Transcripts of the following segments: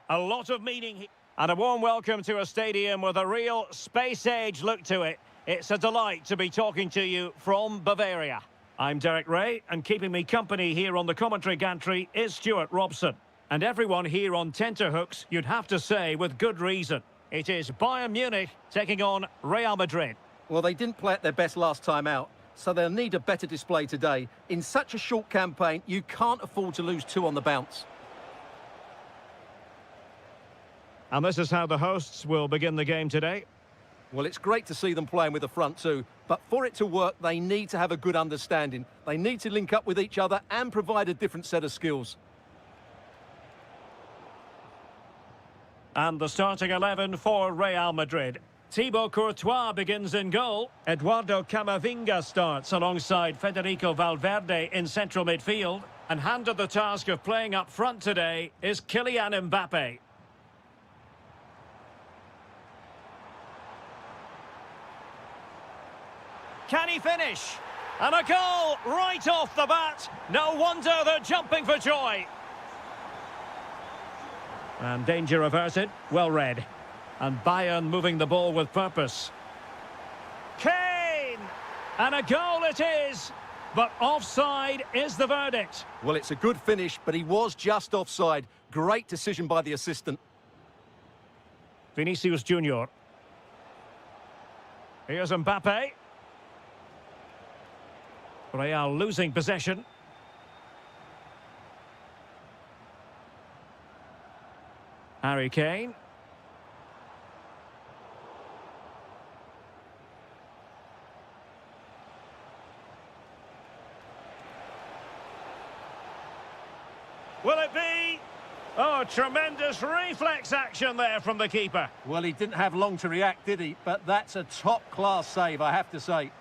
A lot of meaning. And a warm welcome to a stadium with a real space-age look to it. It's a delight to be talking to you from Bavaria. I'm Derek Ray, and keeping me company here on the commentary gantry is Stuart Robson. And everyone here on tenterhooks, you'd have to say, with good reason. It is Bayern Munich taking on Real Madrid. Well, they didn't play at their best last time out, so they'll need a better display today. In such a short campaign, you can't afford to lose two on the bounce. And this is how the hosts will begin the game today. Well, it's great to see them playing with the front two, but for it to work, they need to have a good understanding. They need to link up with each other and provide a different set of skills. And the starting 11 for Real Madrid. Thibaut Courtois begins in goal. Eduardo Camavinga starts alongside Federico Valverde in central midfield. And handed the task of playing up front today is Kylian Mbappe. Can he finish? And a goal right off the bat. No wonder they're jumping for joy. And danger averted. Well read. And Bayern moving the ball with purpose. Kane! And a goal it is. But offside is the verdict. Well, it's a good finish, but he was just offside. Great decision by the assistant. Vinicius Junior. Here's Mbappe. Real losing possession. Harry Kane. Will it be? Oh, tremendous reflex action there from the keeper. Well, he didn't have long to react, did he? But that's a top-class save, I have to say.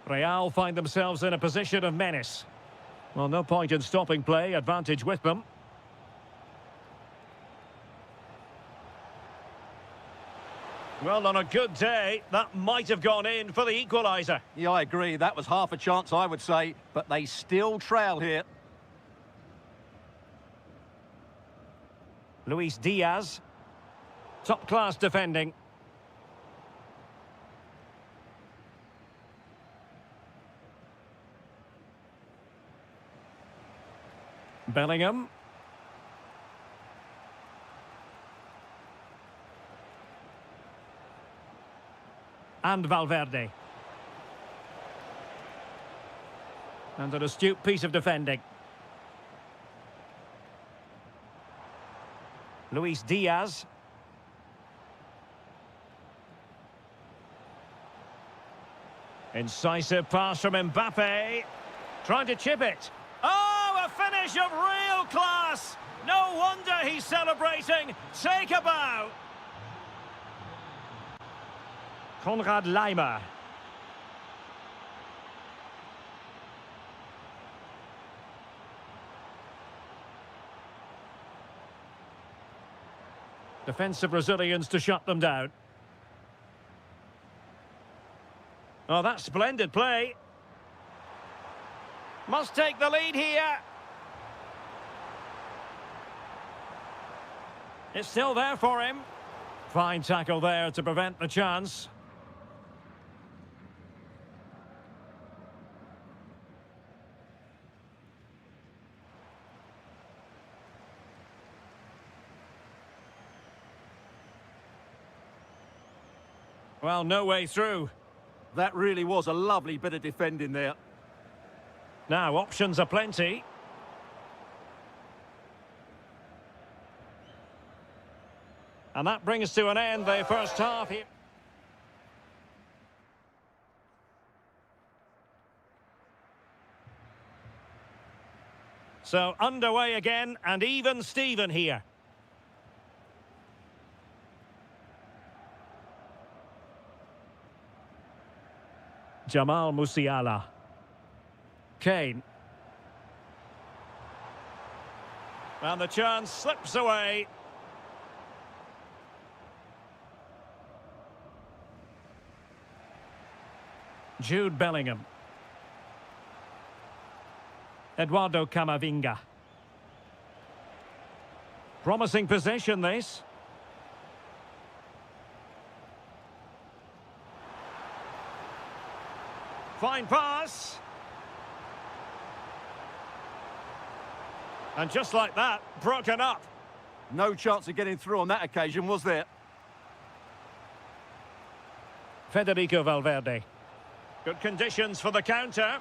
Real find themselves in a position of menace. Well, no point in stopping play, advantage with them. Well, on a good day, that might have gone in for the equaliser. Yeah, I agree. That was half a chance, I would say. But they still trail here. Luis Diaz. Top-class defending. Bellingham. And Valverde. And an astute piece of defending. Luis Diaz. Incisive pass from Mbappe. Trying to chip it. Oh, a finish of real class. No wonder he's celebrating. Take a bow. Konrad Laimer. Defensive Brazilians to shut them down. Oh, that's splendid play. Must take the lead here. It's still there for him. Fine tackle there to prevent the chance. Well, no way through. That really was a lovely bit of defending there. Now, options are plenty. And that brings to an end the first half here. So, underway again, and even Steven here. Jamal Musiala. Kane. And the chance slips away. Jude Bellingham. Eduardo Camavinga. Promising possession, this. Fine pass. And just like that, broken up. No chance of getting through on that occasion, was there? Federico Valverde. Good conditions for the counter.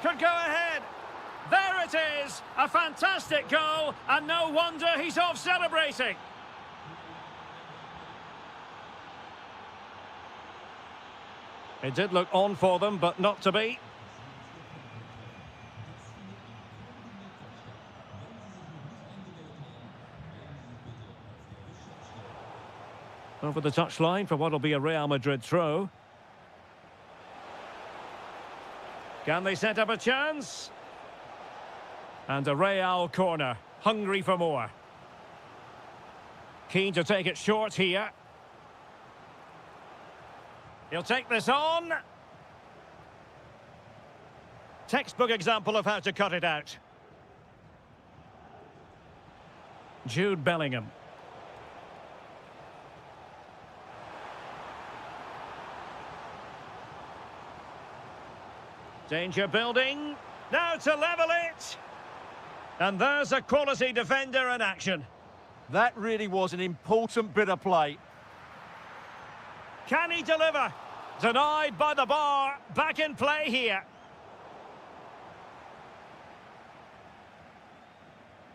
Could go ahead. There it is. A fantastic goal, and no wonder he's off celebrating. It did look on for them, but not to be. Over the touchline for what will be a Real Madrid throw. Can they set up a chance? And a Real corner, hungry for more. Keen to take it short here. He'll take this on. Textbook example of how to cut it out. Jude Bellingham. Danger building. Now to level it. And there's a quality defender in action. That really was an important bit of play. Can he deliver? Denied by the bar. Back in play here.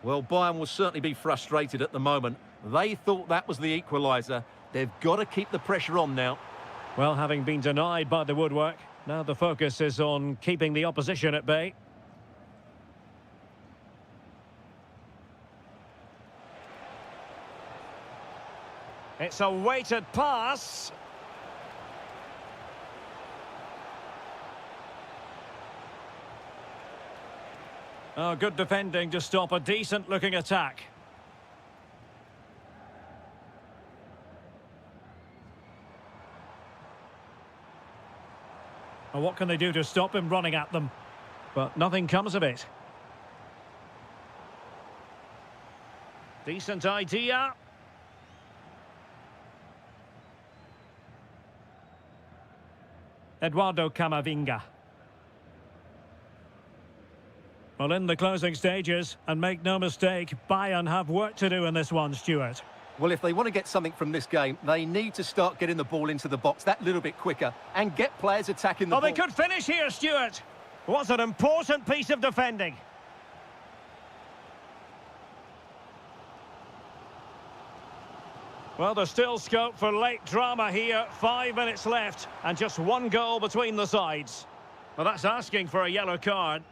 Well, Bayern will certainly be frustrated at the moment. They thought that was the equaliser. They've got to keep the pressure on now. Well, having been denied by the woodwork, now the focus is on keeping the opposition at bay. It's a weighted pass. Oh, good defending to stop a decent-looking attack. Well, what can they do to stop him running at them? But nothing comes of it. Decent idea. Eduardo Camavinga. Well, in the closing stages, and make no mistake, Bayern have work to do in this one, Stuart. Well, if they want to get something from this game, they need to start getting the ball into the box that little bit quicker and get players attacking the ball. They could finish here, Stuart. Was an important piece of defending. Well, there's still scope for late drama here. 5 minutes left and just one goal between the sides. Well, that's asking for a yellow card.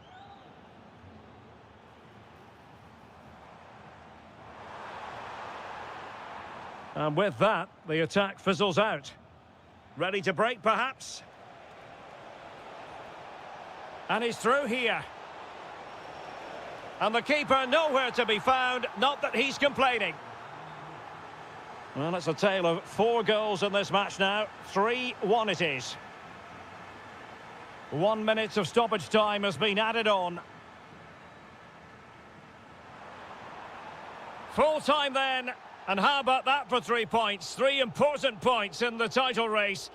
And with that, the attack fizzles out. Ready to break, perhaps? And he's through here. And the keeper nowhere to be found. Not that he's complaining. Well, it's a tale of 4 goals in this match now. 3-1 it is. 1 minute of stoppage time has been added on. Full time then. And how about that for 3 points? 3 important points in the title race.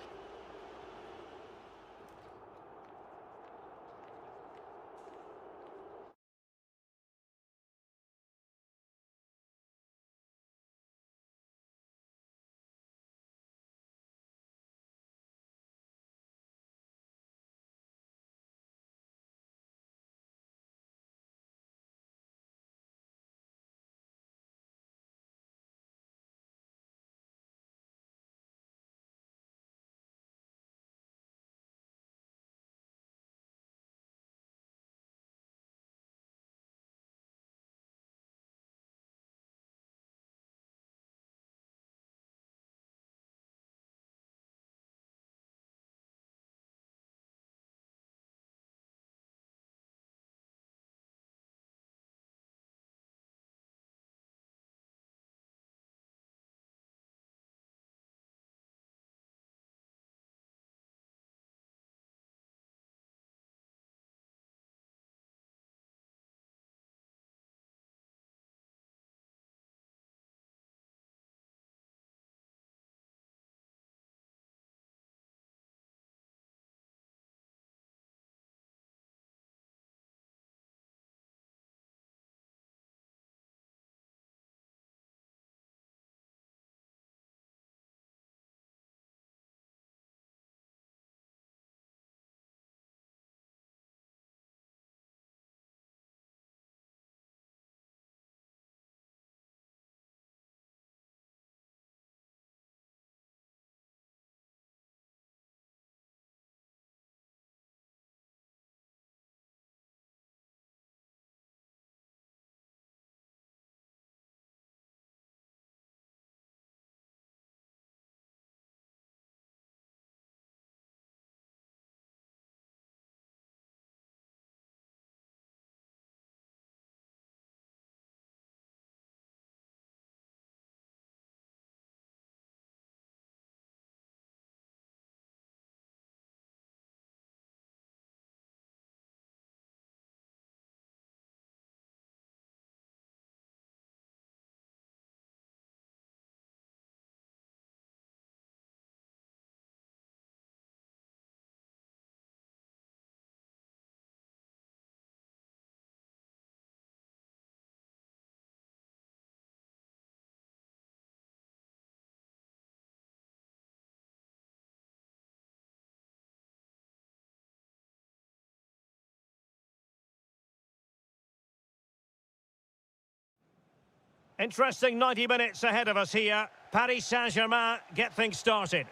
Interesting 90 minutes ahead of us here. Paris Saint-Germain get things started.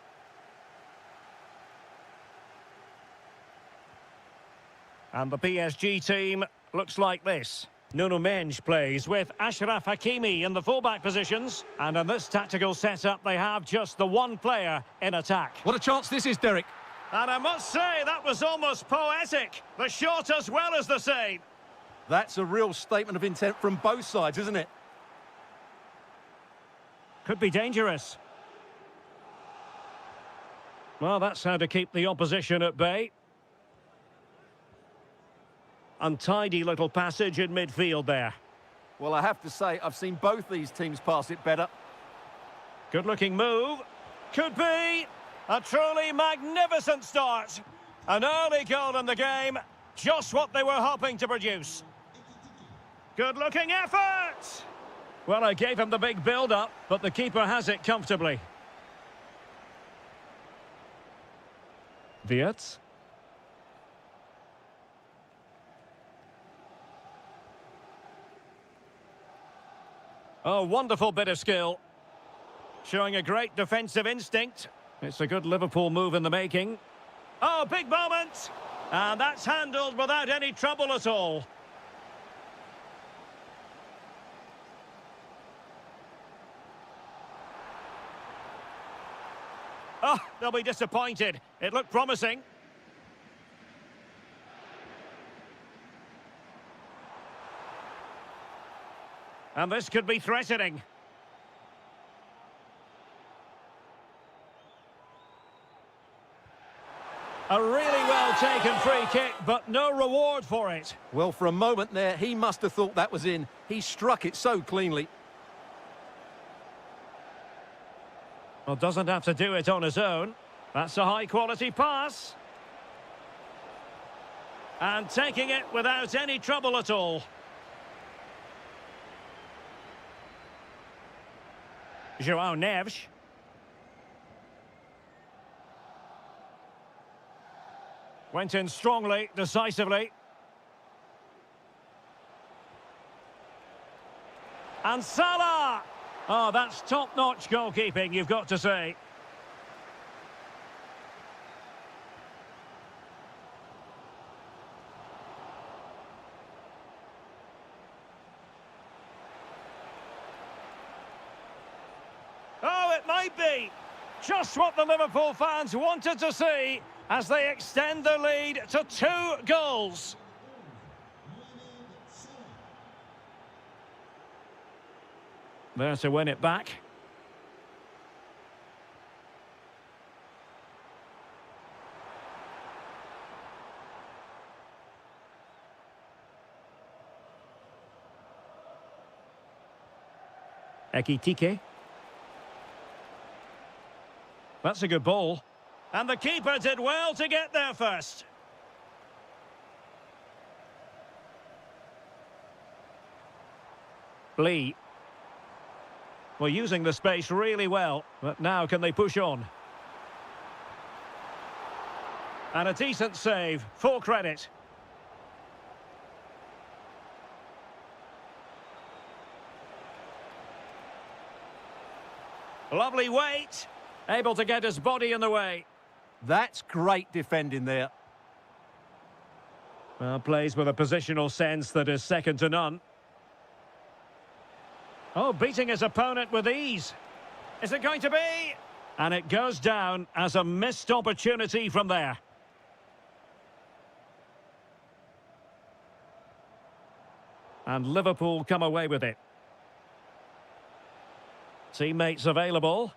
And the PSG team looks like this. Nuno Mendes plays with Achraf Hakimi in the fullback positions. And in this tactical setup, they have just the one player in attack. What a chance this is, Derek. And I must say, that was almost poetic. The shot as well as the save. That's a real statement of intent from both sides, isn't it? Could be dangerous. Well, that's how to keep the opposition at bay. Untidy little passage in midfield there. Well, I have to say, I've seen both these teams pass it better. Good-looking move. Could be a truly magnificent start. An early goal in the game. Just what they were hoping to produce. Good-looking effort! Well, I gave him the big build-up, but the keeper has it comfortably. Wirtz. Oh, wonderful bit of skill. Showing a great defensive instinct. It's a good Liverpool move in the making. Oh, big moment! And that's handled without any trouble at all. Oh, they'll be disappointed. It looked promising. And this could be threatening. A really well-taken free kick, but no reward for it. Well, for a moment there, he must have thought that was in. He struck it so cleanly. Well, doesn't have to do it on his own. That's a high-quality pass. And taking it without any trouble at all. João Neves. Went in strongly, decisively. And Salah! Oh, that's top-notch goalkeeping, you've got to say. Oh, it might be. Just what the Liverpool fans wanted to see as they extend the lead to 2 goals. There to win it back. Ekitike. That's a good ball. And the keeper did well to get there first. Lee. Well, using the space really well, but now can they push on? And a decent save, full credit. Lovely weight, able to get his body in the way. That's great defending there. Well, plays with a positional sense that is second to none. Oh, beating his opponent with ease. Is it going to be? And it goes down as a missed opportunity from there. And Liverpool come away with it. Teammates available.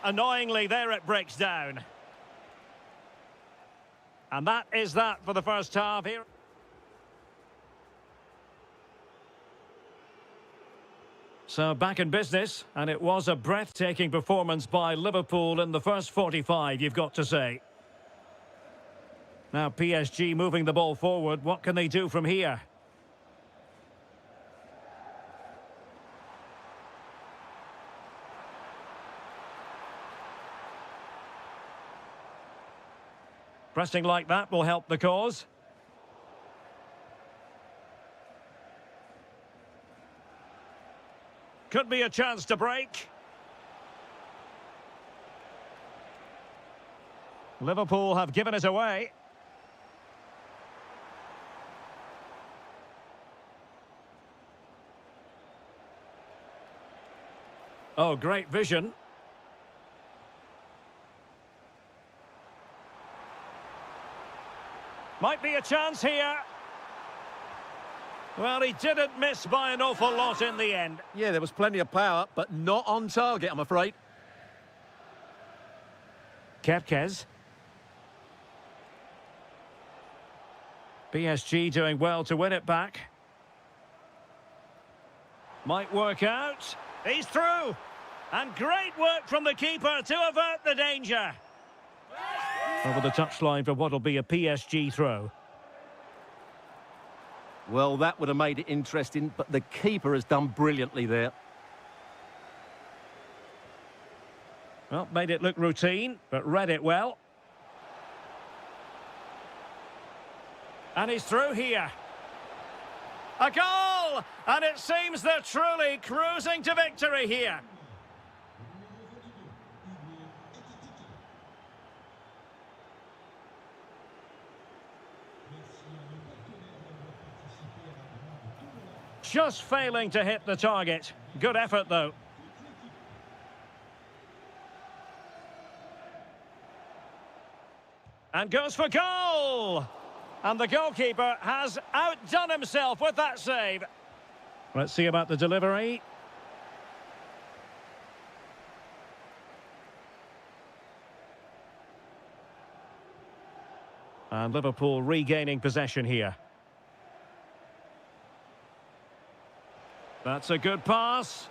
Annoyingly, there it breaks down. And that is that for the first half here. So back in business, and it was a breathtaking performance by Liverpool in the first 45, you've got to say. Now PSG moving the ball forward, what can they do from here? Pressing like that will help the cause. Could be a chance to break. Liverpool have given it away. Oh, great vision. Might be a chance here. Well, he didn't miss by an awful lot in the end. Yeah, there was plenty of power, but not on target, I'm afraid. Kepkes. PSG doing well to win it back. Might work out. He's through. And great work from the keeper to avert the danger. Over the touchline for what'll be a PSG throw. Well, that would have made it interesting, but the keeper has done brilliantly there. Well, made it look routine, but read it well. And he's through here. A goal! And it seems they're truly cruising to victory here. Just failing to hit the target. Good effort, though. And goes for goal! And the goalkeeper has outdone himself with that save. Let's see about the delivery. And Liverpool regaining possession here. That's a good pass.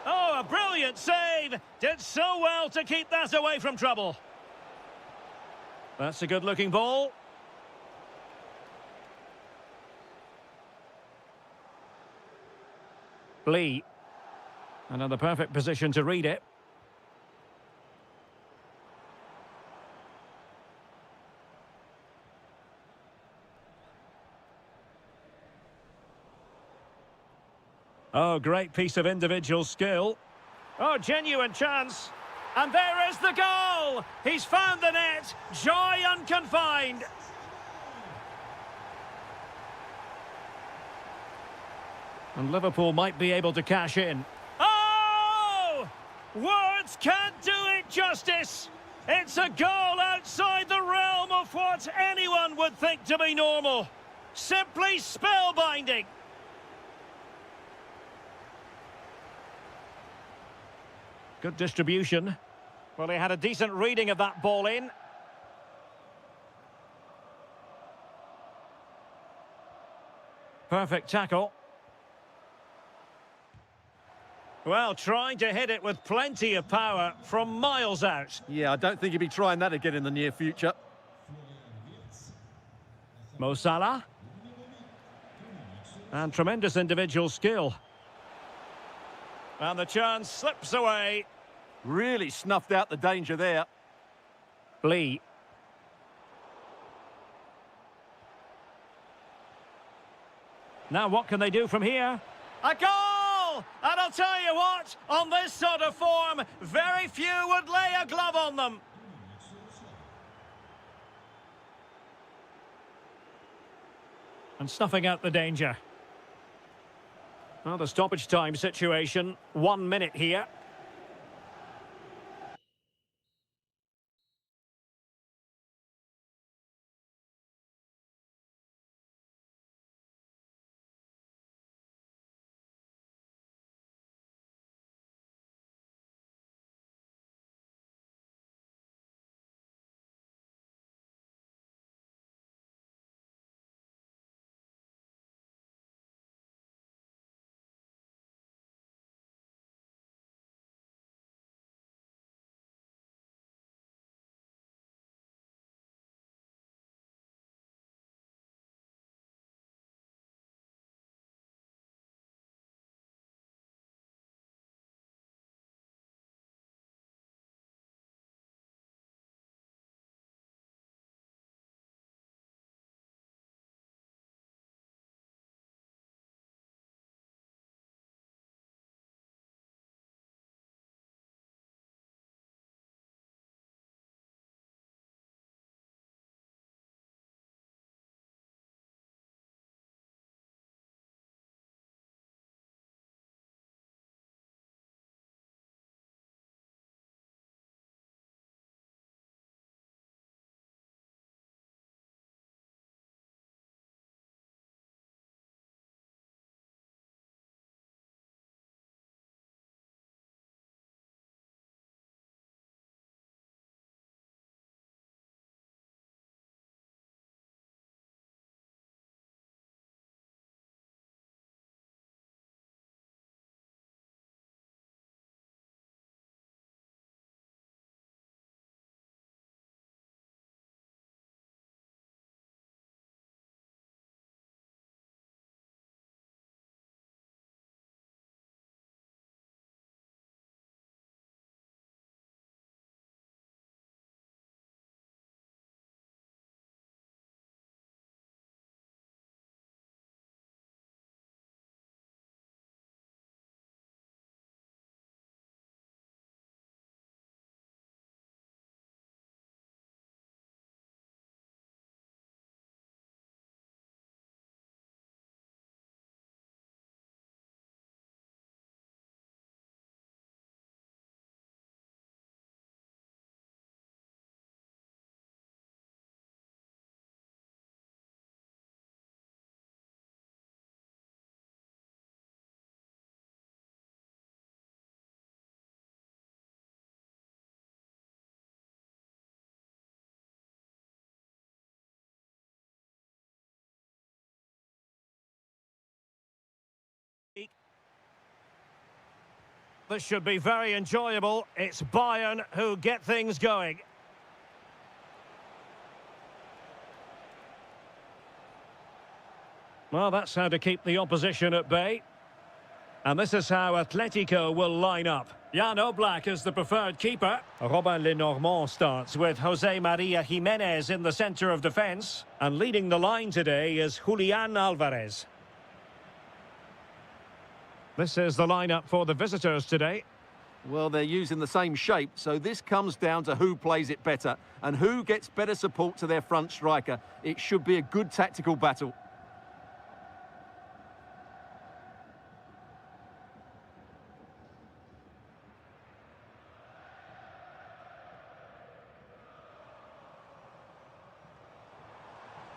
Oh, a brilliant save! Did so well to keep that away from trouble. That's a good-looking ball. Lee. Another perfect position to read it. Oh, great piece of individual skill. Oh, genuine chance. And there is the goal! He's found the net. Joy unconfined. And Liverpool might be able to cash in. Oh! Words can't do it justice. It's a goal outside the realm of what anyone would think to be normal. Simply spellbinding. Good distribution. Well, he had a decent reading of that ball in. Perfect tackle. Well, trying to hit it with plenty of power from miles out. Yeah, I don't think he'll be trying that again in the near future. Mo Salah. And tremendous individual skill. And the chance slips away. Really snuffed out the danger there. Lee. Now what can they do from here? A goal! And I'll tell you what, on this sort of form, very few would lay a glove on them. And snuffing out the danger. Well, the stoppage time situation, 1 minute here. this should be very enjoyable. It's Bayern who get things going. Well, that's how to keep the opposition at bay. And this is how Atletico will line up. Jan Oblak is the preferred keeper. Robin Lenormand starts with Jose Maria Jimenez in the centre of defence. And leading the line today is Julian Alvarez. This is the lineup for the visitors today. Well, they're using the same shape, so this comes down to who plays it better and who gets better support to their front striker. It should be a good tactical battle.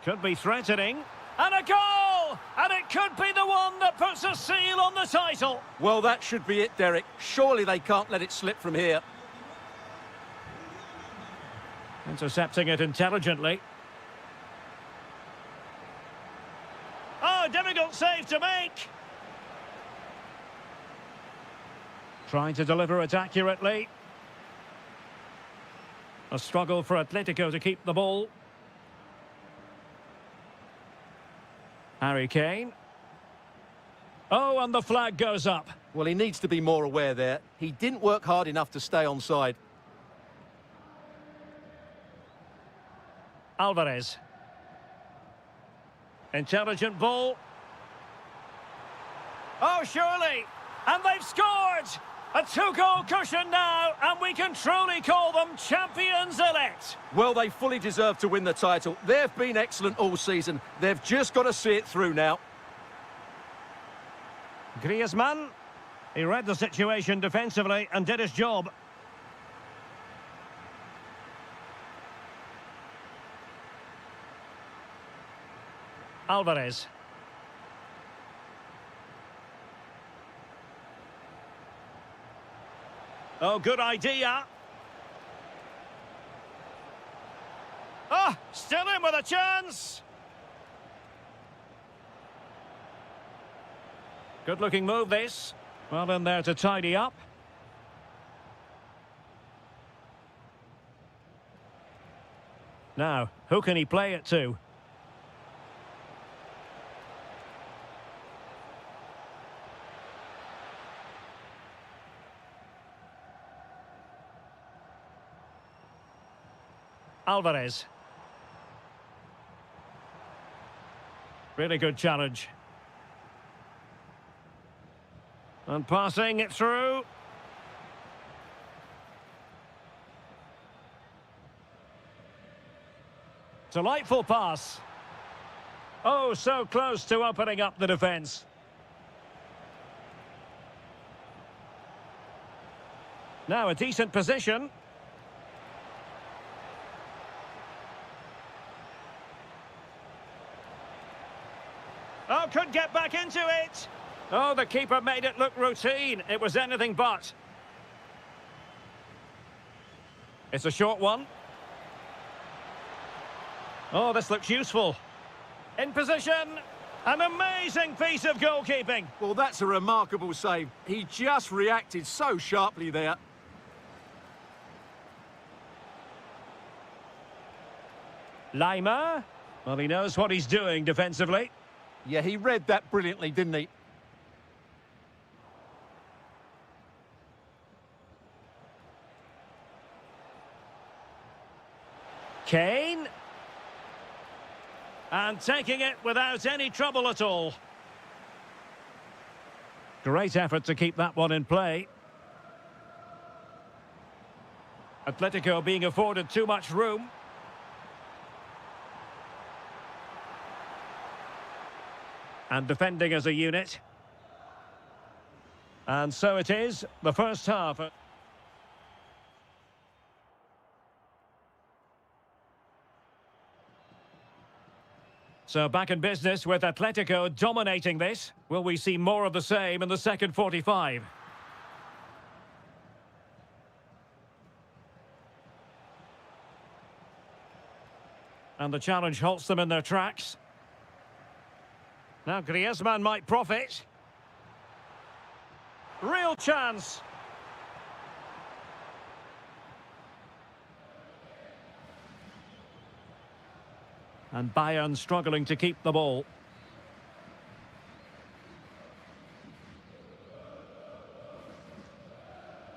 Could be threatening. And a goal! And it could be the one that puts a seal on the title. Well, that should be it, Derek. Surely they can't let it slip from here. Intercepting it intelligently. Oh, difficult save to make. Trying to deliver it accurately. A struggle for Atletico to keep the ball. Harry Kane. Oh, and the flag goes up. Well, he needs to be more aware there. He didn't work hard enough to stay onside. Alvarez. Intelligent ball. Oh, surely. And they've scored! A two-goal cushion now, and we can truly call them champions-elect. Well, they fully deserve to win the title. They've been excellent all season. They've just got to see it through now. Griezmann. He read the situation defensively and did his job. Alvarez. Oh, good idea. Oh, still in with a chance. Good-looking move, this. Well in there to tidy up. Now, who can he play it to? Alvarez. Really good challenge. And passing it through. Delightful pass. Oh, so close to opening up the defence. Now a decent position. Oh, could get back into it. Oh, the keeper made it look routine. It was anything but. It's a short one. Oh, this looks useful. In position. An amazing piece of goalkeeping. Well, that's a remarkable save. He just reacted so sharply there. Lima. Well, he knows what he's doing defensively. Yeah, he read that brilliantly, didn't he? Kane. And taking it without any trouble at all. Great effort to keep that one in play. Atletico being afforded too much room. And defending as a unit. And so it is, the first half. So back in business with Atletico dominating this. Will we see more of the same in the second 45? And the challenge halts them in their tracks. Now Griezmann might profit. Real chance. And Bayern struggling to keep the ball.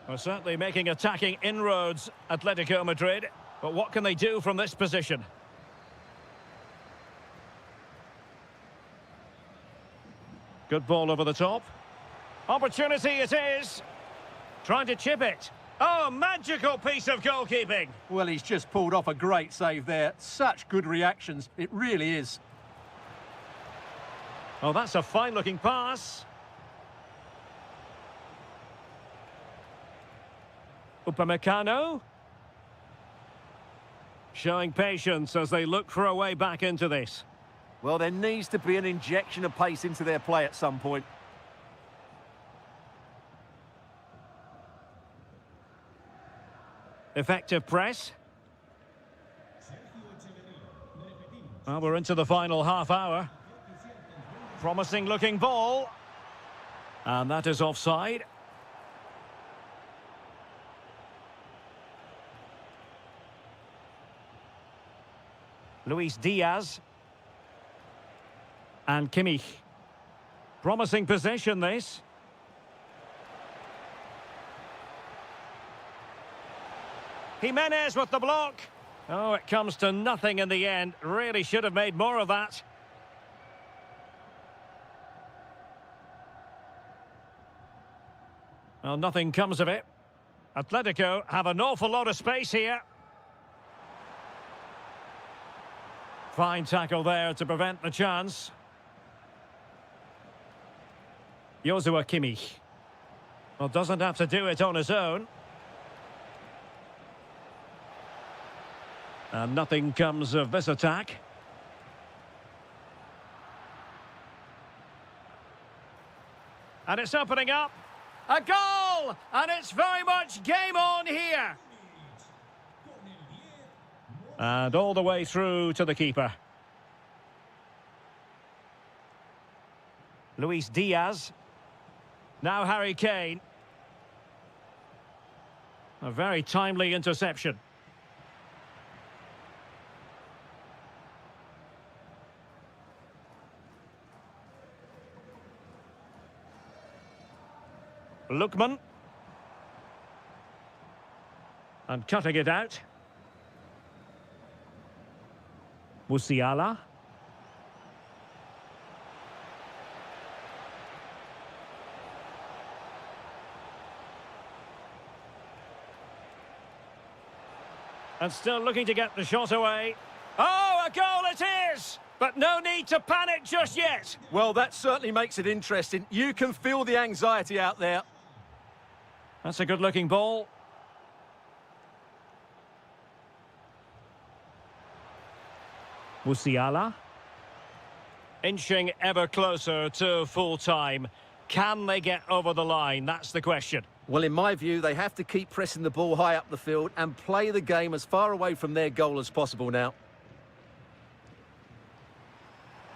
Well, certainly making attacking inroads, Atletico Madrid. But what can they do from this position? Good ball over the top. Opportunity it is. Trying to chip it. Oh, magical piece of goalkeeping. Well, he's just pulled off a great save there. Such good reactions. It really is. Oh, that's a fine-looking pass. Upamecano. Showing patience as they look for a way back into this. Well, there needs to be an injection of pace into their play at some point. Effective press. Well, we're into the final half hour. Promising looking ball. And that is offside. Luis Diaz. And Kimmich. Promising possession, this. Jimenez with the block. Oh, it comes to nothing in the end. Really should have made more of that. Well, nothing comes of it. Atletico have an awful lot of space here. Fine tackle there to prevent the chance. Joshua Kimmich. Well, doesn't have to do it on his own. And nothing comes of this attack. And it's opening up. A goal! And it's very much game on here. And all the way through to the keeper. Luis Diaz. Now Harry Kane. A very timely interception. Lookman. And cutting it out. Musiala. And still looking to get the shot away. Oh, a goal it is! But no need to panic just yet. Well, that certainly makes it interesting. You can feel the anxiety out there. That's a good-looking ball. Musiala. Inching ever closer to full-time. Can they get over the line? That's the question. Well, in my view, they have to keep pressing the ball high up the field and play the game as far away from their goal as possible now.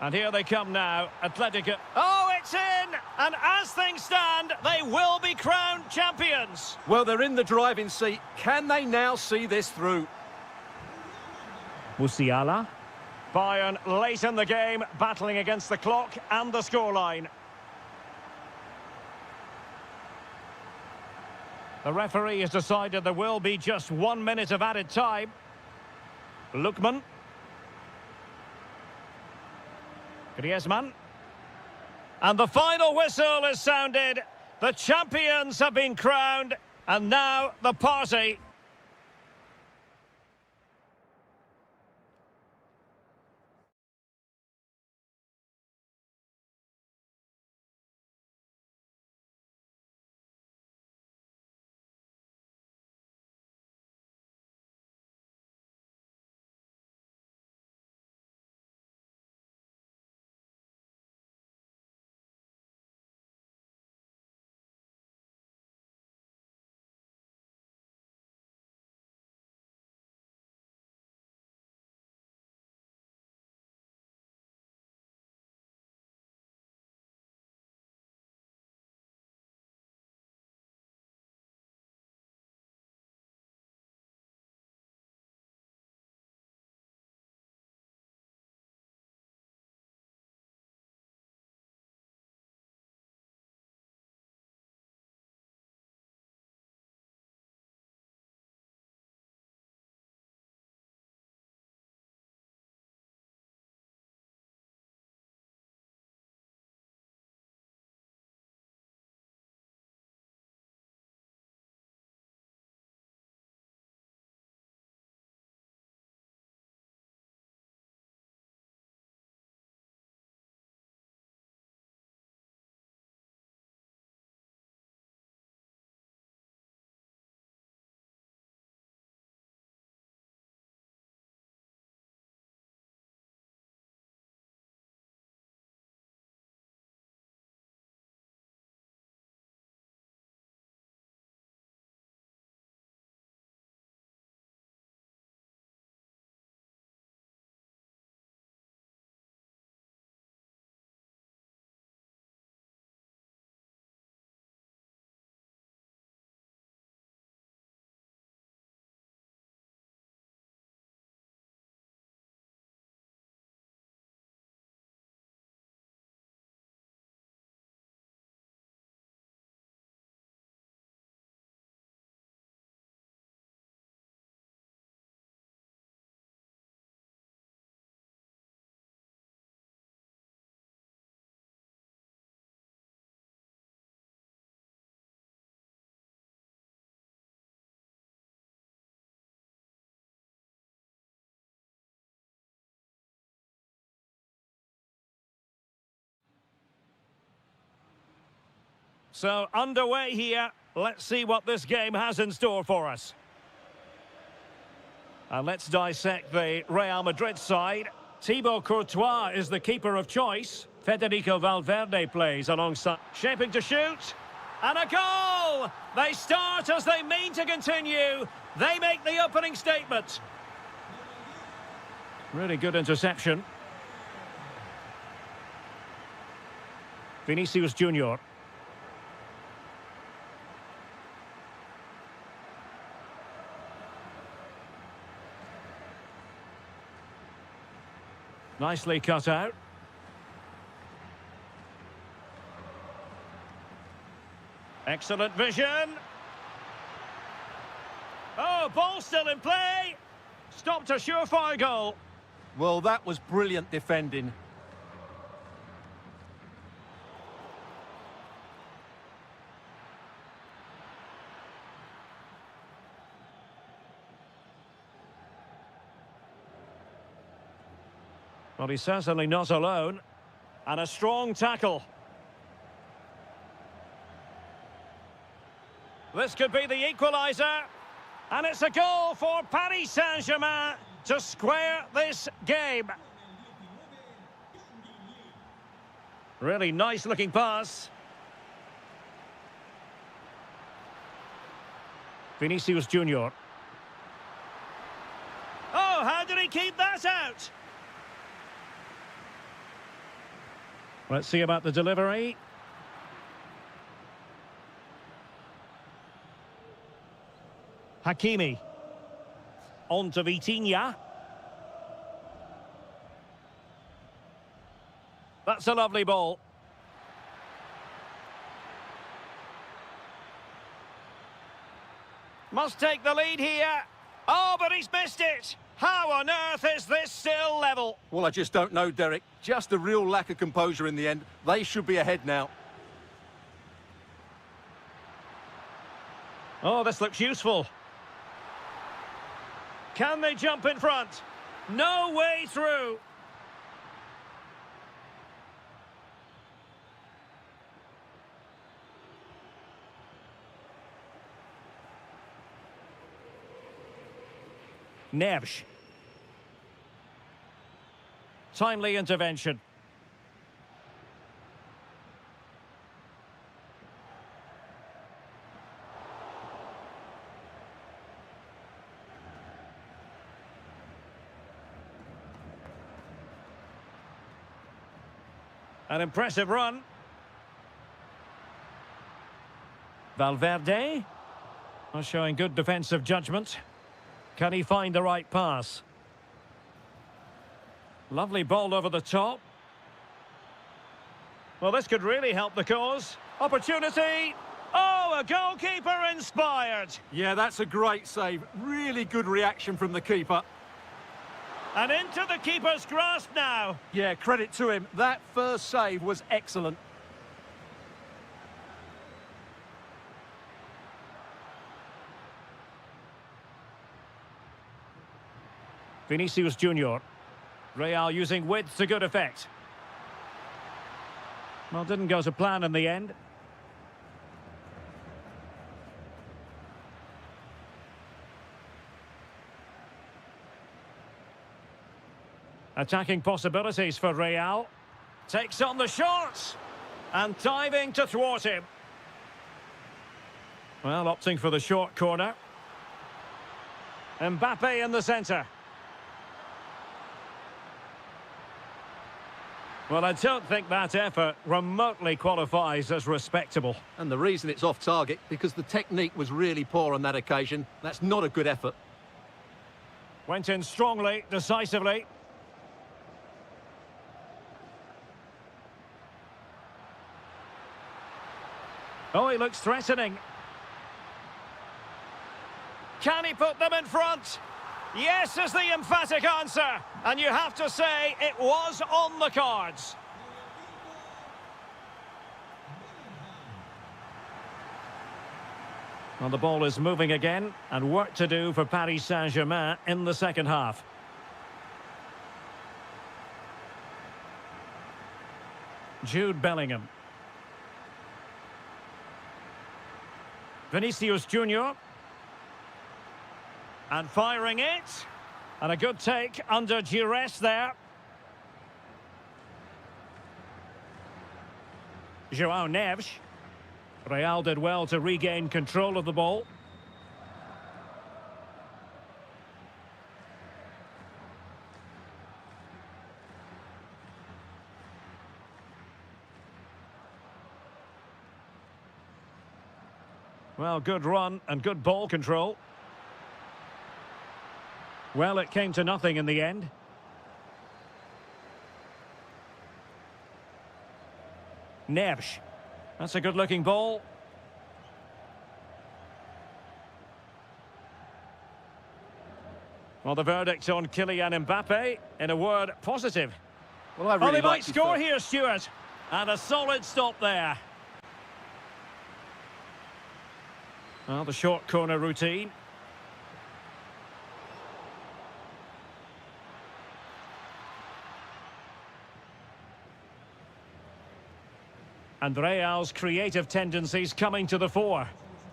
And here they come now, Atletico. Oh, it's in! And as things stand, they will be crowned champions. Well, they're in the driving seat. Can they now see this through? Musiala. Bayern late in the game, battling against the clock and the scoreline. The referee has decided there will be just 1 minute of added time. Lookman. Griezmann. And the final whistle is sounded. The champions have been crowned. And now the party. So, underway here. Let's see what this game has in store for us. And let's dissect the Real Madrid side. Thibaut Courtois is the keeper of choice. Federico Valverde plays alongside. Shaping to shoot. And a goal! They start as they mean to continue. They make the opening statement. Really good interception. Vinicius Junior. Nicely cut out. Excellent vision. Oh, ball still in play. Stopped a surefire goal. Well, that was brilliant defending. Well, he's certainly not alone. And a strong tackle. This could be the equaliser. And it's a goal for Paris Saint-Germain to square this game. Really nice looking pass. Vinicius Junior. Oh, how did he keep that out? Let's see about the delivery. Hakimi. On to Vitinha. That's a lovely ball. Must take the lead here. Oh, but he's missed it. How on earth is this still level? Well, I just don't know, Derek. Just a real lack of composure in the end. They should be ahead now. Oh, this looks useful. Can they jump in front? No way through. Neves. Timely intervention. An impressive run. Valverde. Showing good defensive judgment. Can he find the right pass? Lovely ball over the top. Well, this could really help the cause. Opportunity. Oh, a goalkeeper inspired. Yeah, that's a great save. Really good reaction from the keeper. And into the keeper's grasp now. Yeah, credit to him. That first save was excellent. Vinicius Junior. Real using width to good effect. Well, didn't go to plan in the end. Attacking possibilities for Real. Takes on the shots. And diving to thwart him. Well, opting for the short corner. Mbappe in the centre. Well, I don't think that effort remotely qualifies as respectable. And the reason it's off target, because the technique was really poor on that occasion. That's not a good effort. Went in strongly, decisively. Oh, he looks threatening. Can he put them in front? Yes is the emphatic answer. And you have to say it was on the cards. Well, the ball is moving again, and work to do for Paris Saint-Germain in the second half. Jude Bellingham. Vinicius Junior. And firing it. And a good take under duress there. João Neves. Real did well to regain control of the ball. Well, good run and good ball control. Well, it came to nothing in the end. Neves. That's a good-looking ball. Well, the verdict on Kylian Mbappe, in a word, positive. Well, I really they might like score here, Stuart. And a solid stop there. Well, the short corner routine. And Real's creative tendencies coming to the fore,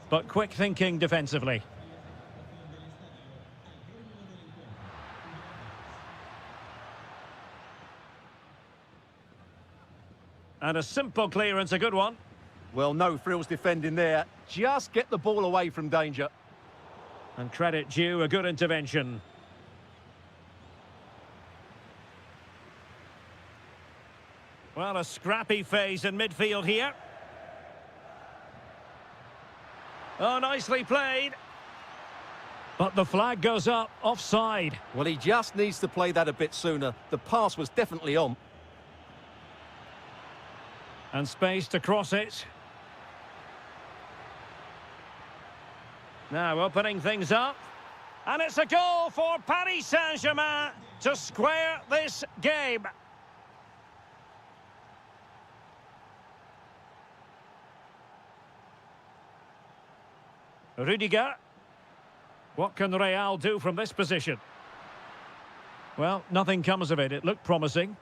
but quick thinking defensively. And a simple clearance, a good one. Well, no frills defending there. Just get the ball away from danger. And credit due, a good intervention. Well, a scrappy phase in midfield here. Oh, nicely played. But the flag goes up, offside. Well, he just needs to play that a bit sooner. The pass was definitely on. And space to cross it. Now opening things up. And it's a goal for Paris Saint-Germain to square this game. Rudiger. What can Real do from this position? Well, nothing comes of it. It looked promising.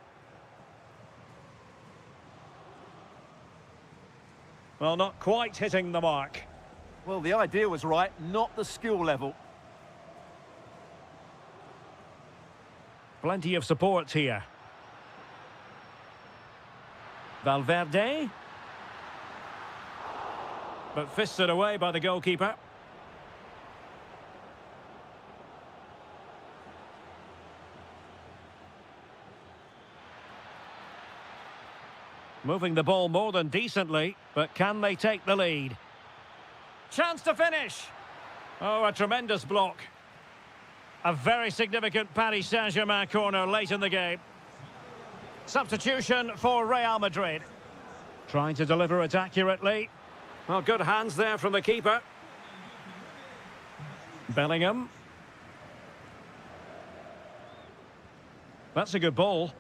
Well, not quite hitting the mark. Well, the idea was right, not the skill level. Plenty of support here. Valverde. But fisted away by the goalkeeper. Moving the ball more than decently, but can they take the lead? Chance to finish. Oh, a tremendous block. A very significant Paris Saint-Germain corner late in the game. Substitution for Real Madrid. Trying to deliver it accurately. Well, good hands there from the keeper. Bellingham. That's a good ball.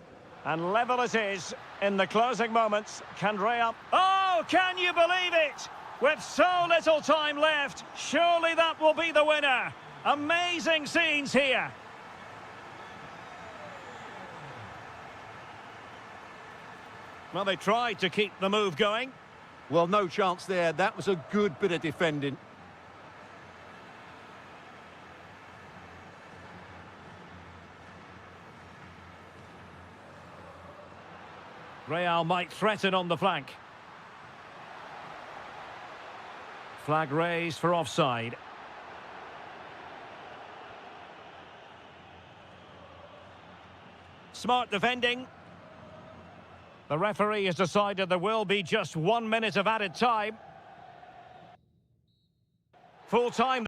And level it is in the closing moments. Can Real... Oh, can you believe it? With so little time left, surely that will be the winner. Amazing scenes here. Well, they tried to keep the move going. Well, no chance there. That was a good bit of defending. Real might threaten on the flank. Flag raised for offside. Smart defending. The referee has decided there will be just 1 minute of added time. Full time.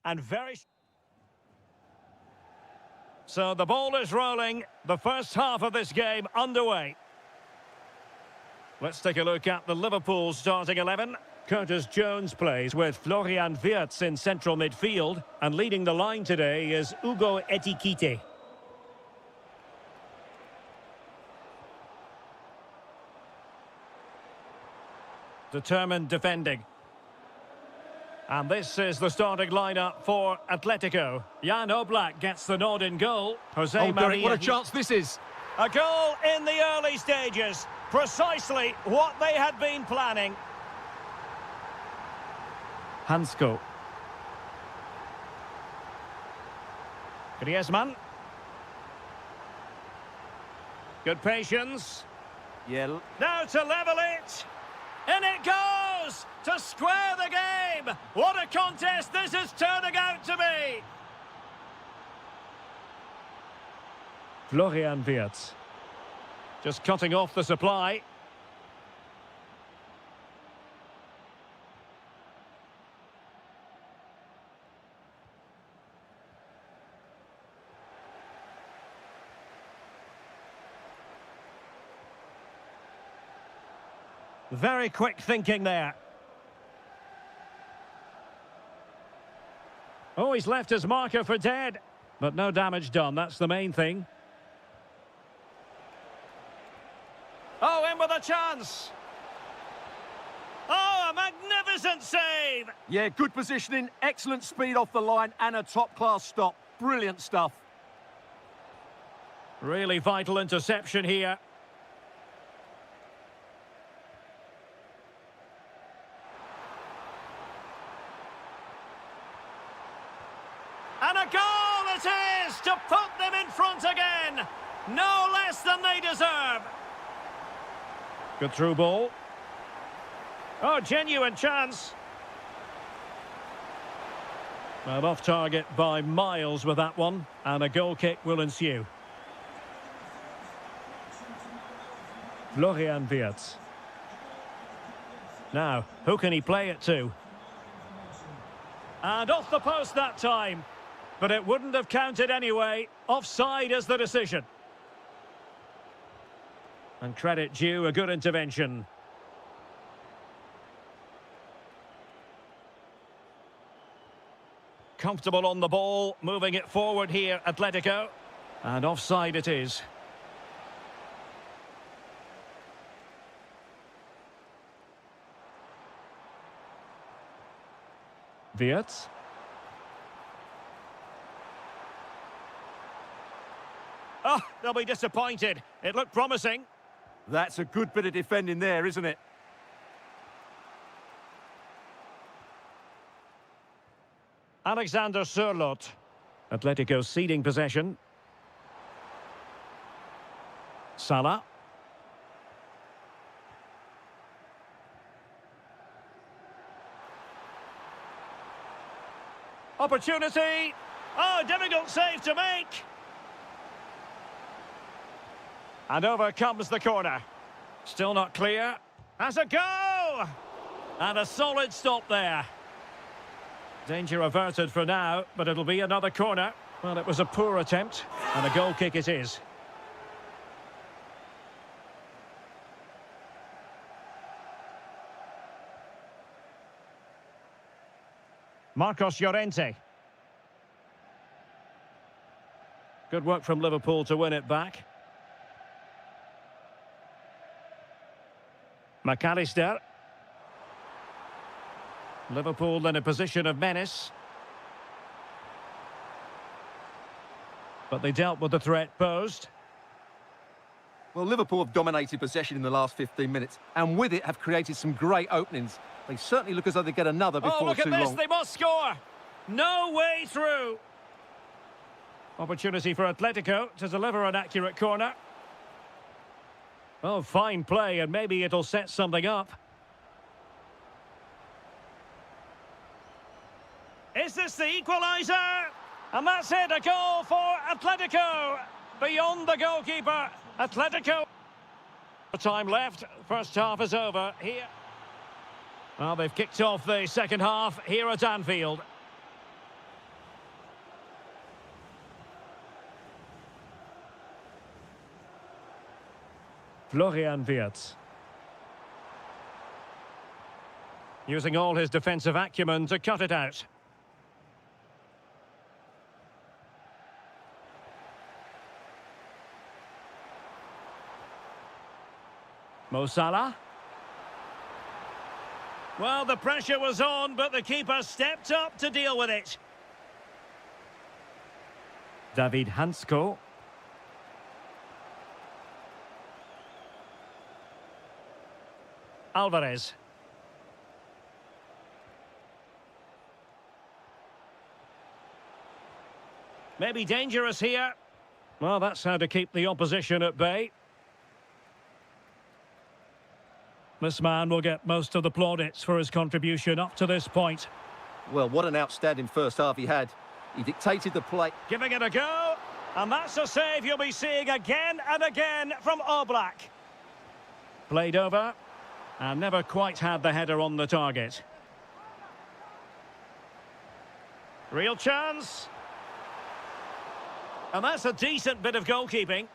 and very... So the ball is rolling. The first half of this game underway. Let's take a look at the Liverpool starting 11. Curtis Jones plays with Florian Wirtz in central midfield. And leading the line today is Ugo Etikite. Determined defending. And this is the starting lineup for Atletico. Jan Oblak gets the nod in goal. Jose Maria... Derek, what a chance this is. A goal in the early stages. Precisely what they had been planning. Hansko. Griezmann. Good patience. Yeah. Now to level it. In it goes! To square the game! What a contest this is turning out to be! Florian Wirtz. Just cutting off the supply. Very quick thinking there. Oh, he's left his marker for dead. But no damage done, that's the main thing. Oh, in with a chance. Oh, a magnificent save. Yeah, good positioning, excellent speed off the line and a top-class stop. Brilliant stuff. Really vital interception here. And a goal it is to put them in front again. No less than they deserve. Good through ball. Oh, genuine chance. Well, off target by miles with that one. And a goal kick will ensue. Florian Wirtz. Now, who can he play it to? And off the post that time. But it wouldn't have counted anyway. Offside is the decision. And credit due, a good intervention. Comfortable on the ball, moving it forward here, Atletico. And offside it is. Wirtz. Oh, they'll be disappointed. It looked promising. That's a good bit of defending there, isn't it? Alexander Sørloth. Atletico ceding possession. Salah. Opportunity. Oh, difficult save to make. And over comes the corner. Still not clear. Has a go! And a solid stop there. Danger averted for now, but it'll be another corner. Well, it was a poor attempt, and a goal kick it is. Marcos Llorente. Good work from Liverpool to win it back. McAllister. Liverpool in a position of menace. But they dealt with the threat posed. Well, Liverpool have dominated possession in the last 15 minutes, and with it have created some great openings. They certainly look as though they get another before too long. Oh, look at this, they must score! No way through! Opportunity for Atletico to deliver an accurate corner. Oh, fine play, and maybe it'll set something up. Is this the equaliser? And that's it, a goal for Atletico. Beyond the goalkeeper, Atletico. Time left, first half is over here. Well, they've kicked off the second half here at Anfield. Florian Wirtz. Using all his defensive acumen to cut it out. Mo Salah. Well, the pressure was on, but the keeper stepped up to deal with it. David Hansko. Alvarez. Maybe dangerous here. Well, that's how to keep the opposition at bay. This man will get most of the plaudits for his contribution up to this point. Well, what an outstanding first half he had. He dictated the play. Giving it a go. And that's a save you'll be seeing again and again from Oblak. Played over. And never quite had the header on the target. Real chance. And that's a decent bit of goalkeeping.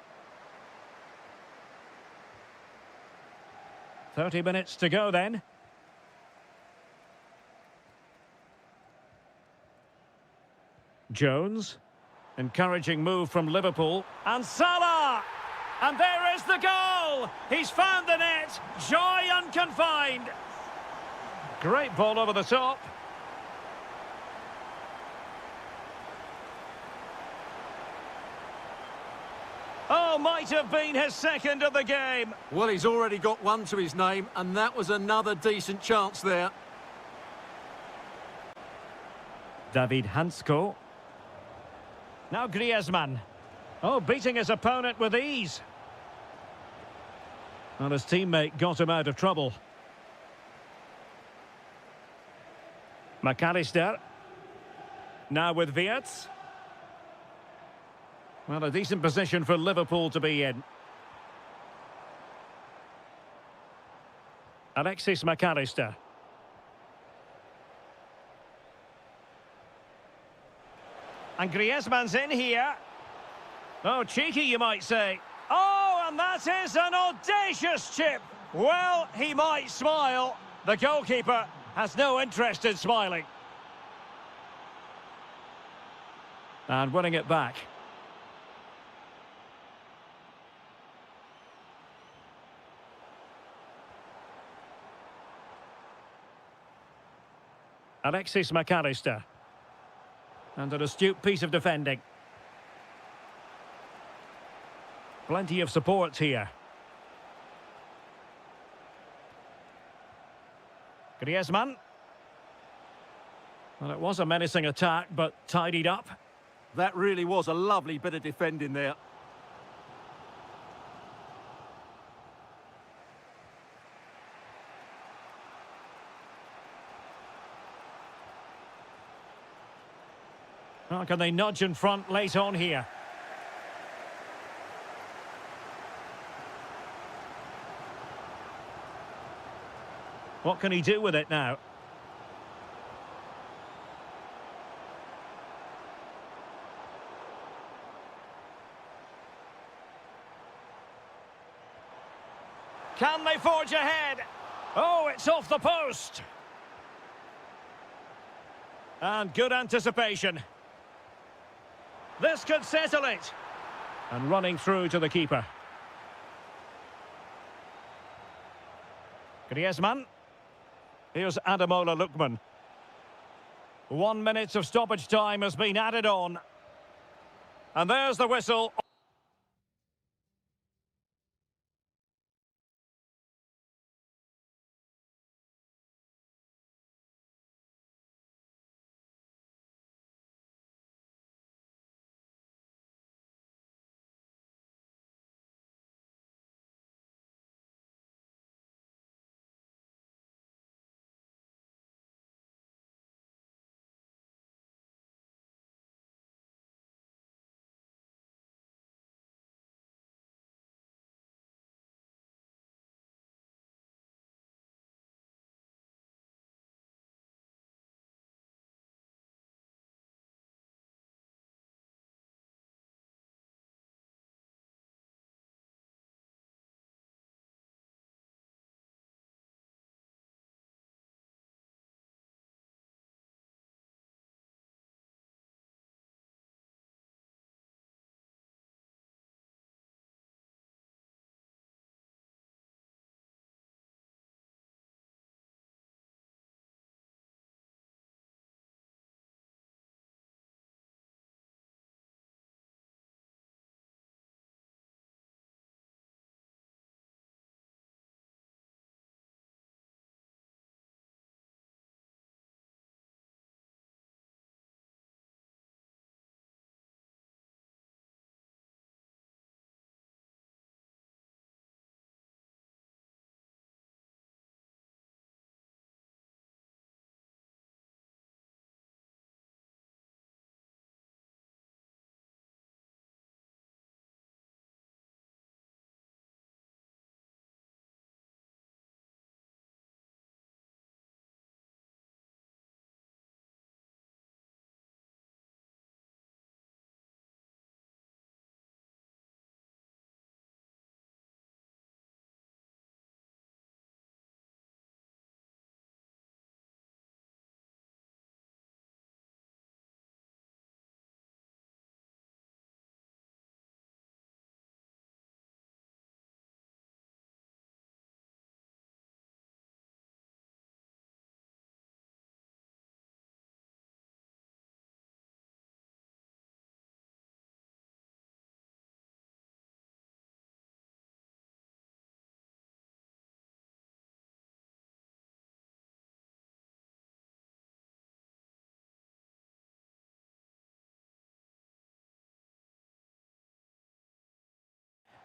30 minutes to go then. Jones. Encouraging move from Liverpool. And Salah! And there is the goal! He's found the net. Joy unconfined. Great ball over the top. Oh, might have been his second of the game. Well, he's already got one to his name, and that was another decent chance there. David Hansko. Now Griezmann. Oh, beating his opponent with ease. Well, his teammate got him out of trouble. McAllister. Now with Wirtz. Well, a decent position for Liverpool to be in. Alexis McAllister. And Griezmann's in here. Oh, cheeky, you might say. Oh, and that is an audacious chip. Well, he might smile. The goalkeeper has no interest in smiling. And winning it back. Alexis McAllister. And an astute piece of defending. Plenty of support here. Griezmann. Well, it was a menacing attack, but tidied up. That really was a lovely bit of defending there. Oh, can they nudge in front late on here? What can he do with it now? Can they forge ahead? Oh, it's off the post. And good anticipation. This could settle it. And running through to the keeper. Griezmann. Here's Ademola Lookman. 1 minute of stoppage time has been added on. And there's the whistle.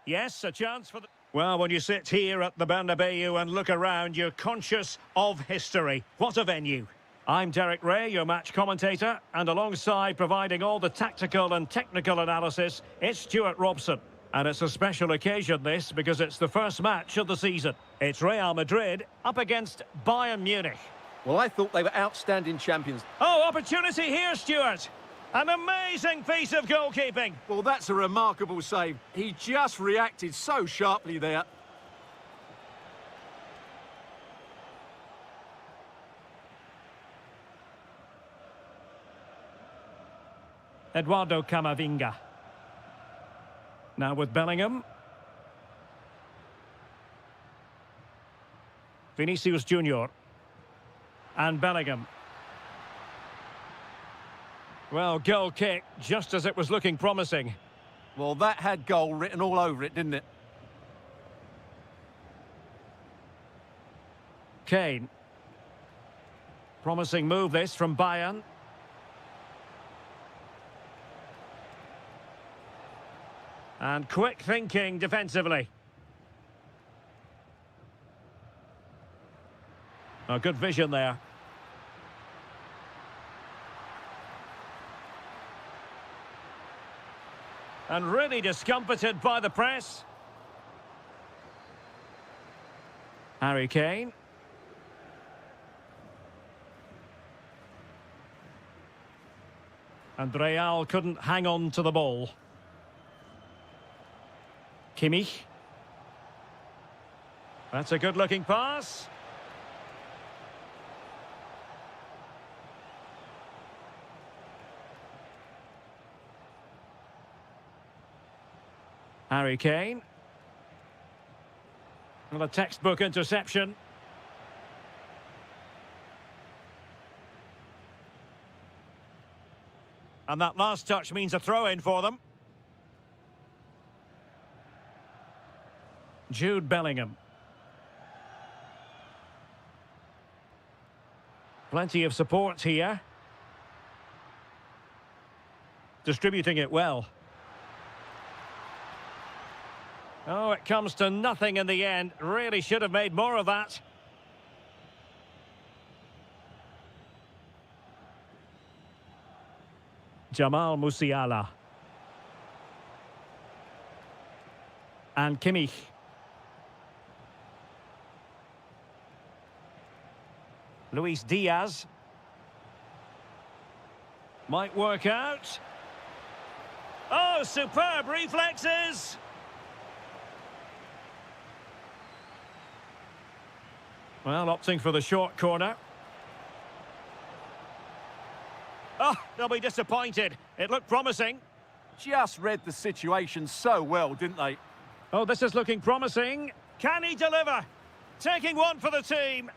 Yes, a chance for the... Well, when you sit here at the Bernabeu and look around, you're conscious of history. What a venue. I'm Derek Ray, your match commentator, and alongside providing all the tactical and technical analysis, it's Stuart Robson. And it's a special occasion, this, because it's the first match of the season. It's Real Madrid up against Bayern Munich. Well, I thought they were outstanding champions. Oh, opportunity here, Stuart. An amazing piece of goalkeeping. Well, that's a remarkable save. He just reacted so sharply there. Eduardo Camavinga. Now with Bellingham. Vinicius Junior. And Bellingham. Well, goal kick, just as it was looking promising. Well, that had goal written all over it, didn't it? Kane. Promising move this from Bayern. And quick thinking defensively. A good vision there. And really discomfited by the press. Harry Kane. And Real couldn't hang on to the ball. Kimmich. That's a good-looking pass. Harry Kane. Well, a textbook interception. And that last touch means a throw-in for them. Jude Bellingham. Plenty of support here. Distributing it well. Oh, it comes to nothing in the end. Really should have made more of that. Jamal Musiala. And Kimmich. Luis Diaz. Might work out. Oh, superb reflexes! Well, opting for the short corner. Oh, they'll be disappointed. It looked promising. Just read the situation so well, didn't they? Oh, this is looking promising. Can he deliver? Taking one for the team.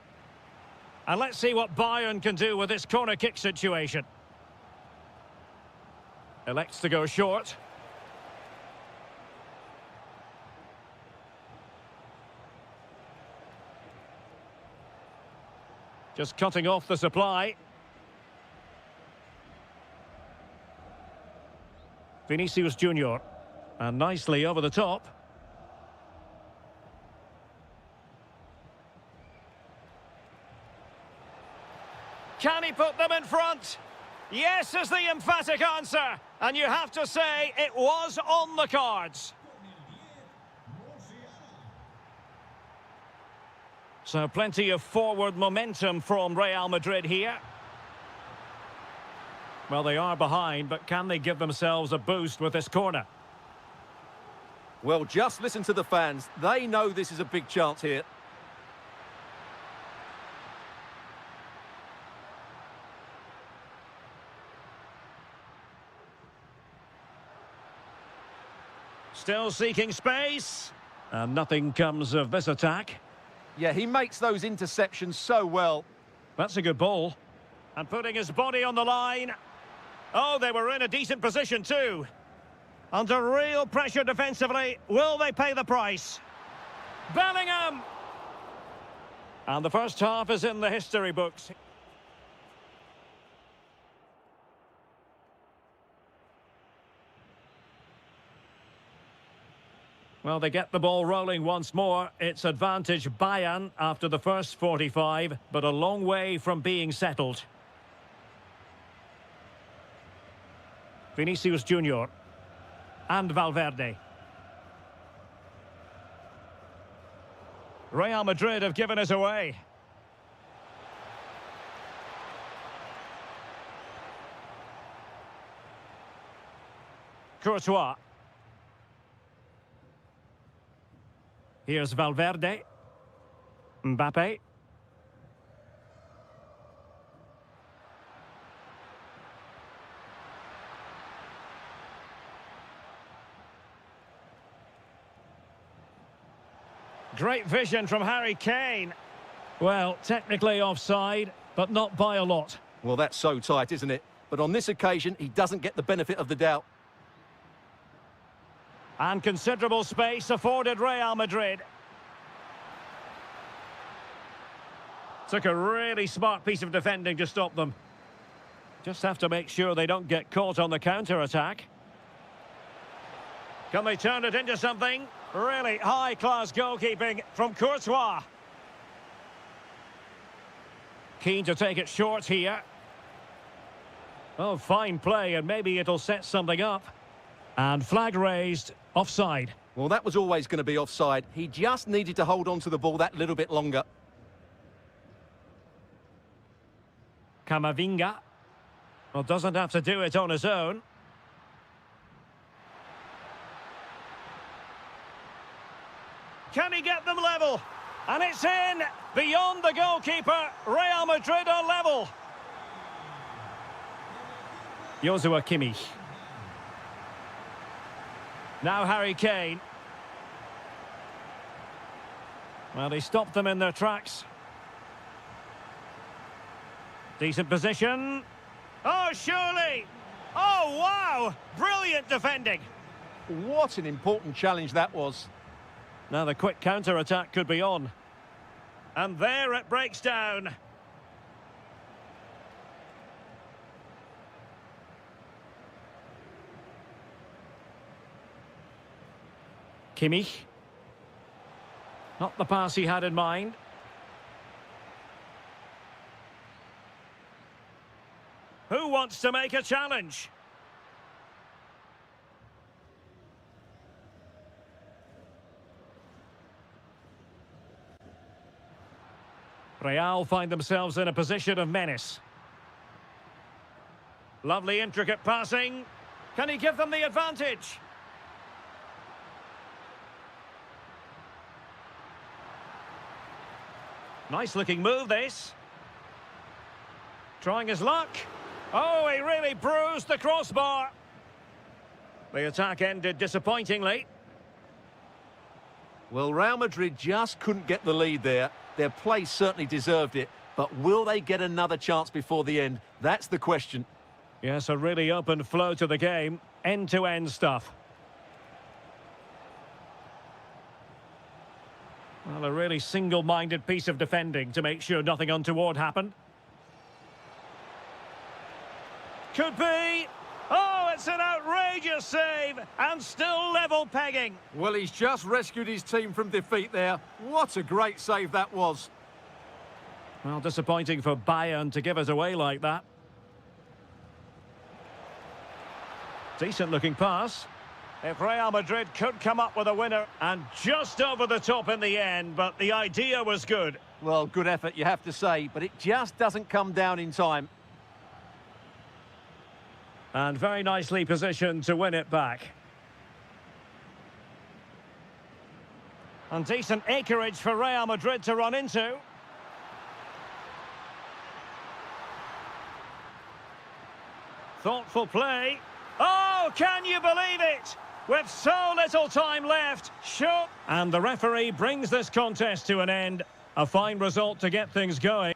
And let's see what Bayern can do with this corner kick situation. Elects to go short. Just cutting off the supply. Vinicius Junior. And nicely over the top. Can he put them in front? Yes is the emphatic answer. And you have to say it was on the cards. So plenty of forward momentum from Real Madrid here. Well, they are behind, but can they give themselves a boost with this corner? Well, just listen to the fans. They know this is a big chance here. Still seeking space. And nothing comes of this attack. Yeah, he makes those interceptions so well. That's a good ball. And putting his body on the line. Oh, they were in a decent position too. Under real pressure defensively. Will they pay the price? Bellingham! And the first half is in the history books. Well, they get the ball rolling once more. It's advantage Bayern after the first 45, but a long way from being settled. Vinicius Junior and Valverde. Real Madrid have given us away. Courtois. Here's Valverde. Mbappe. Great vision from Harry Kane. Well, technically offside, but not by a lot. Well, that's so tight, isn't it? But on this occasion, he doesn't get the benefit of the doubt. And considerable space afforded Real Madrid. Took a really smart piece of defending to stop them. Just have to make sure they don't get caught on the counter-attack. Can they turn it into something? Really high-class goalkeeping from Courtois. Keen to take it short here. Oh, fine play, and maybe it'll set something up. And flag raised, offside. Well, that was always going to be offside. He just needed to hold on to the ball that little bit longer. Camavinga. Well, doesn't have to do it on his own. Can he get them level? And it's in! Beyond the goalkeeper, Real Madrid are level. Joshua Kimmich. Now Harry Kane. Well, he stopped them in their tracks. Decent position. Oh, surely! Oh, wow! Brilliant defending. What an important challenge that was. Now the quick counter-attack could be on. And there it breaks down. Kimmich. Not the pass he had in mind. Who wants to make a challenge? Real find themselves in a position of menace. Lovely intricate passing. Can he give them the advantage? Nice looking move, this. Trying his luck. Oh, he really bruised the crossbar. The attack ended disappointingly. Well, Real Madrid just couldn't get the lead there. Their play certainly deserved it. But will they get another chance before the end? That's the question. Yes, a really open flow to the game. End-to-end stuff. Well, a really single-minded piece of defending to make sure nothing untoward happened. Could be. Oh, it's an outrageous save. And still level pegging. Well, he's just rescued his team from defeat there. What a great save that was. Well, disappointing for Bayern to give us away like that. Decent-looking pass. If Real Madrid could come up with a winner, and just over the top in the end, but the idea was good. Well, good effort, you have to say, but it just doesn't come down in time. And very nicely positioned to win it back. And decent acreage for Real Madrid to run into. Thoughtful play. Oh, can you believe it? With so little time left, sure. And the referee brings this contest to an end. A fine result to get things going.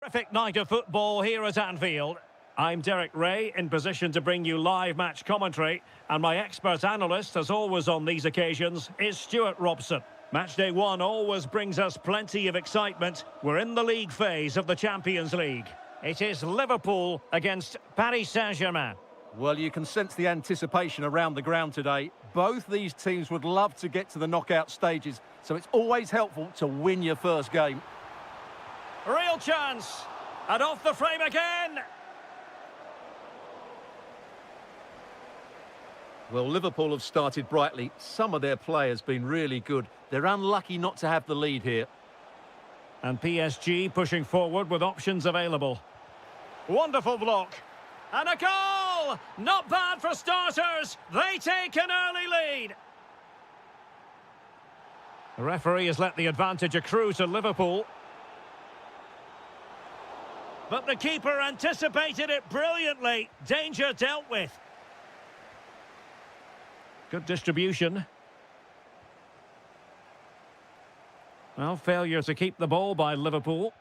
Terrific night of football here at Anfield. I'm Derek Ray, in position to bring you live match commentary, and my expert analyst, as always on these occasions, is Stuart Robson. Matchday 1 always brings us plenty of excitement. We're in the league phase of the Champions League. It is Liverpool against Paris Saint-Germain. Well, you can sense the anticipation around the ground today. Both these teams would love to get to the knockout stages, so it's always helpful to win your first game. Real chance, and off the frame again. Well, Liverpool have started brightly. Some of their players been really good. They're unlucky not to have the lead here. And PSG pushing forward with options available. Wonderful block. And a goal! Not bad for starters. They take an early lead. The referee has let the advantage accrue to Liverpool. But the keeper anticipated it brilliantly. Danger dealt with. Good distribution. Well, failure to keep the ball by Liverpool.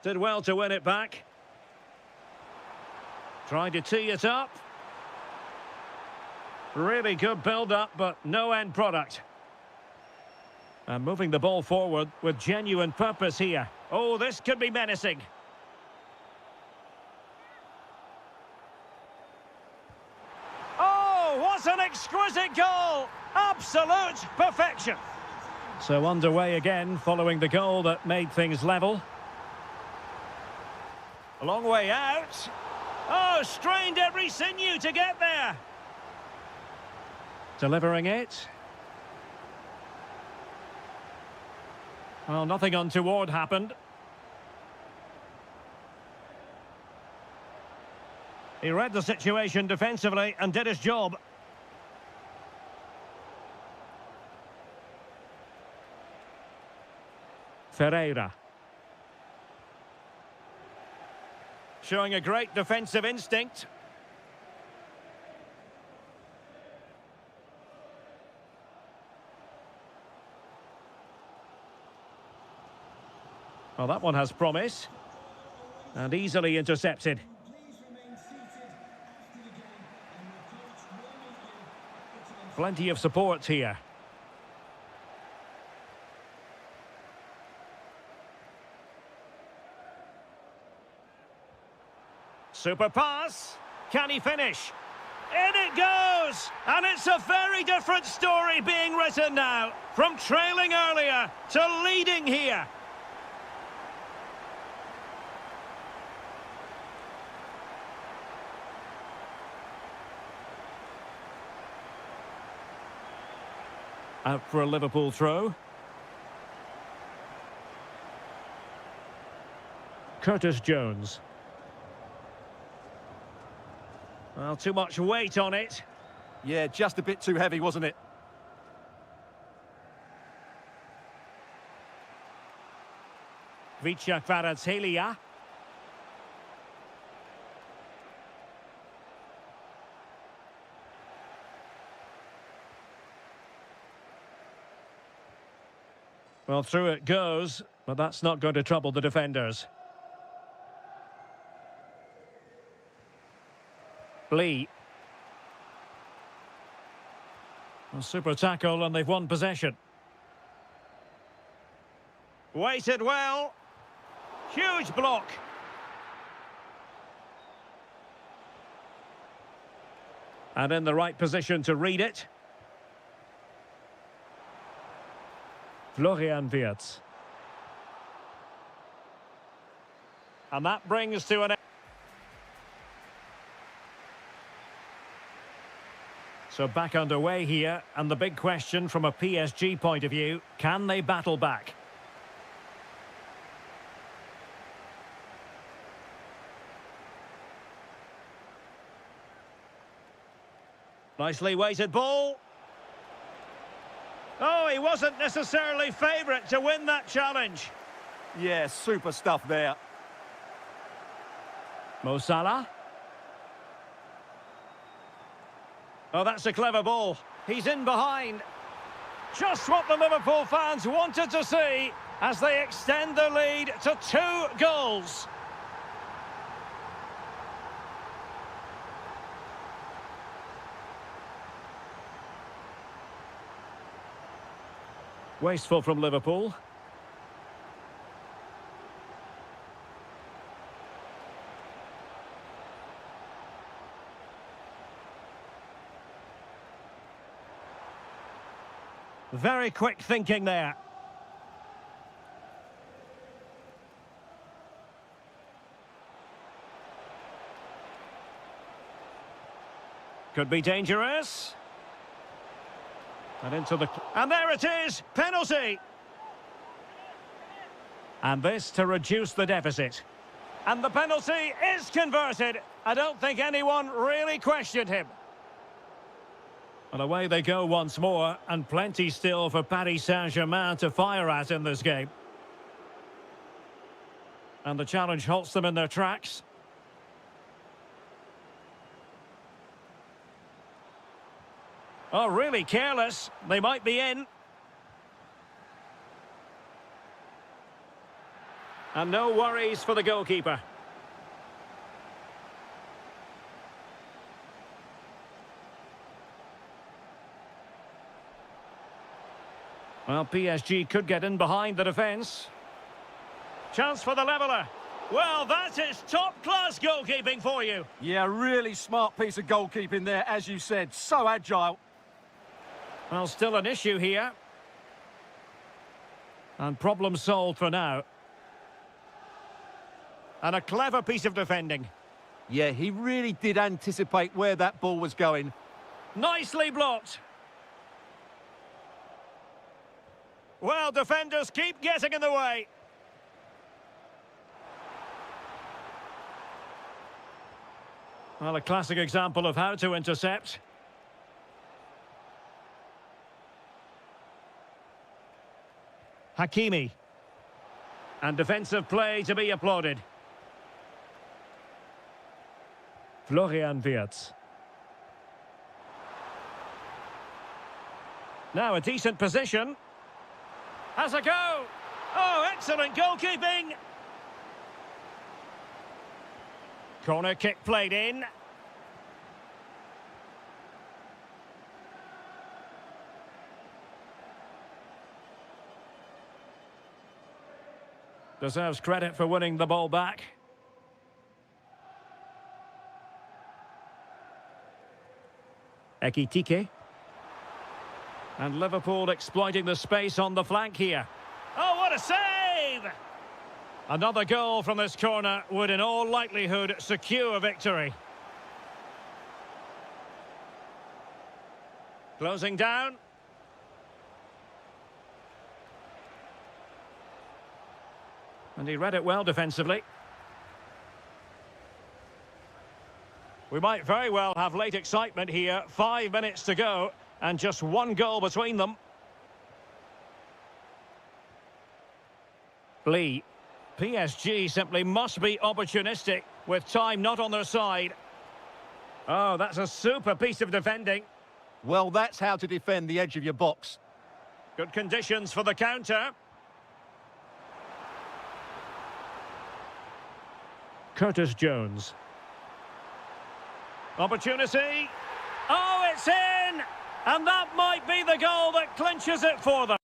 Did well to win it back. Tried to tee it up. Really good build-up, but no end product. And moving the ball forward with genuine purpose here. Oh, this could be menacing. Oh, what an exquisite goal! Absolute perfection. So underway again following the goal that made things level. A long way out. Oh, strained every sinew to get there. Delivering it. Well, nothing untoward happened. He read the situation defensively and did his job. Ferreira. Showing a great defensive instinct. Well, that one has promise. And easily intercepted. Plenty of support here. Super pass. Can he finish? In it goes! And it's a very different story being written now. From trailing earlier to leading here. Out for a Liverpool throw. Curtis Jones. Well, too much weight on it. Yeah, just a bit too heavy, wasn't it? Kvaratskhelia. Well, through it goes, but that's not going to trouble the defenders. Lee. A super tackle and they've won possession. Waited well. Huge block. And in the right position to read it. Florian Wirtz. And that brings to an end. So back underway here, and the big question from a PSG point of view, can they battle back? Nicely weighted ball. Oh, he wasn't necessarily favourite to win that challenge. Yeah, super stuff there. Mo Salah. Oh, that's a clever ball. He's in behind. Just what the Liverpool fans wanted to see as they extend the lead to 2 goals. Wasteful from Liverpool. Very quick thinking there. Could be dangerous. And into the... And there it is! Penalty! And this to reduce the deficit. And the penalty is converted. I don't think anyone really questioned him. And away they go once more, and plenty still for Paris Saint-Germain to fire at in this game. And the challenge halts them in their tracks. Oh, really careless. They might be in. And no worries for the goalkeeper. Well, PSG could get in behind the defence. Chance for the leveller. Well, that is top-class goalkeeping for you. Yeah, really smart piece of goalkeeping there, as you said. So agile. Well, still an issue here. And problem solved for now. And a clever piece of defending. Yeah, he really did anticipate where that ball was going. Nicely blocked. Well, defenders keep getting in the way. Well, a classic example of how to intercept. Hakimi. And defensive play to be applauded. Florian Wirtz. Now a decent position. Has a go. Oh, excellent goalkeeping. Corner kick played in. Deserves credit for winning the ball back. Ekitike. And Liverpool exploiting the space on the flank here. Oh, what a save! Another goal from this corner would in all likelihood secure victory. Closing down. And he read it well defensively. We might very well have late excitement here. 5 minutes to go. And just 1 goal between them. Lee. PSG simply must be opportunistic with time not on their side. Oh, that's a super piece of defending. Well, that's how to defend the edge of your box. Good conditions for the counter. Curtis Jones. Opportunity. Oh, it's in! And that might be the goal that clinches it for them.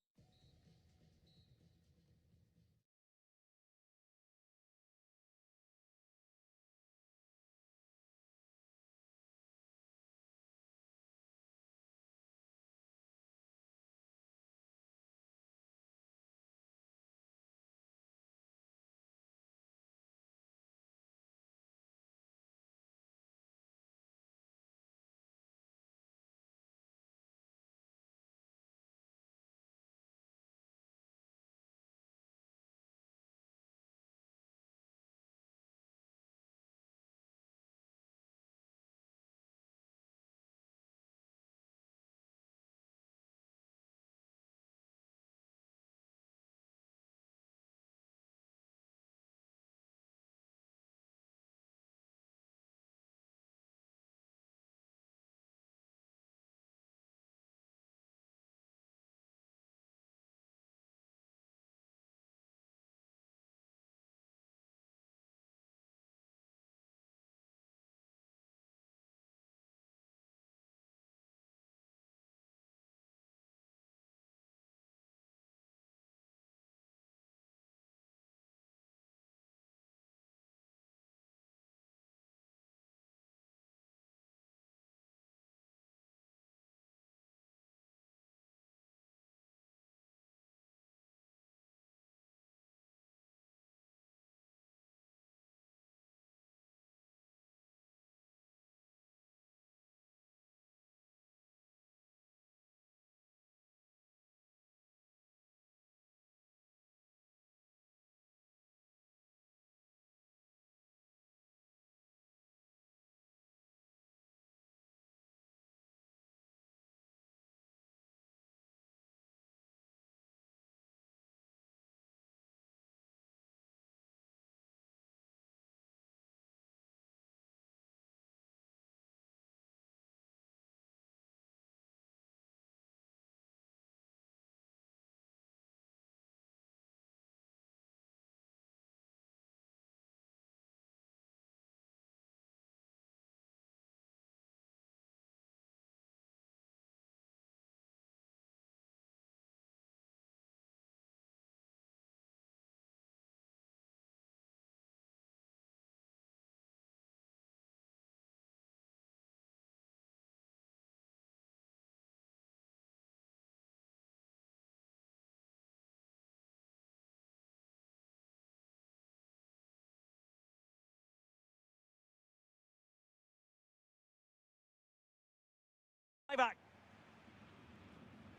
Back.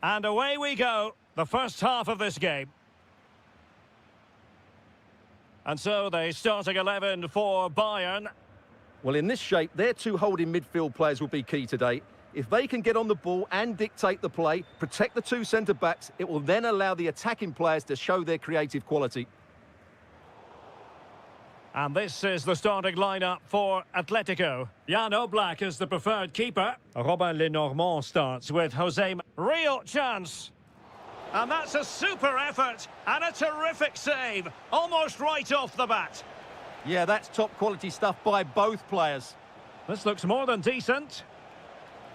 And away we go, the first half of this game. And so the starting 11 for Bayern. Well, in this shape, their two holding midfield players will be key today. If they can get on the ball and dictate the play, protect the two centre-backs, it will then allow the attacking players to show their creative quality. And this is the starting lineup for Atletico. Jan Oblak is the preferred keeper. Robin Lenormand starts with Jose. Real chance. And that's a super effort and a terrific save. Almost right off the bat. Yeah, that's top quality stuff by both players. This looks more than decent.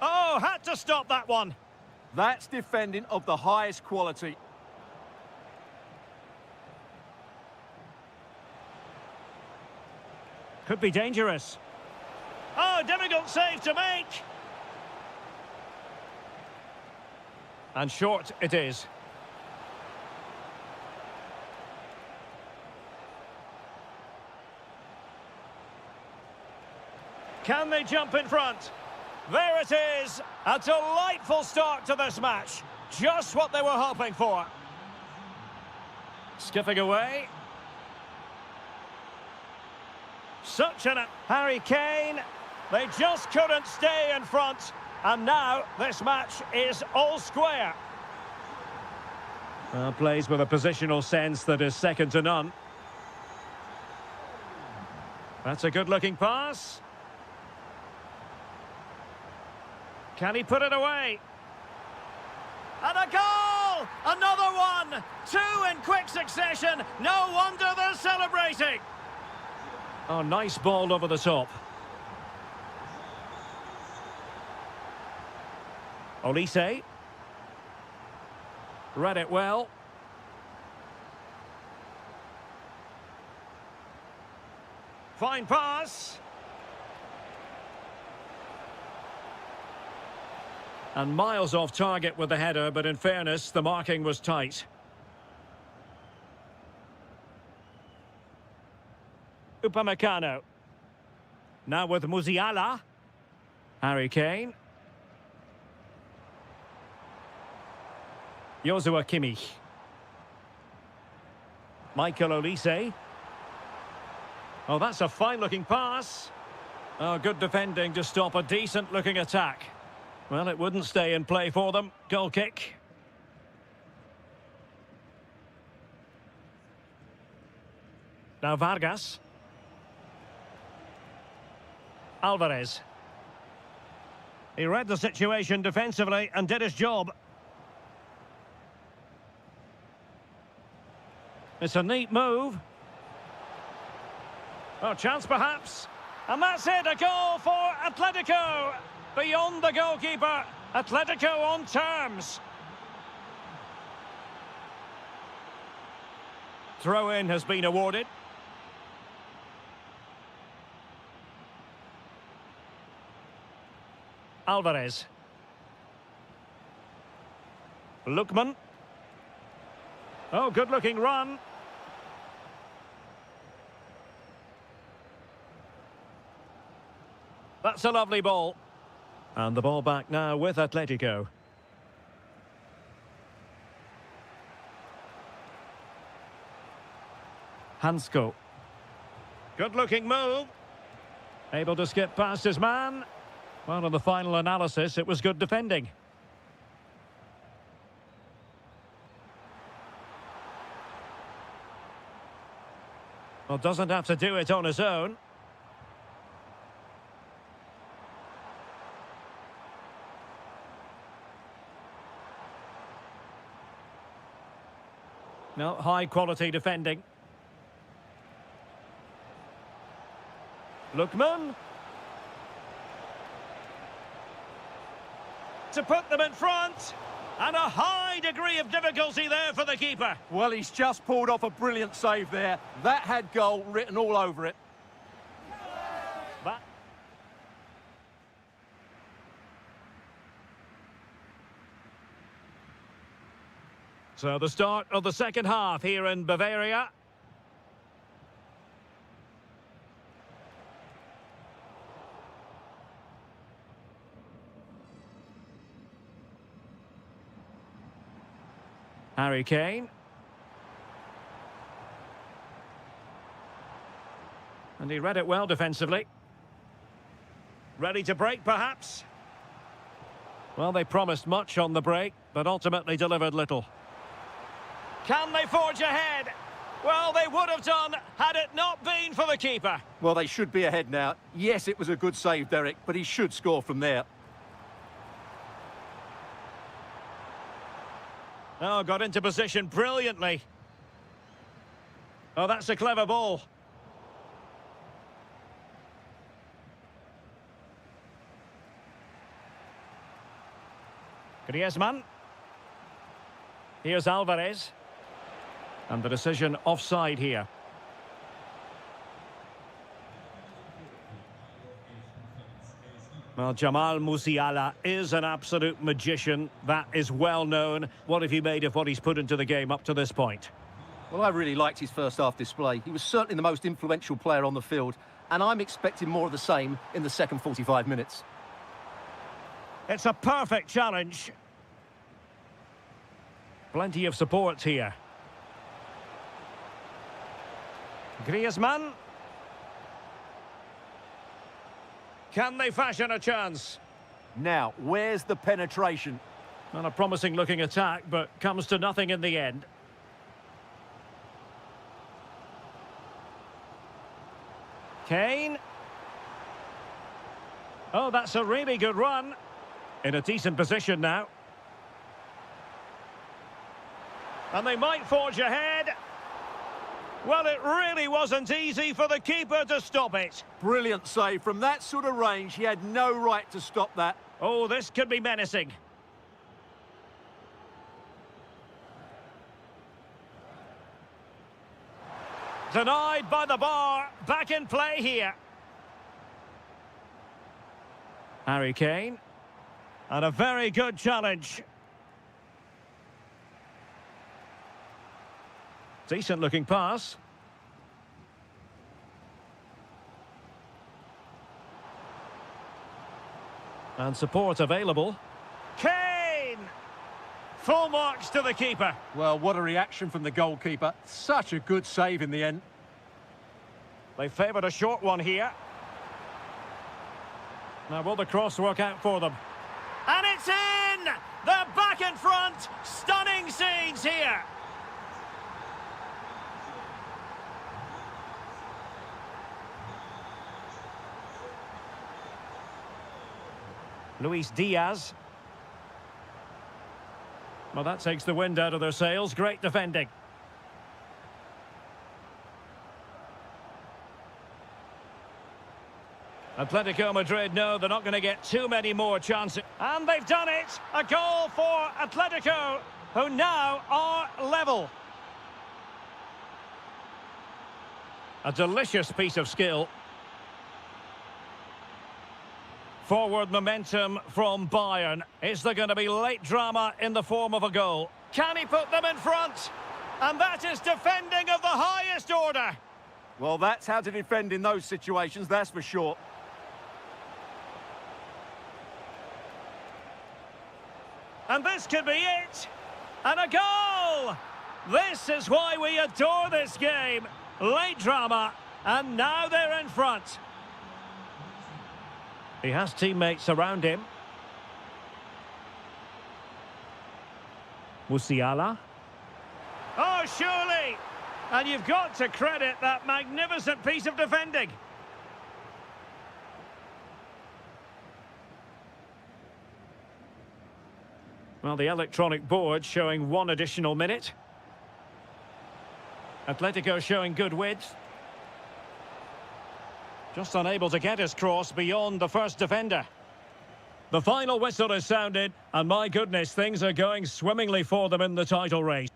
Oh, had to stop that one. That's defending of the highest quality. Could be dangerous. Oh, difficult save to make. And short it is. Can they jump in front? There it is. A delightful start to this match. Just what they were hoping for. Skipping away. Such an... Harry Kane. They just couldn't stay in front. And now this match is all square. Plays with a positional sense that is second to none. That's a good-looking pass. Can he put it away? And a goal! Another one! Two in quick succession. No wonder they're celebrating. Oh, nice ball over the top. Olise. Read it well. Fine pass. And miles off target with the header, but in fairness, the marking was tight. Upamecano. Now with Musiala. Harry Kane. Joshua Kimmich. Michael Olise. Oh, that's a fine-looking pass. Oh, good defending to stop a decent-looking attack. Well, it wouldn't stay in play for them. Goal kick. Now Vargas. Alvarez. He read the situation defensively and did his job. It's a neat move. Oh, chance perhaps. And that's it, a goal for Atletico. Beyond the goalkeeper, Atletico on terms. Throw-in has been awarded. Alvarez. Lookman. Oh, good-looking run. That's a lovely ball. And the ball back now with Atletico. Hansko. Good-looking move. Able to skip past his man. Well, in the final analysis, it was good defending. Well, doesn't have to do it on his own. No, high-quality defending. Lookman. To put them in front. And a high degree of difficulty there for the keeper. Well, he's just pulled off a brilliant save there. That had goal written all over it. But so the start of the second half here in Bavaria. Harry Kane. And he read it well defensively. Ready to break, perhaps? Well, they promised much on the break, but ultimately delivered little. Can they forge ahead? Well, they would have done had it not been for the keeper. Well, they should be ahead now. Yes, it was a good save, Derek, but he should score from there. Oh, got into position brilliantly. Oh, that's a clever ball. Griezmann. Here's Alvarez. And the decision offside here. Well, Jamal Musiala is an absolute magician. That is well known. What have you made of what he's put into the game up to this point? Well, I really liked his first half display. He was certainly the most influential player on the field, and I'm expecting more of the same in the second 45 minutes. It's a perfect challenge. Plenty of support here. Griezmann. Can they fashion a chance? Now, where's the penetration? Not a promising looking attack, but comes to nothing in the end. Kane. Oh, that's a really good run. In a decent position now. And they might forge ahead. Well, it really wasn't easy for the keeper to stop it. Brilliant save. From that sort of range, he had no right to stop that. Oh, this could be menacing. Denied by the bar. Back in play here. Harry Kane. And a very good challenge. Decent looking pass. And support available. Kane! Full marks to the keeper. Well, what a reaction from the goalkeeper. Such a good save in the end. They favoured a short one here. Now will the cross work out for them? And it's in! They're back in front! Stunning scenes here! Luis Diaz. Well, that takes the wind out of their sails. Great defending. Atletico Madrid know they're not going to get too many more chances. And they've done it! A goal for Atletico, who now are level. A delicious piece of skill. Forward momentum from Bayern. Is there going to be late drama in the form of a goal? Can he put them in front? And that is defending of the highest order. Well, that's how to defend in those situations, that's for sure. And this could be it. And a goal! This is why we adore this game. Late drama, and now they're in front. He has teammates around him. Musiala. Oh, surely! And you've got to credit that magnificent piece of defending. Well, the electronic board showing one additional minute. Atletico showing good width. Just unable to get his cross beyond the first defender. The final whistle is sounded, and my goodness, things are going swimmingly for them in the title race.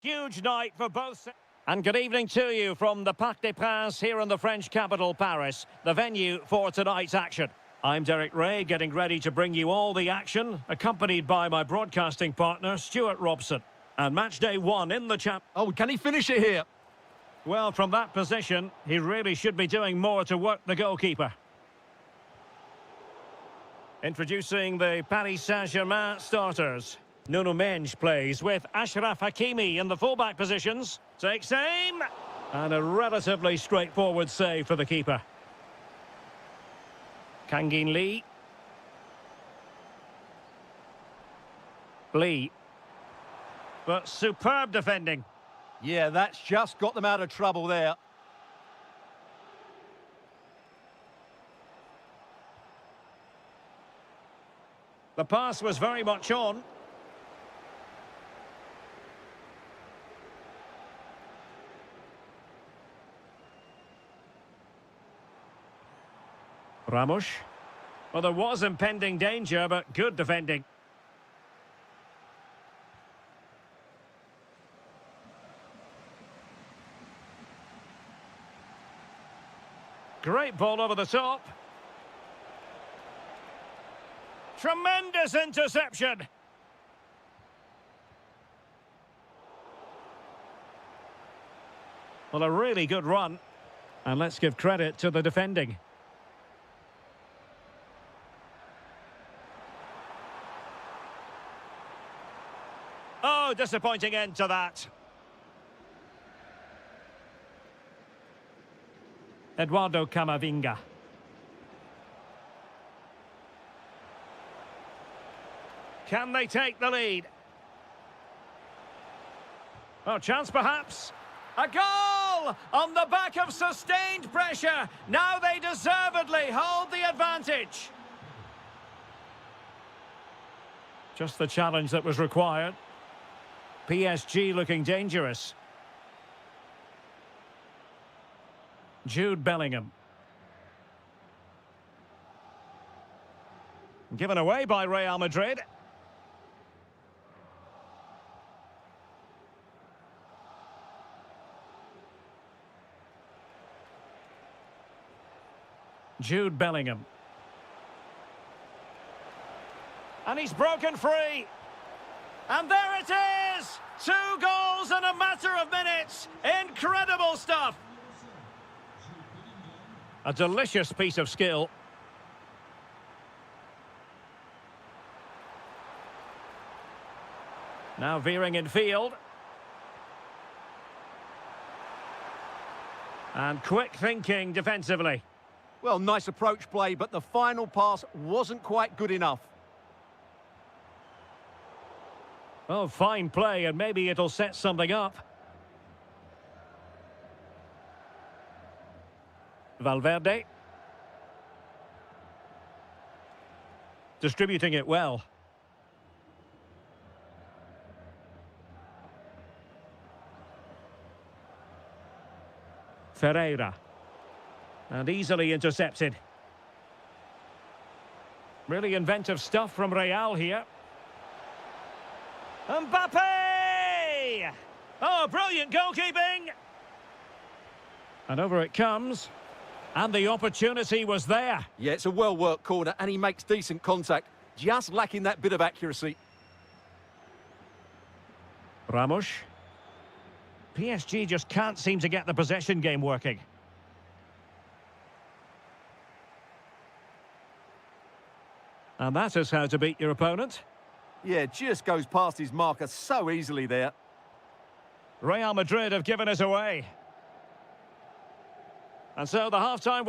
Huge night for both. And good evening to you from the Parc des Princes here in the French capital, Paris, the venue for tonight's action. I'm Derek Ray, getting ready to bring you all the action, accompanied by my broadcasting partner, Stuart Robson. And match day one in the champ. Oh, can he finish it here? Well, from that position, he really should be doing more to work the goalkeeper. Introducing the Paris Saint-Germain starters. Nuno Mendes plays with Achraf Hakimi in the fullback positions. Takes aim. And a relatively straightforward save for the keeper. Kangin Lee. Lee. But superb defending. Yeah, that's just got them out of trouble there. The pass was very much on. Ramos. Well, there was impending danger, but good defending. Great ball over the top. Tremendous interception. Well, a really good run. And let's give credit to the defending. Oh, disappointing end to that. Eduardo Camavinga. Can they take the lead? Oh, chance perhaps. A goal on the back of sustained pressure. Now they deservedly hold the advantage. Just the challenge that was required. PSG looking dangerous. Jude Bellingham. Given away by Real Madrid. Jude Bellingham. And he's broken free. And there it is! 2 goals in a matter of minutes. Incredible stuff. A delicious piece of skill. Now veering in field. And quick thinking defensively. Well, nice approach play, but the final pass wasn't quite good enough. Oh, fine play, and maybe it'll set something up. Valverde. Distributing it well. Ferreira. And easily intercepted. Really inventive stuff from Real here. Mbappe! Oh, brilliant goalkeeping! And over it comes. And the opportunity was there. Yeah, it's a well-worked corner, and he makes decent contact. Just lacking that bit of accuracy. Ramos. PSG just can't seem to get the possession game working. And that is how to beat your opponent. Yeah, just goes past his marker so easily there. Real Madrid have given it away. And so the half-time...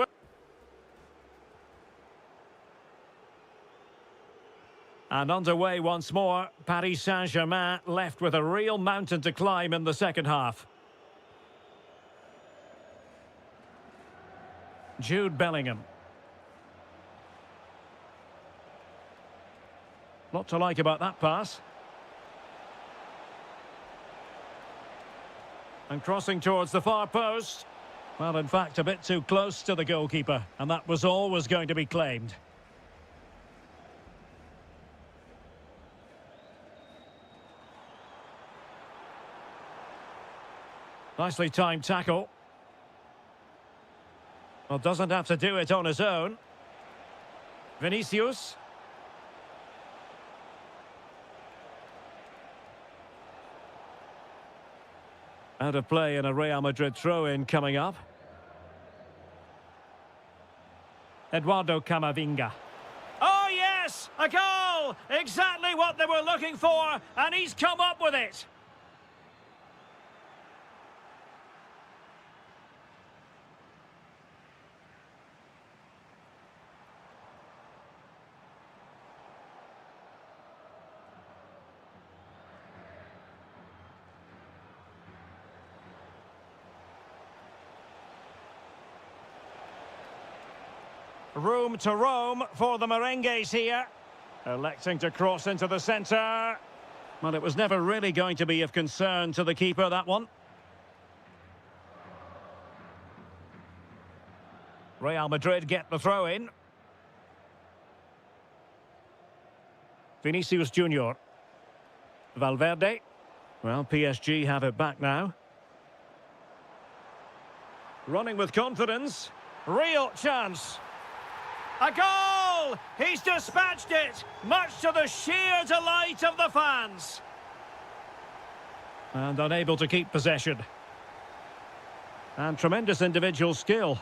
And underway once more, Paris Saint-Germain left with a real mountain to climb in the second half. Jude Bellingham. Lot to like about that pass. And crossing towards the far post. Well, in fact, a bit too close to the goalkeeper, and that was always going to be claimed. Nicely timed tackle. Well, doesn't have to do it on his own. Vinicius. Out of play and a Real Madrid throw-in coming up. Eduardo Camavinga. Oh, yes! A goal! Exactly what they were looking for, and he's come up with it. Room to roam for the merengues here. Electing to cross into the centre. Well, it was never really going to be of concern to the keeper, that one. Real Madrid get the throw in. Vinicius Junior. Valverde. Well, PSG have it back now. Running with confidence. Real chance. A goal! He's dispatched it, much to the sheer delight of the fans. And unable to keep possession. And tremendous individual skill.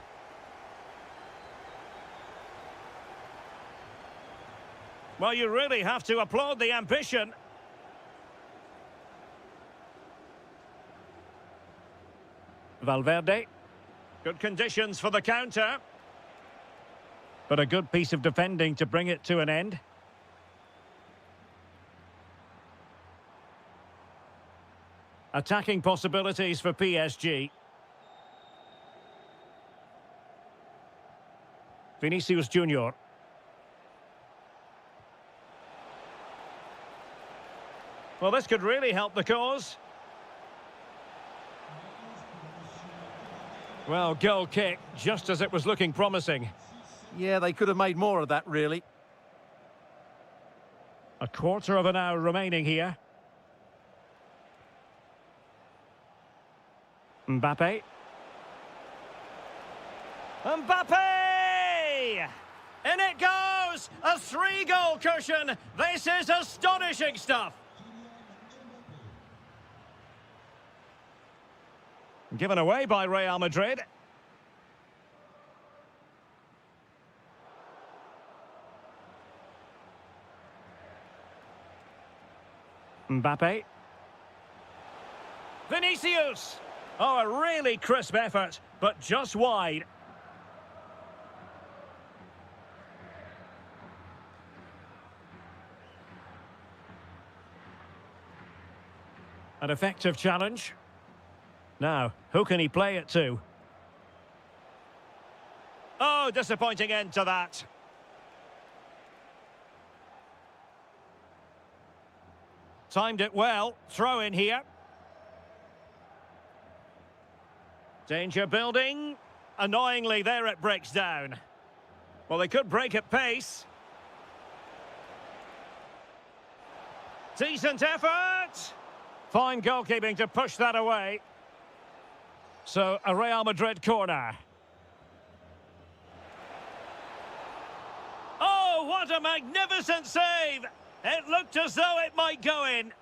Well, you really have to applaud the ambition. Valverde. Good conditions for the counter. But a good piece of defending to bring it to an end. Attacking possibilities for PSG. Vinicius Junior. Well, this could really help the cause. Well, goal kick, just as it was looking promising. Yeah, they could have made more of that, really. A quarter of an hour remaining here. Mbappe. Mbappe! In it goes! A 3-goal cushion! This is astonishing stuff! Given away by Real Madrid. Mbappe. Vinicius! Oh, a really crisp effort, but just wide. An effective challenge. Now, who can he play it to? Oh, disappointing end to that. Timed it well. Throw in here. Danger building. Annoyingly, there it breaks down. Well, they could break at pace. Decent effort. Fine goalkeeping to push that away. So, a Real Madrid corner. Oh, what a magnificent save! It looked as though it might go in.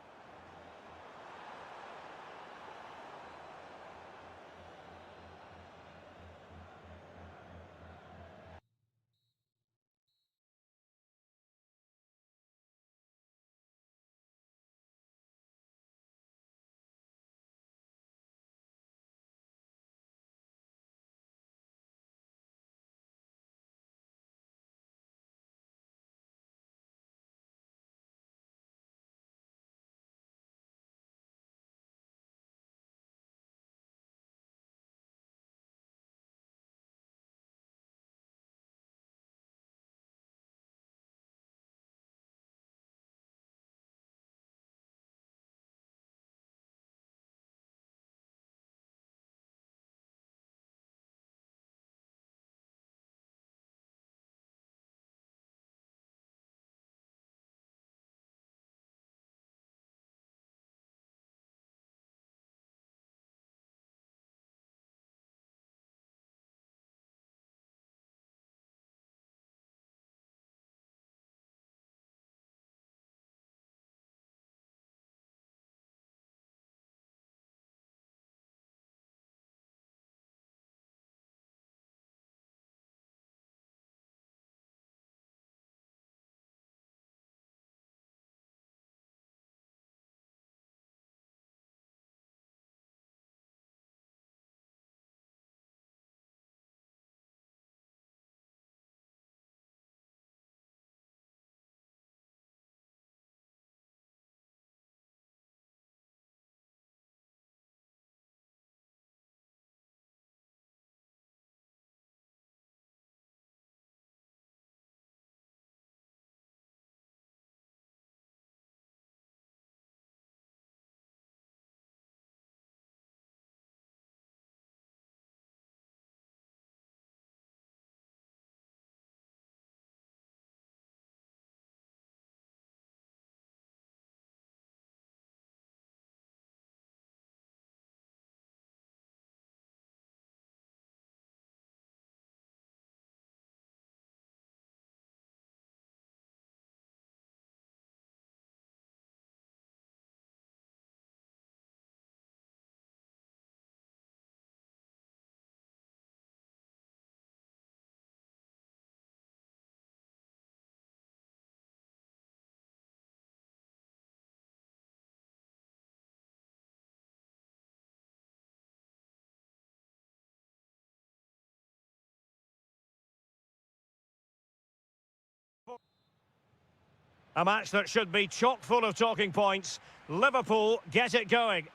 A match that should be chock full of talking points. Liverpool get it going.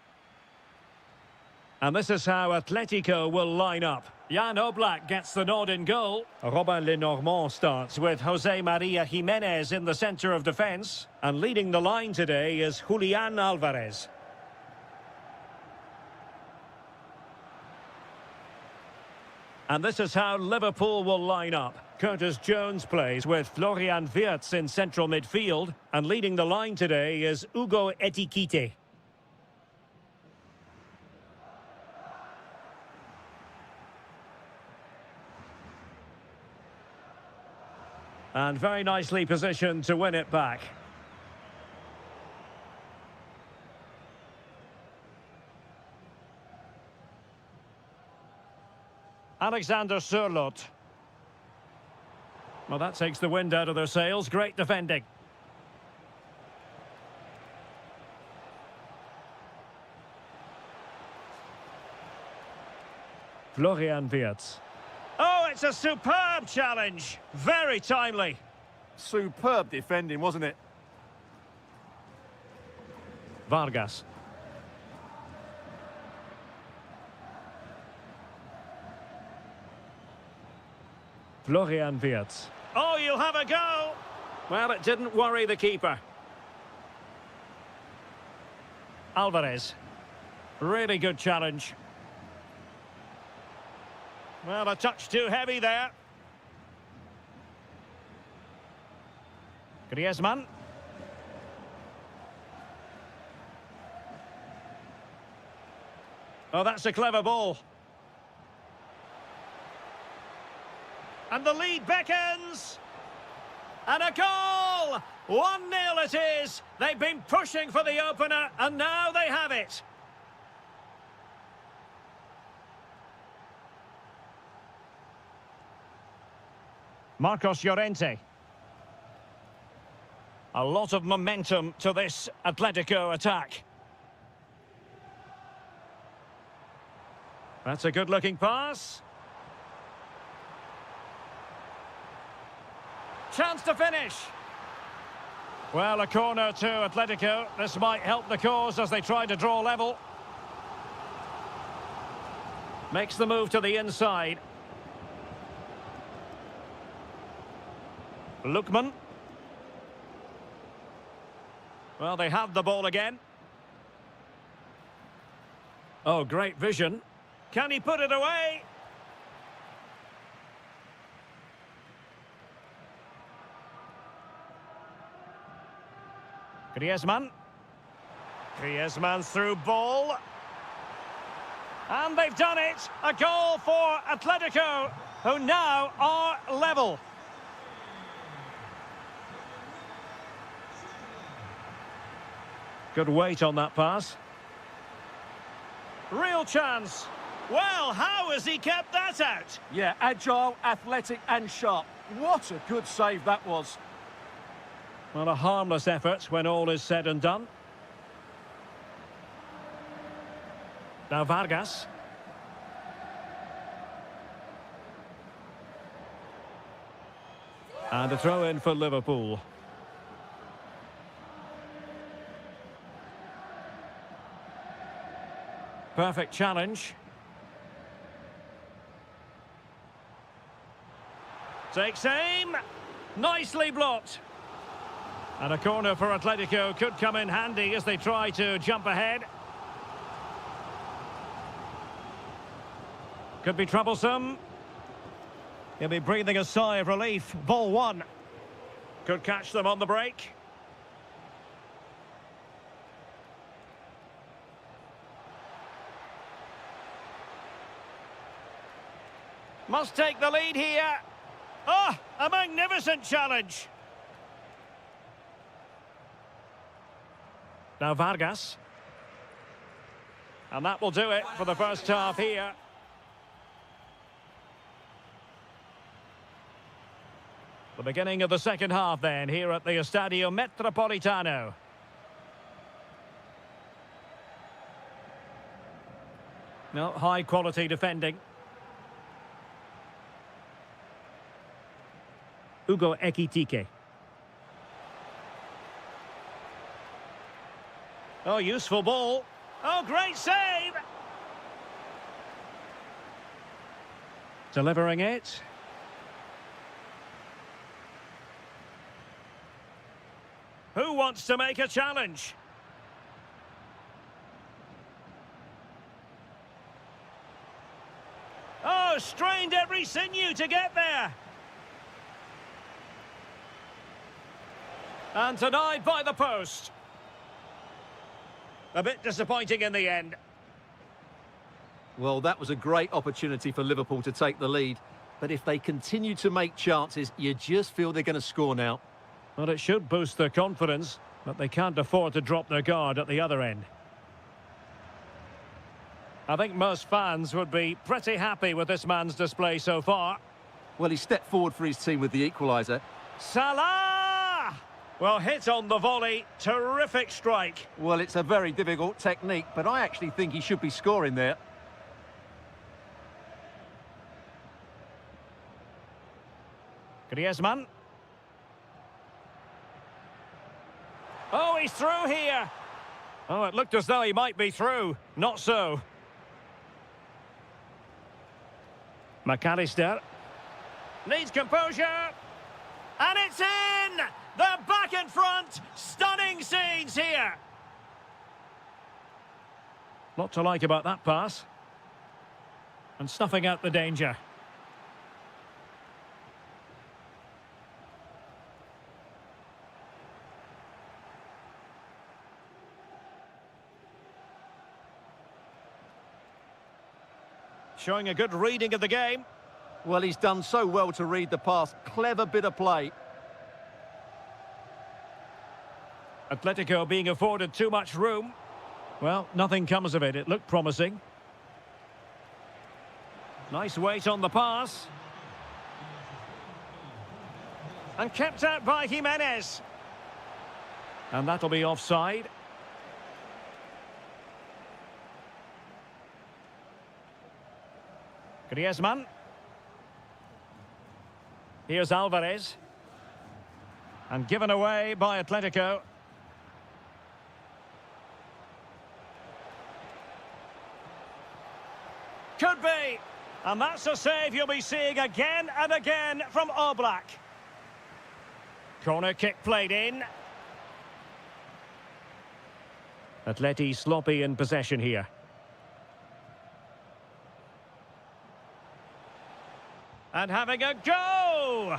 And this is how Atletico will line up. Jan Oblak gets the nod in goal. Robin Lenormand starts with Jose Maria Jimenez in the centre of defence. And leading the line today is Julian Alvarez. And this is how Liverpool will line up. Curtis Jones plays with Florian Wirtz in central midfield. And leading the line today is Hugo Ekitike. And very nicely positioned to win it back. Alexander Sørloth. Well, that takes the wind out of their sails. Great defending. Florian Wirtz. Oh, it's a superb challenge. Very timely. Superb defending, wasn't it? Vargas. Florian Wirtz. Oh, you'll have a go. Well, it didn't worry the keeper. Alvarez. Really good challenge. Well, a touch too heavy there. Griezmann. Oh, that's a clever ball. And the lead beckons. And a goal! 1-0 it is. They've been pushing for the opener, and now they have it. Marcos Llorente. A lot of momentum to this Atletico attack. That's a good-looking pass. Chance to finish. Well, a corner to Atletico. This might help the cause as they try to draw level. Makes the move to the inside. Lookman. Well, they have the ball again. Oh, great vision. Can he put it away? Griezmann. Griezmann's through ball. And they've done it. A goal for Atletico, who now are level. Good weight on that pass. Real chance. Well, how has he kept that out? Yeah, agile, athletic and sharp. What a good save that was. Well, a harmless effort when all is said and done. Now Vargas. And a throw in for Liverpool. Perfect challenge. Takes aim. Nicely blocked. And a corner for Atletico could come in handy as they try to jump ahead. Could be troublesome. He'll be breathing a sigh of relief. Ball one. Could catch them on the break. Must take the lead here. Oh, a magnificent challenge. Now Vargas. And that will do it for the first half here. The beginning of the second half then, here at the Estadio Metropolitano. No, high quality defending. Hugo Ekitike. Oh, useful ball. Oh, great save! Delivering it. Who wants to make a challenge? Oh, strained every sinew to get there. And denied by the post. A bit disappointing in the end. Well, that was a great opportunity for Liverpool to take the lead. But if they continue to make chances, you just feel they're going to score now. Well, it should boost their confidence, but they can't afford to drop their guard at the other end. I think most fans would be pretty happy with this man's display so far. Well, he stepped forward for his team with the equaliser. Salah! Well, hit on the volley. Terrific strike. Well, it's a very difficult technique, but I actually think he should be scoring there. Griezmann. Oh, he's through here. Oh, it looked as though he might be through. Not so. McAllister. Needs composure. And it's in! They're back in front. Stunning scenes here. Lot to like about that pass. And snuffing out the danger. Showing a good reading of the game. Well, he's done so well to read the pass. Clever bit of play. Atletico being afforded too much room. Well, nothing comes of it. It looked promising. Nice weight on the pass. And kept out by Jimenez. And that'll be offside. Griezmann. Here's Alvarez. And given away by Atletico. Could be. And that's a save you'll be seeing again and again from Oblak. Corner kick played in. Atleti sloppy in possession here. And having a go!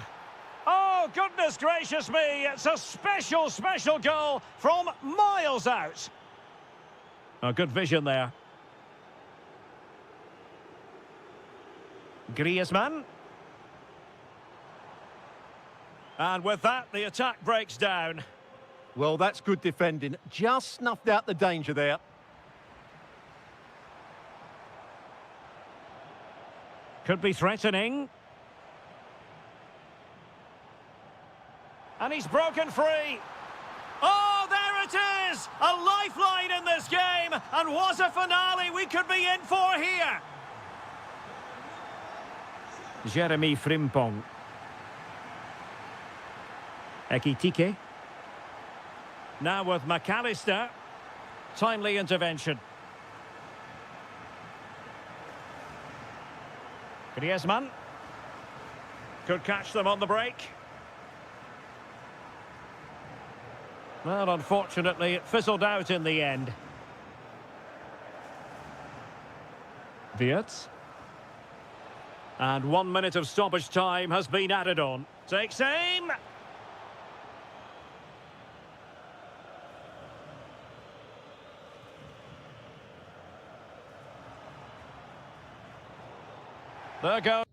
Oh, goodness gracious me! It's a special, special goal from miles out. A good vision there. Griezmann. And with that, the attack breaks down. Well, that's good defending. Just snuffed out the danger there. Could be threatening. And he's broken free. Oh, there it is! A lifeline in this game. And what a finale we could be in for here. Jeremy Frimpong. Ekitike. Now with McAllister. Timely intervention. Griezmann. Could catch them on the break. Well, unfortunately, it fizzled out in the end. Wirtz. And 1 minute of stoppage time has been added on. Takes aim. There goes.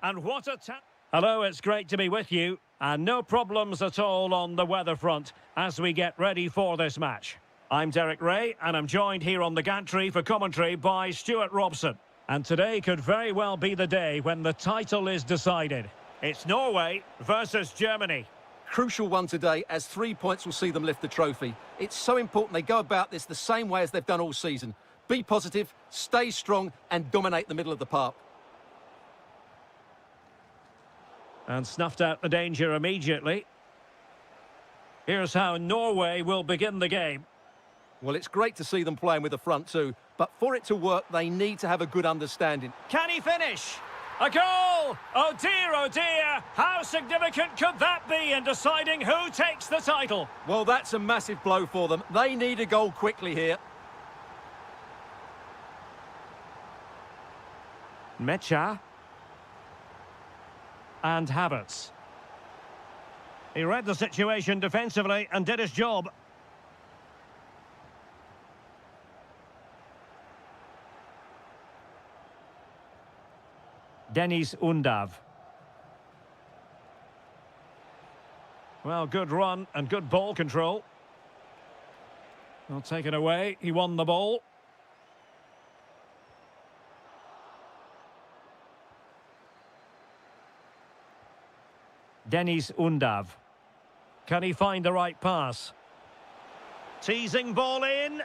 And what a Hello, it's great to be with you. And no problems at all on the weather front as we get ready for this match. I'm Derek Ray, and I'm joined here on the gantry for commentary by Stuart Robson. And today could very well be the day when the title is decided. It's Norway versus Germany. Crucial one today, as 3 points will see them lift the trophy. It's so important they go about this the same way as they've done all season. Be positive, stay strong, and dominate the middle of the park. And snuffed out the danger immediately. Here's how Norway will begin the game. Well, it's great to see them playing with the front two, but for it to work, they need to have a good understanding. Can he finish? A goal! Oh dear, how significant could that be in deciding who takes the title? Well, that's a massive blow for them. They need a goal quickly here. Mecha. And Havertz. He read the situation defensively and did his job. Dennis Undav. Well, good run and good ball control. Well, taken away. He won the ball. Dennis Undav. Can he find the right pass? Teasing ball in.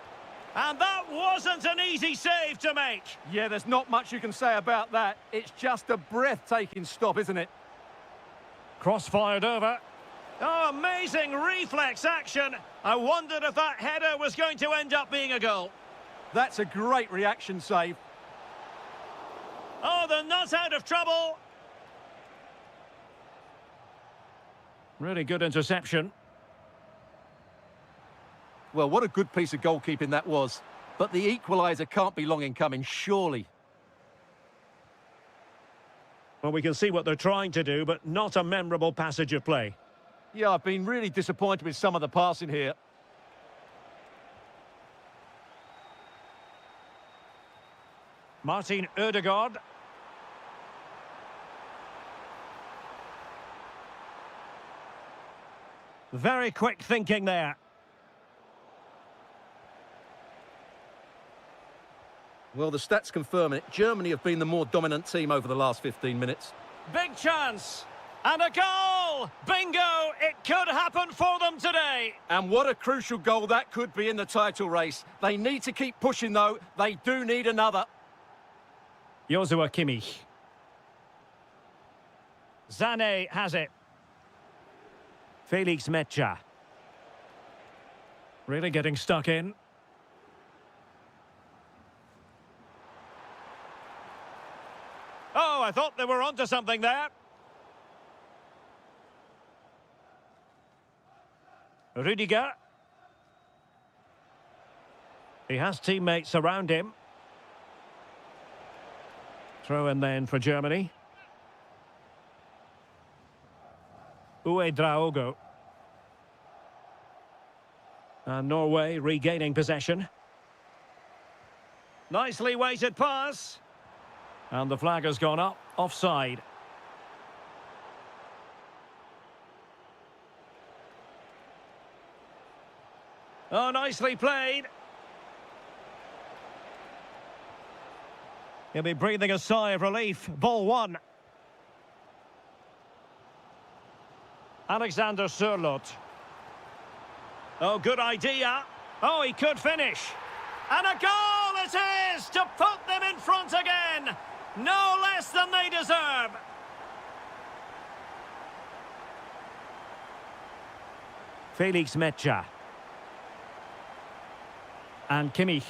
And that wasn't an easy save to make. Yeah, there's not much you can say about that. It's just a breathtaking stop, isn't it? Cross-fired over. Oh, amazing reflex action. I wondered if that header was going to end up being a goal. That's a great reaction save. Oh, they're not out of trouble. Really good interception. Well, what a good piece of goalkeeping that was. But the equaliser can't be long in coming, surely. Well, we can see what they're trying to do, but not a memorable passage of play. Yeah, I've been really disappointed with some of the passing here. Martin Ødegaard. Very quick thinking there. Well, the stats confirm it. Germany have been the more dominant team over the last 15 minutes. Big chance. And a goal! Bingo! It could happen for them today. And what a crucial goal that could be in the title race. They need to keep pushing, though. They do need another. Joshua Kimmich. Sané has it. Felix Mecha. Really getting stuck in. Oh, I thought they were onto something there. Rüdiger. He has teammates around him. Throw in then for Germany. Uedraogo. And Norway regaining possession. Nicely weighted pass. And the flag has gone up, offside. Oh, nicely played. He'll be breathing a sigh of relief. Ball one. Alexander Sørloth. Oh, good idea. Oh, he could finish. And a goal it is to put them in front again. No less than they deserve. Felix Mecha. And Kimmich.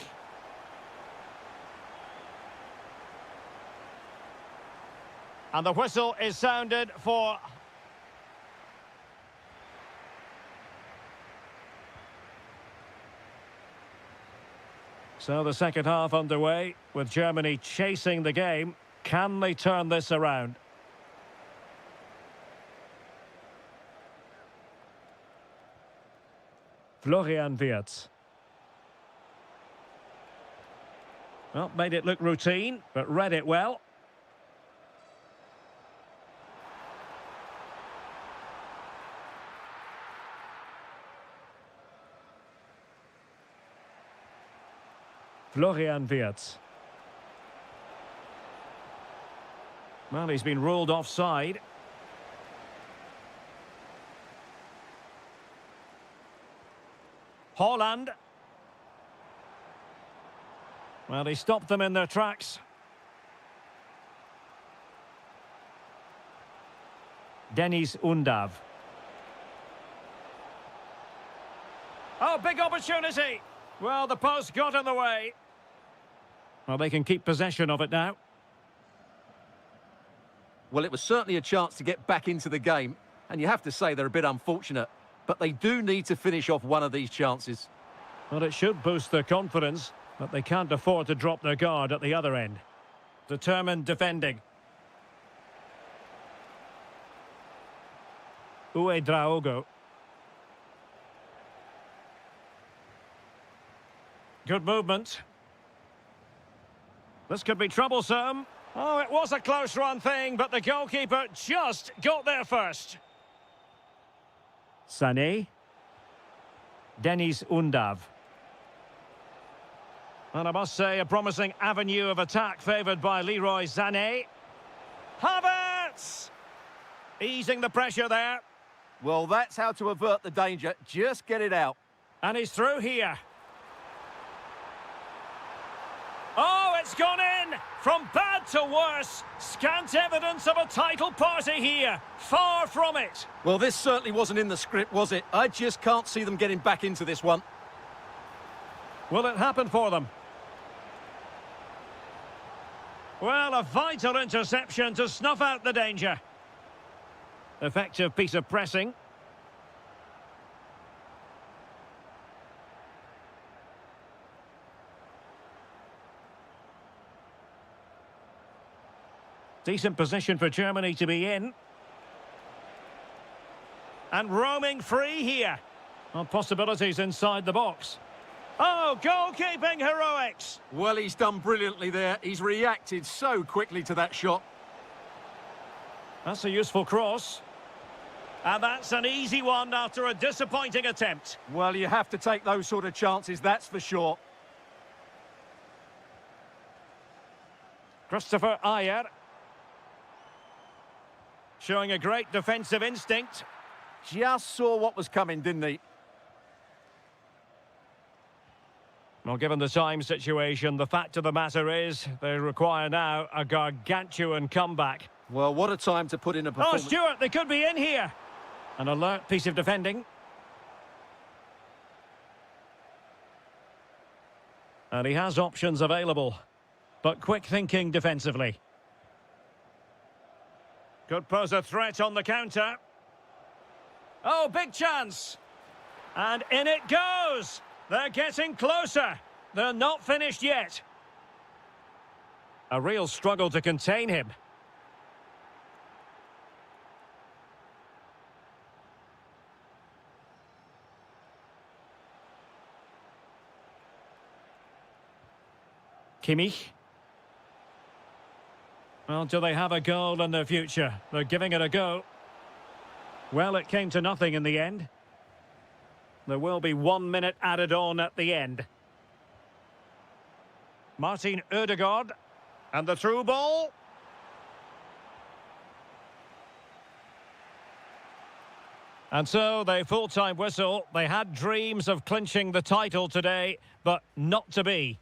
And the whistle is sounded for... So the second half underway, with Germany chasing the game. Can they turn this around? Florian Wirtz. Well, made it look routine, but read it well. Florian Wirtz. Well, he's been ruled offside. Holland. Well, he stopped them in their tracks. Dennis Undav. Oh, big opportunity. Well, the post got in the way. Well, they can keep possession of it now. Well, it was certainly a chance to get back into the game, and you have to say they're a bit unfortunate, but they do need to finish off one of these chances. Well, it should boost their confidence, but they can't afford to drop their guard at the other end. Determined defending. Draogo. Good movement. This could be troublesome. Oh, it was a close run thing, but the goalkeeper just got there first. Sané. Dennis Undav. And I must say, a promising avenue of attack favoured by Leroy Sané. Havertz! Easing the pressure there. Well, that's how to avert the danger. Just get it out. And he's through here. Oh, it's gone in! From bad to worse. Scant evidence of a title party here. Far from it. Well, this certainly wasn't in the script, was it? I just can't see them getting back into this one. Will it happen for them? Well, a vital interception to snuff out the danger. Effective piece of pressing. Decent position for Germany to be in. And roaming free here. Well, possibilities inside the box. Oh, goalkeeping heroics. Well, he's done brilliantly there. He's reacted so quickly to that shot. That's a useful cross. And that's an easy one after a disappointing attempt. Well, you have to take those sort of chances, that's for sure. Christopher Ayer. Showing a great defensive instinct. Just saw what was coming, didn't he? Well, given the time situation, the fact of the matter is they require now a gargantuan comeback. Well, what a time to put in a performance. Oh, Stewart, they could be in here. An alert piece of defending. And he has options available, but quick thinking defensively. Could pose a threat on the counter. Oh, big chance. And in it goes. They're getting closer. They're not finished yet. A real struggle to contain him. Kimmich. Well, do they have a goal in their future? They're giving it a go. Well, it came to nothing in the end. There will be 1 minute added on at the end. Martin Ødegaard. And the through ball. And so, the full-time whistle. They had dreams of clinching the title today, but not to be.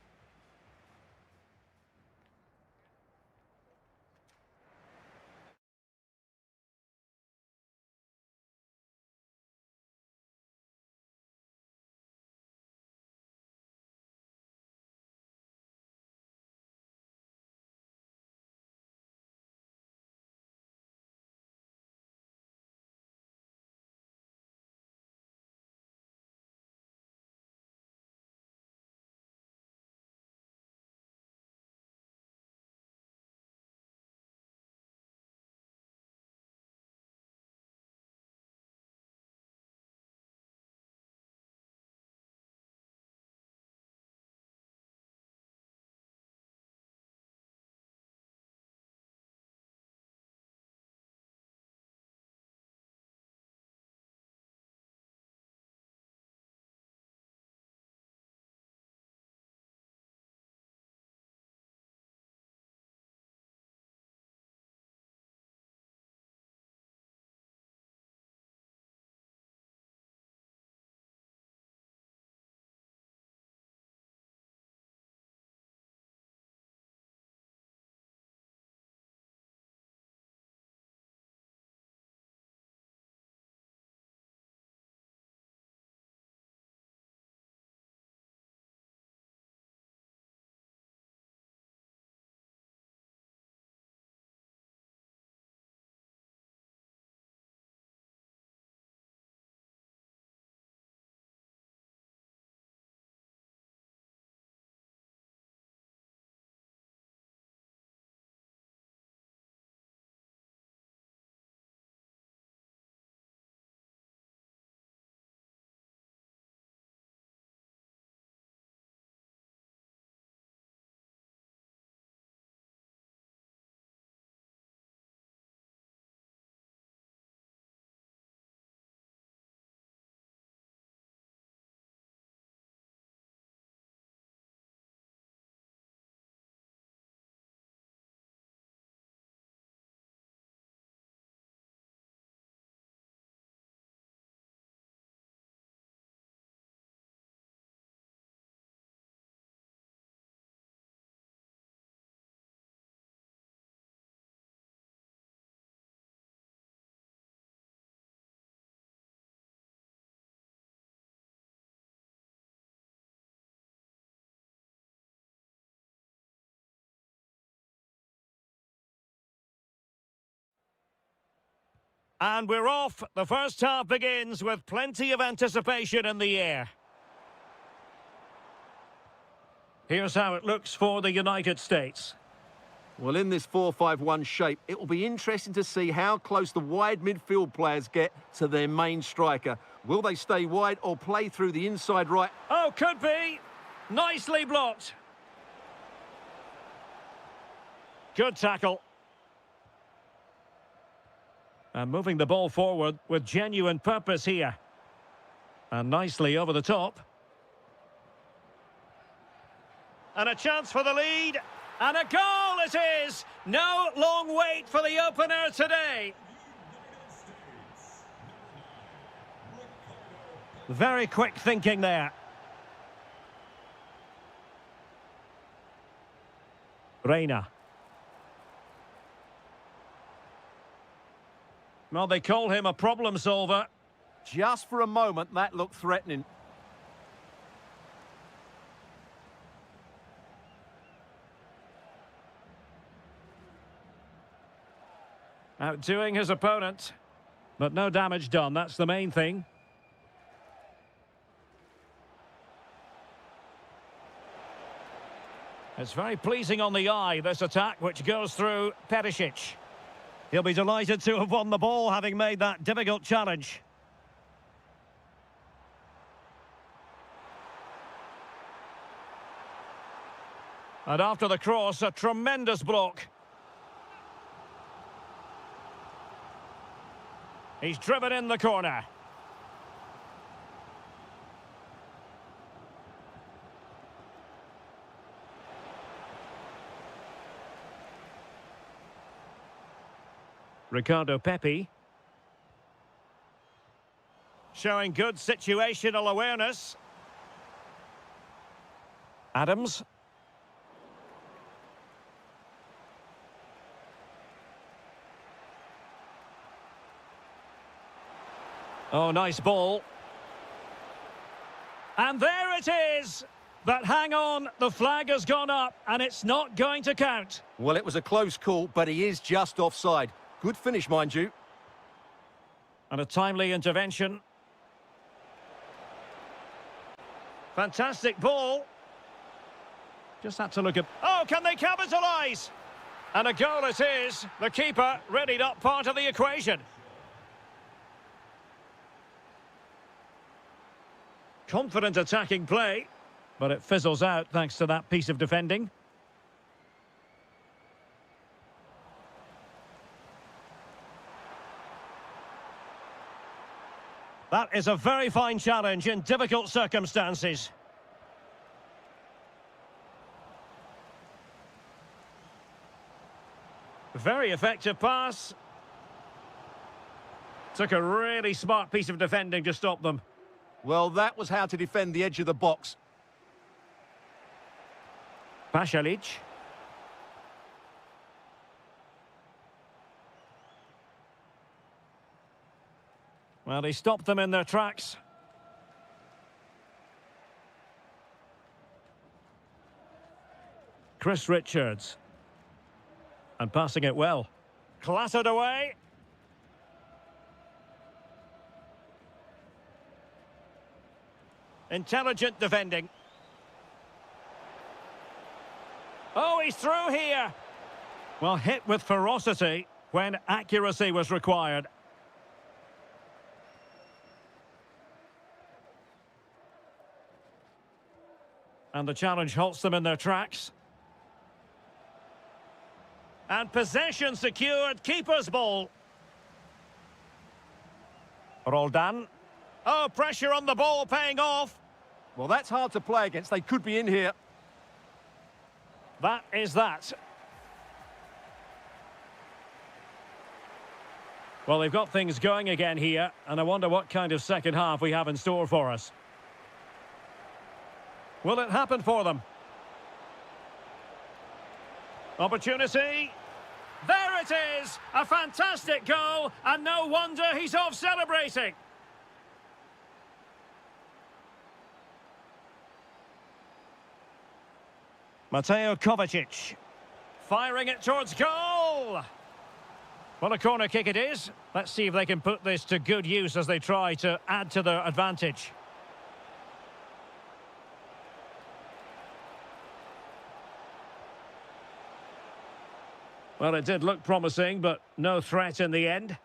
And we're off. The first half begins with plenty of anticipation in the air. Here's how it looks for the United States. Well, in this 4-5-1 shape, it will be interesting to see how close the wide midfield players get to their main striker. Will they stay wide or play through the inside right? Oh, could be. Nicely blocked. Good tackle. And moving the ball forward with genuine purpose here. And nicely over the top. And a chance for the lead. And a goal it is! No long wait for the opener today. Very quick thinking there. Reina. Well, they call him a problem solver. Just for a moment, that looked threatening. Outdoing his opponent. But no damage done, that's the main thing. It's very pleasing on the eye, this attack, which goes through Perisic. He'll be delighted to have won the ball, having made that difficult challenge. And after the cross, a tremendous block. He's driven in the corner. Ricardo Pepi. Showing good situational awareness. Adams. Oh, nice ball. And there it is! But hang on, the flag has gone up and it's not going to count. Well, it was a close call, but he is just offside. Good finish, mind you. And a timely intervention. Fantastic ball. Just had to look at... Oh, can they capitalise? And a goal it is. The keeper really not part of the equation. Confident attacking play, but it fizzles out thanks to that piece of defending. That is a very fine challenge in difficult circumstances. Very effective pass. Took a really smart piece of defending to stop them. Well, that was how to defend the edge of the box. Pasalic. Well, they stopped them in their tracks. Chris Richards. And passing it well. Clattered away. Intelligent defending. Oh, he's through here. Well, hit with ferocity when accuracy was required. And the challenge halts them in their tracks. And possession secured, keeper's ball. Roldan. Oh, pressure on the ball paying off. Well, that's hard to play against. They could be in here. That is that. Well, they've got things going again here, and I wonder what kind of second half we have in store for us. Will it happen for them? Opportunity. There it is! A fantastic goal, and no wonder he's off celebrating. Mateo Kovacic. Firing it towards goal! Well, a corner kick it is. Let's see if they can put this to good use as they try to add to their advantage. Well, it did look promising, but no threat in the end.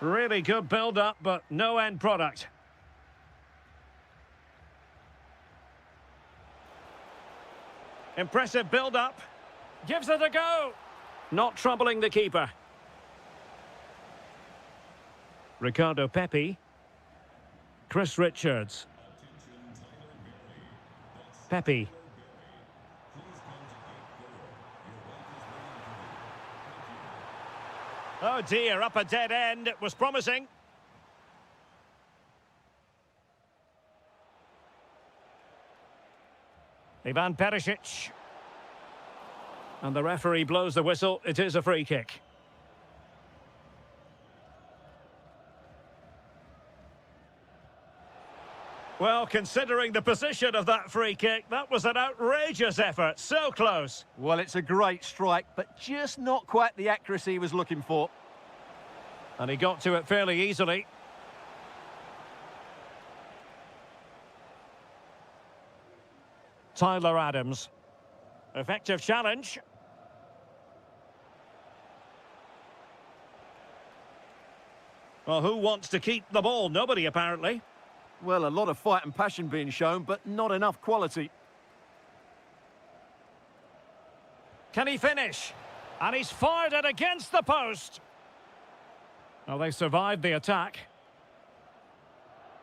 Really good build-up, but no end product. Impressive build-up. Gives it a go. Not troubling the keeper. Ricardo Pepi. Chris Richards. Pepi. Oh dear, up a dead end. It was promising. Ivan Perisic. And the referee blows the whistle. It is a free kick. Well, considering the position of that free kick, that was an outrageous effort. So close. Well, it's a great strike, but just not quite the accuracy he was looking for. And he got to it fairly easily. Tyler Adams. Effective challenge. Well, who wants to keep the ball? Nobody, apparently. Well, a lot of fight and passion being shown, but not enough quality. Can he finish? And he's fired it against the post. Well, they survived the attack.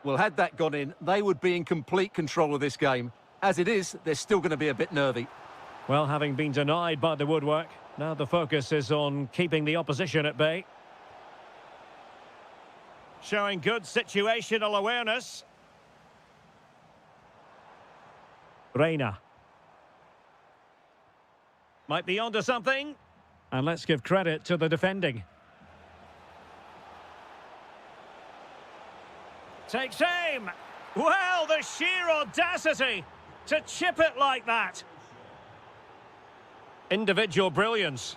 Well, had that gone in, they would be in complete control of this game. As it is, they're still going to be a bit nervy. Well, having been denied by the woodwork, now the focus is on keeping the opposition at bay. Showing good situational awareness. Reina. Might be onto something. And let's give credit to the defending. Takes aim. Well, the sheer audacity to chip it like that. Individual brilliance.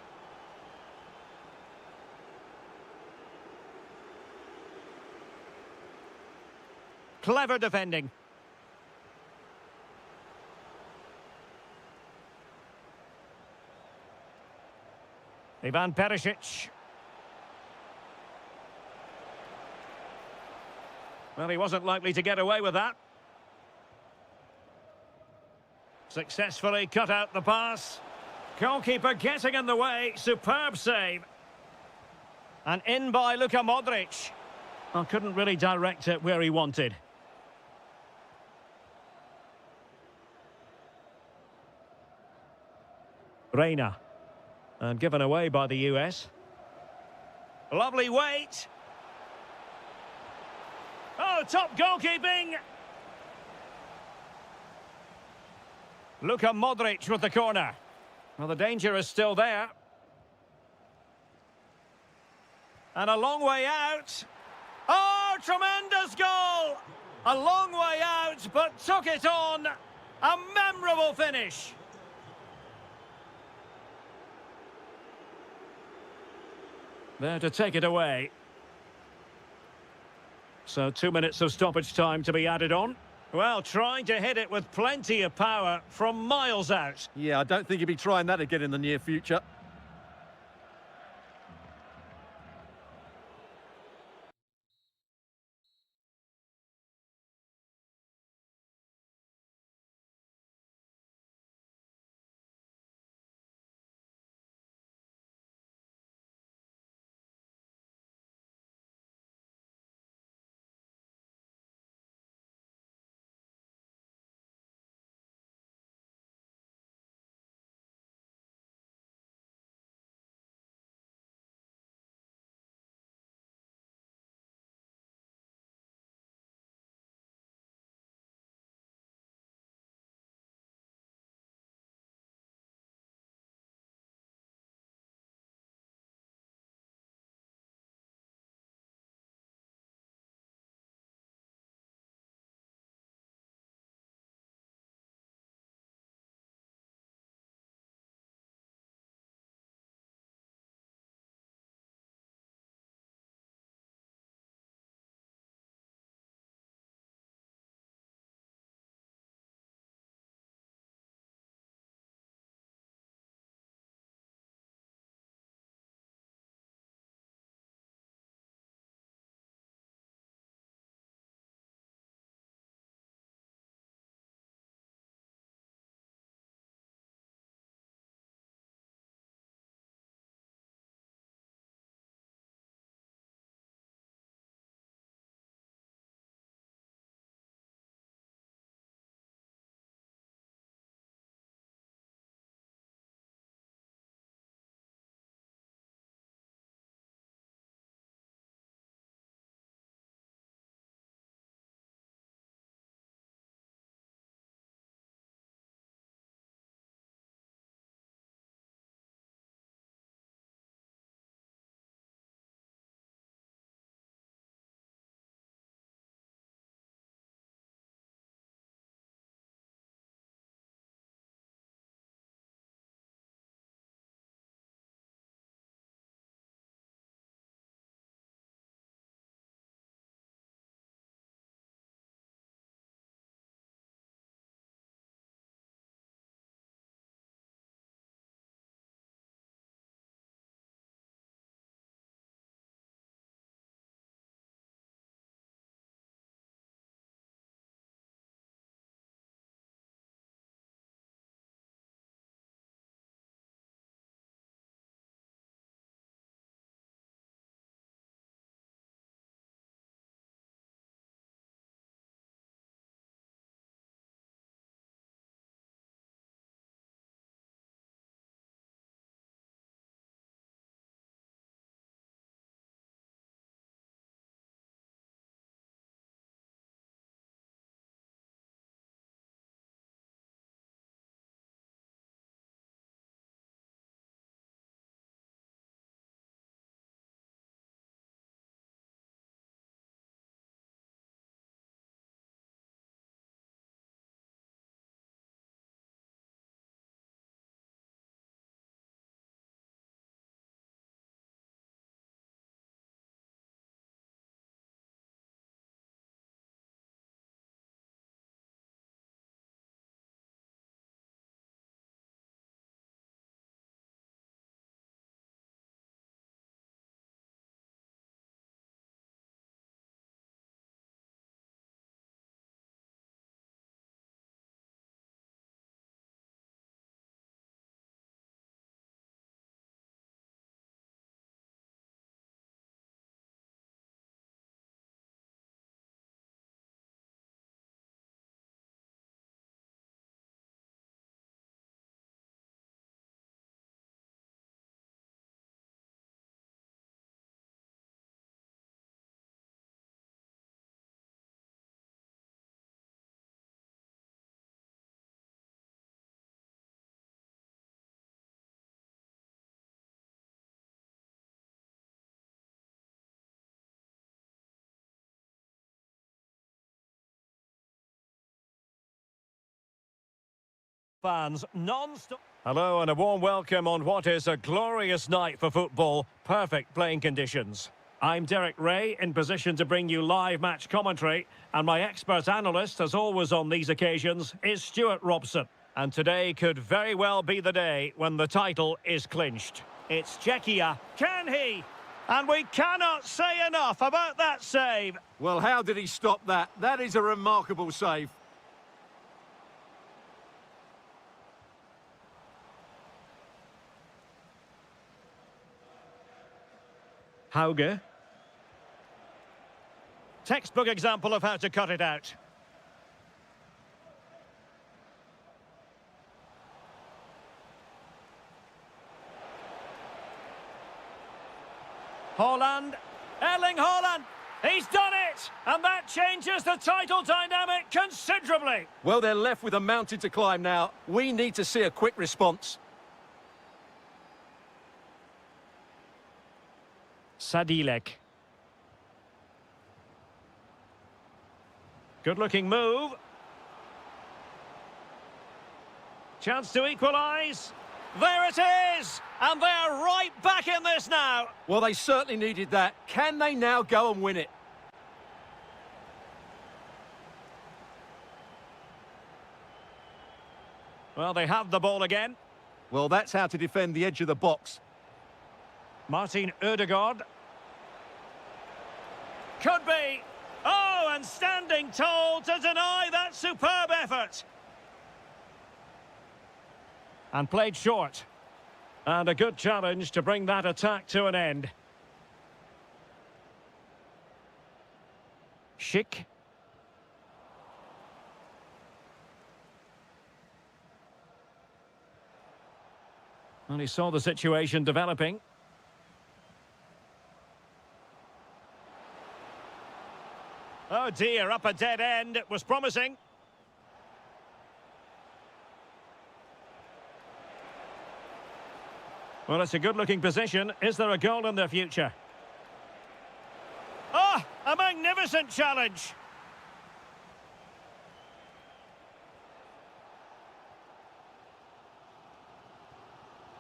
Clever defending. Ivan Perisic. Well, he wasn't likely to get away with that. Successfully cut out the pass. Goalkeeper getting in the way. Superb save. And in by Luka Modric. Well, couldn't really direct it where he wanted. Reina. And given away by the US. Lovely weight. Oh, top goalkeeping. Luka Modric with the corner. Well, the danger is still there. And a long way out. Oh, tremendous goal! A long way out, but took it on. A memorable finish. There to take it away. So 2 minutes of stoppage time to be added on. Well, trying to hit it with plenty of power from miles out. Yeah, I don't think he'll be trying that again in the near future. Fans non-stop. Hello and a warm welcome on what is a glorious night for football. Perfect playing conditions. I'm Derek Ray, in position to bring you live match commentary, and my expert analyst, as always on these occasions, is Stuart Robson. And today could very well be the day when the title is clinched. It's Czechia. Can he? And we cannot say enough about that save. Well, how did he stop that? That is a remarkable save. Hauge. Textbook example of how to cut it out. Haaland. Erling Haaland. He's done it! And that changes the title dynamic considerably. Well, they're left with a mountain to climb now. We need to see a quick response. Sadilek. Good-looking move. Chance to equalise. There it is! And they're right back in this now. Well, they certainly needed that. Can they now go and win it? Well, they have the ball again. Well, that's how to defend the edge of the box. Martin Ødegaard. Could be. Oh, and standing tall to deny that superb effort. And played short. And a good challenge to bring that attack to an end. Schick. And he saw the situation developing. Oh dear, up a dead end. It was promising. Well, it's a good-looking position. Is there a goal in the future? Oh, a magnificent challenge.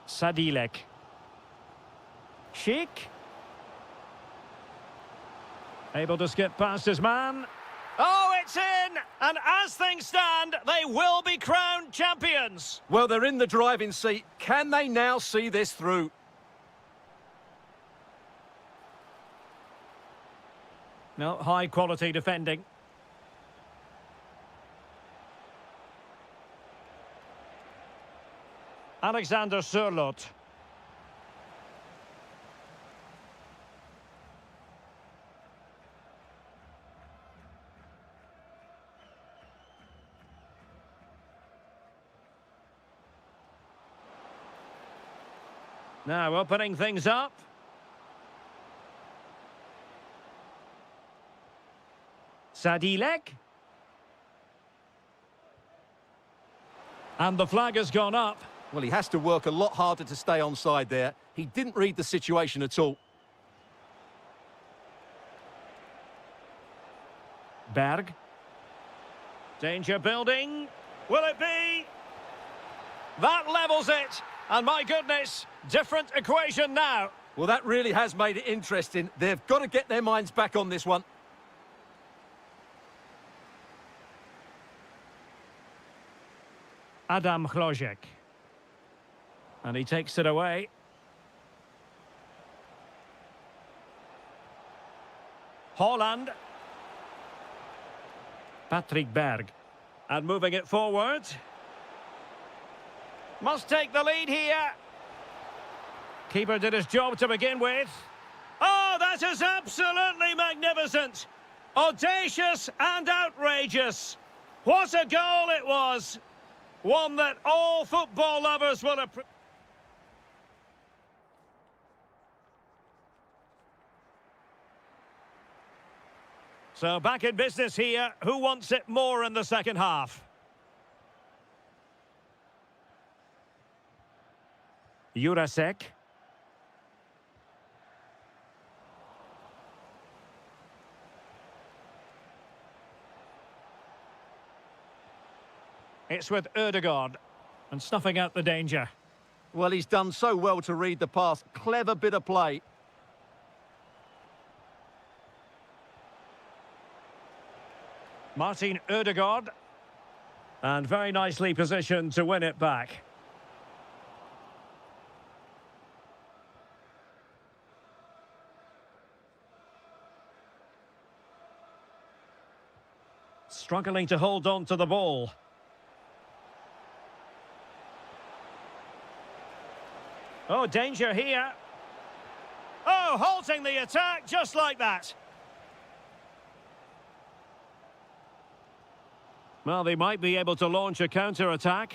Sadilek. Schick. Able to skip past his man. Oh, it's in! And as things stand, they will be crowned champions. Well, they're in the driving seat. Can they now see this through? No, high-quality defending. Alexander Sørloth. Now opening things up. Sadilek. And the flag has gone up. Well, he has to work a lot harder to stay onside there. He didn't read the situation at all. Berg. Danger building. Will it be? That levels it. And my goodness, different equation now. Well, that really has made it interesting. They've got to get their minds back on this one. Adam Hlojek. And he takes it away. Haaland. Patrick Berg. And moving it forward. Must take the lead here. Keeper did his job to begin with. Oh, that is absolutely magnificent. Audacious and outrageous. What a goal it was. One that all football lovers will appreciate. So back in business here. Who wants it more in the second half? Jurasek. It's with Ødegaard. And snuffing out the danger. Well, he's done so well to read the pass. Clever bit of play. Martin Ødegaard. And very nicely positioned to win it back. Struggling to hold on to the ball. Oh, danger here. Oh, halting the attack just like that. Well, they might be able to launch a counter-attack.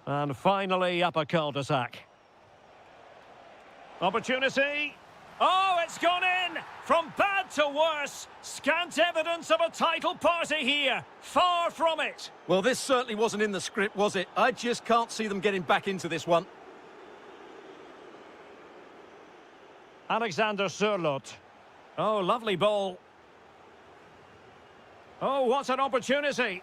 And finally, up a cul-de-sac. Opportunity. Oh, it's gone in! From bad to worse. Scant evidence of a title party here. Far from it. Well, this certainly wasn't in the script, was it? I just can't see them getting back into this one. Alexander Sørloth. Oh, lovely ball. Oh, what an opportunity.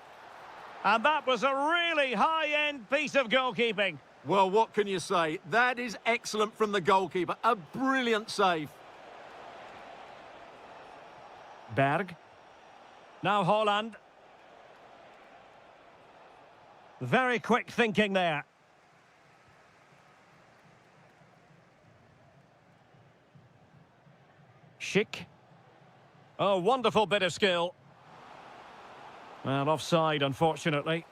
And that was a really high-end piece of goalkeeping. Well, what can you say? That is excellent from the goalkeeper. A brilliant save. Berg. Now Haaland. Very quick thinking there. Schick. Oh, wonderful bit of skill. Well, offside, unfortunately.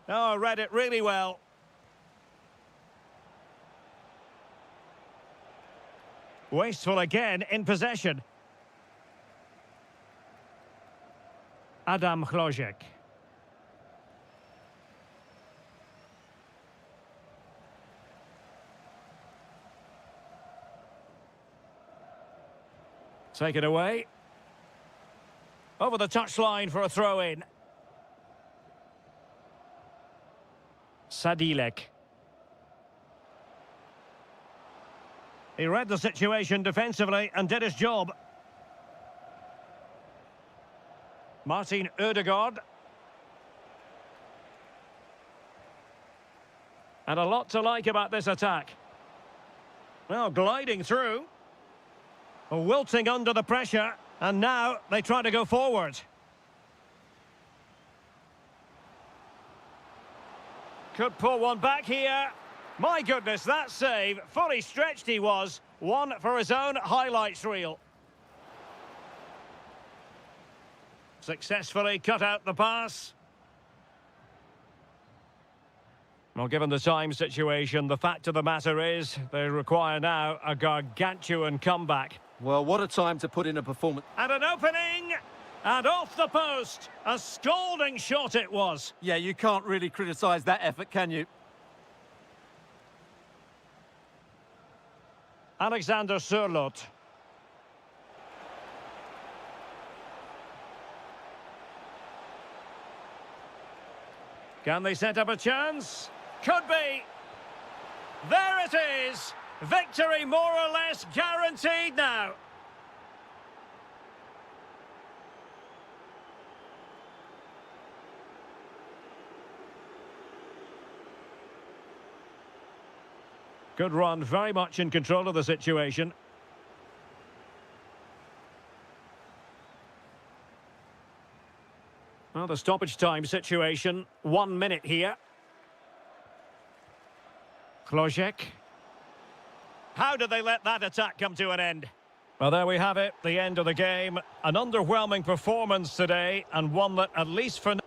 Oh, read it really well. Wasteful again in possession. Adam Hlojek. Take it away. Over the touchline for a throw-in. Sadilek. He read the situation defensively and did his job. Martin Ødegaard. And a lot to like about this attack. Well, gliding through. Wilting under the pressure, and now they try to go forward. Could pull one back here. My goodness, that save, fully stretched he was. One for his own highlights reel. Successfully cut out the pass. Well, given the time situation, the fact of the matter is they require now a gargantuan comeback. Well, what a time to put in a performance. And an opening, and off the post. A scalding shot it was. Yeah, you can't really criticise that effort, can you? Alexander Sørloth. Can they set up a chance? Could be. There it is. Victory more or less guaranteed now. Good run, very much in control of the situation. Well, the stoppage time situation, 1 minute here. Hlojek. How did they let that attack come to an end? Well, there we have it, the end of the game. An underwhelming performance today, and one that, at least for now,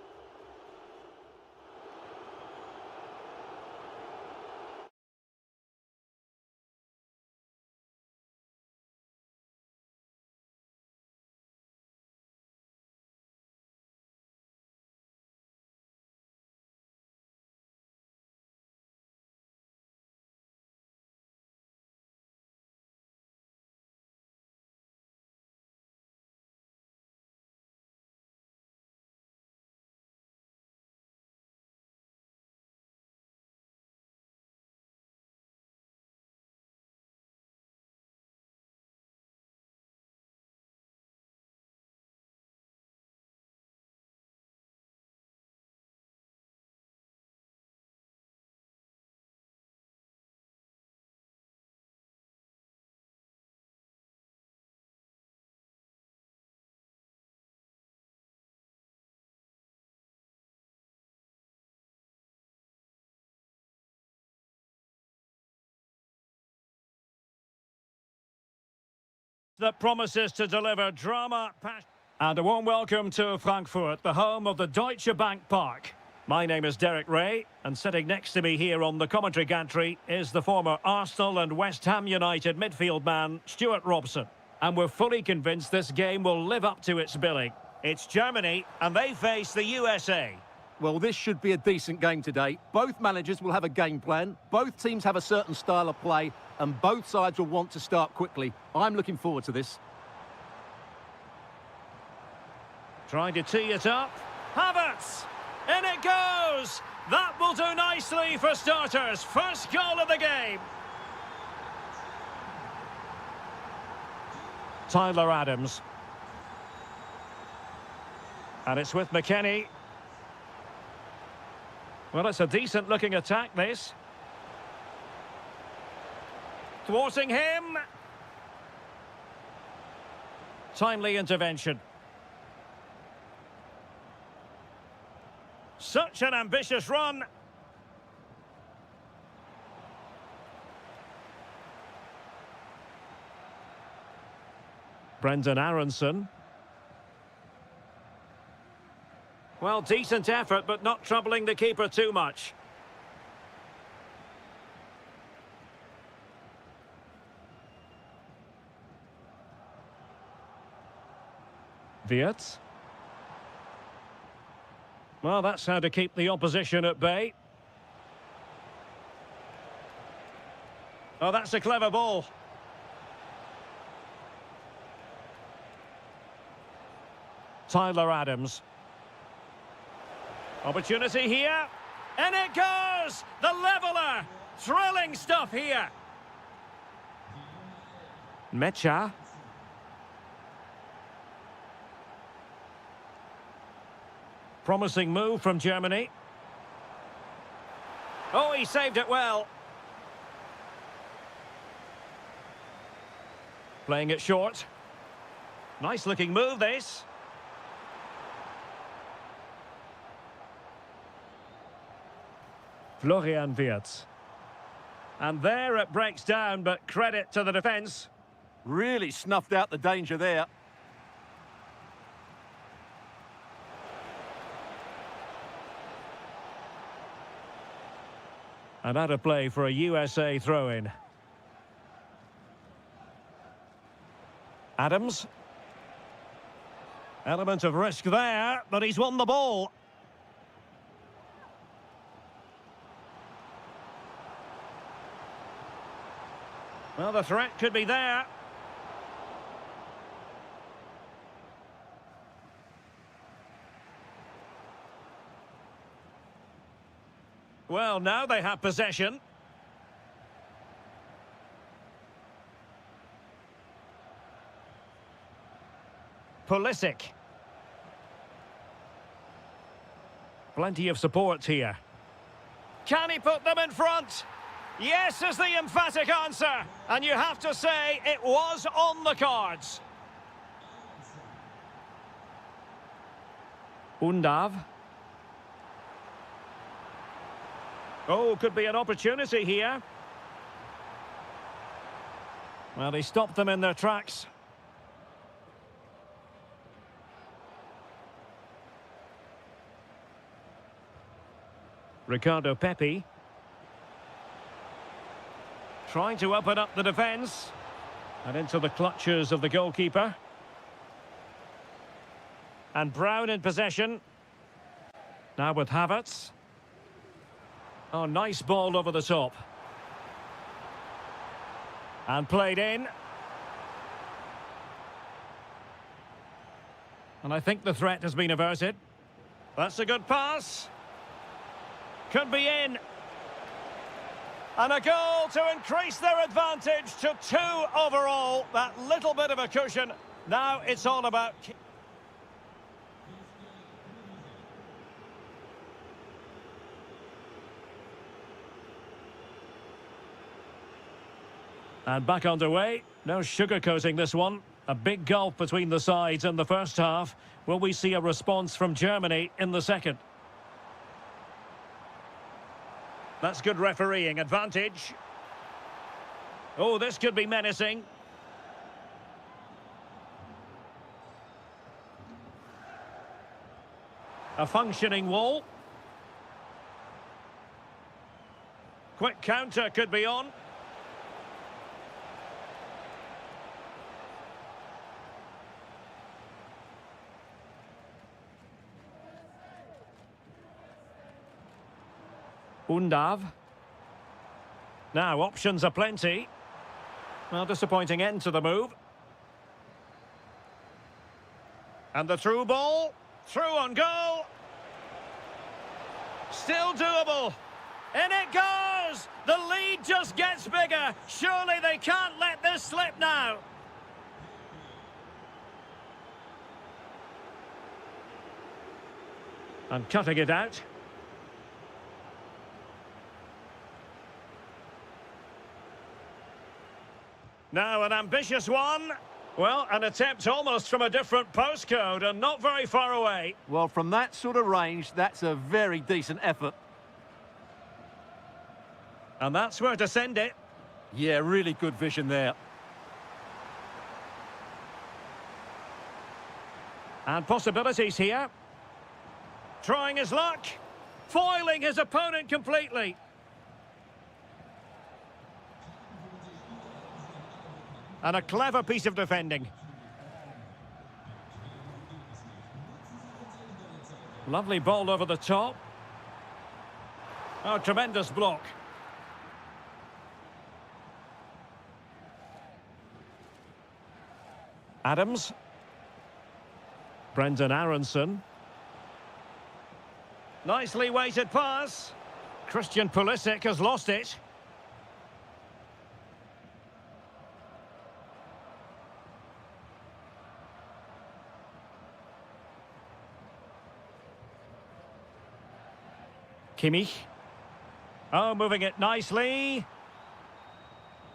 that promises to deliver drama, passion. And a warm welcome to Frankfurt, the home of the Deutsche Bank Park. My name is Derek Ray, and sitting next to me here on the commentary gantry is the former Arsenal and West Ham United midfield man, Stuart Robson. And we're fully convinced this game will live up to its billing. It's Germany, and they face the USA. Well, this should be a decent game today. Both managers will have a game plan, both teams have a certain style of play, and both sides will want to start quickly. I'm looking forward to this. Trying to tee it up. Havertz! In it goes! That will do nicely for starters. First goal of the game. Tyler Adams. And it's with McKennie. Well, it's a decent-looking attack, this. Thwarting him. Timely intervention. Such an ambitious run. Brendan Aronson. Well, decent effort, but not troubling the keeper too much. Wirtz. Well, that's how to keep the opposition at bay. Oh, that's a clever ball. Tyler Adams. Opportunity here. And it goes! The leveller! Thrilling stuff here. Mecha. Promising move from Germany. Oh, he saved it well. Playing it short. Nice looking move, this. Florian Wirtz. And there it breaks down, but credit to the defence. Really snuffed out the danger there. And out of play for a USA throw-in. Adams. Element of risk there, but he's won the ball. Well, the threat could be there. Well, now they have possession. Pulisic. Plenty of support here. Can he put them in front? Yes is the emphatic answer. And you have to say it was on the cards. Undav. Oh, could be an opportunity here. Well, he stopped them in their tracks. Ricardo Pepi. Trying to open up the defence. And into the clutches of the goalkeeper. And Brown in possession. Now with Havertz. Oh, nice ball over the top. And played in. And I think the threat has been averted. That's a good pass. Could be in. And a goal to increase their advantage to 2 overall. That little bit of a cushion. Now it's all about... And back underway. No sugarcoating this one. A big gulf between the sides in the first half. Will we see a response from Germany in the second? That's good refereeing. Advantage. Oh, this could be menacing. A functioning wall. Quick counter could be on. Undav. Now, options are plenty. Well, disappointing end to the move. And the through ball. Through on goal. Still doable. In it goes! The lead just gets bigger. Surely they can't let this slip now. And cutting it out. Now an ambitious one. Well, an attempt almost from a different postcode and not very far away. Well, from that sort of range, that's a very decent effort. And that's where to send it. Yeah, really good vision there. And possibilities here. Trying his luck. Foiling his opponent completely. And a clever piece of defending. Lovely ball over the top. Oh, tremendous block. Adams. Brendan Aronson. Nicely weighted pass. Christian Pulisic has lost it. Kimmich. Oh, moving it nicely.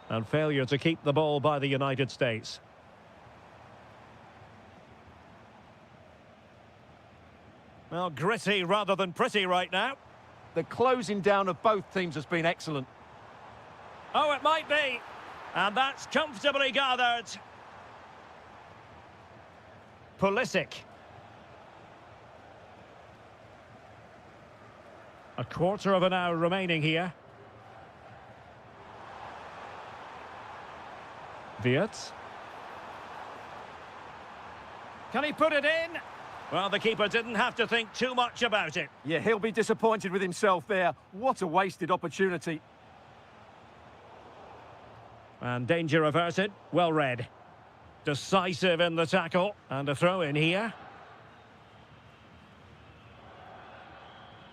And failure to keep the ball by the United States. Well, gritty rather than pretty right now. The closing down of both teams has been excellent. Oh, it might be. And that's comfortably gathered. Pulisic. A quarter of an hour remaining here. Wirtz. Can he put it in? Well, the keeper didn't have to think too much about it. Yeah, he'll be disappointed with himself there. What a wasted opportunity. And danger averted. Well read. Decisive in the tackle. And a throw in here.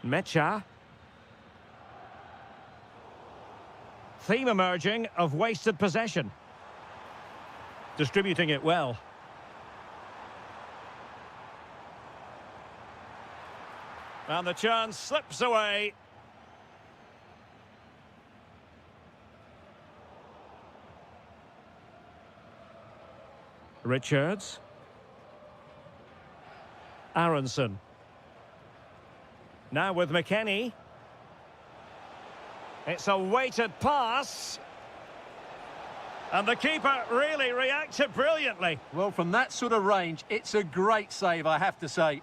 Mecha. Theme emerging of wasted possession. Distributing it well. And the chance slips away. Richards. Aronson. Now with McKennie. It's a weighted pass. And the keeper really reacted brilliantly. Well, from that sort of range, it's a great save, I have to say.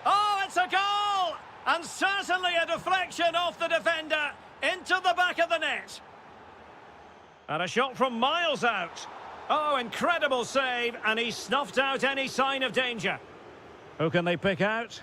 Oh, it's a goal! And certainly a deflection off the defender into the back of the net. And a shot from miles out. Oh, incredible save, and he snuffed out any sign of danger. Who can they pick out?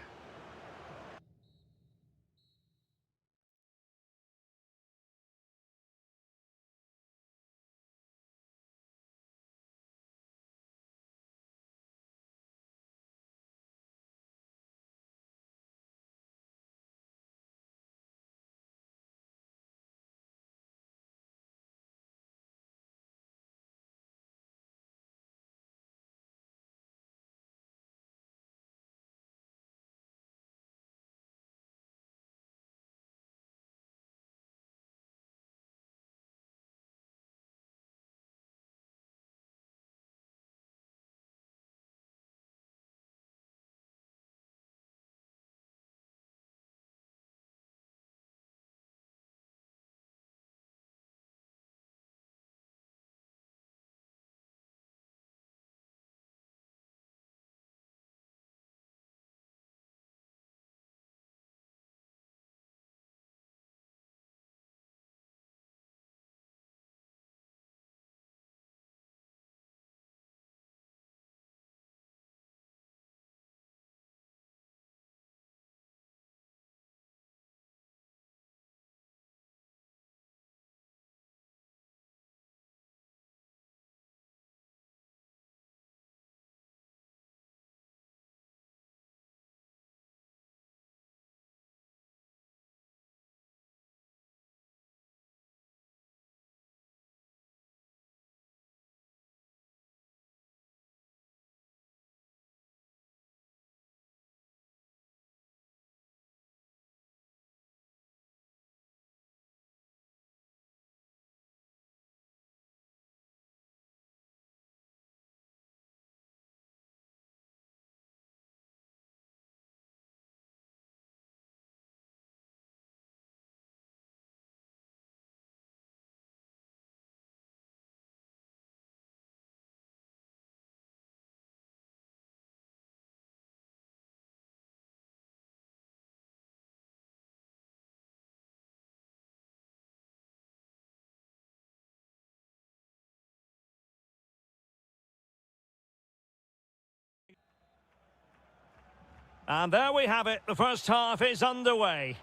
And there we have it. The first half is underway.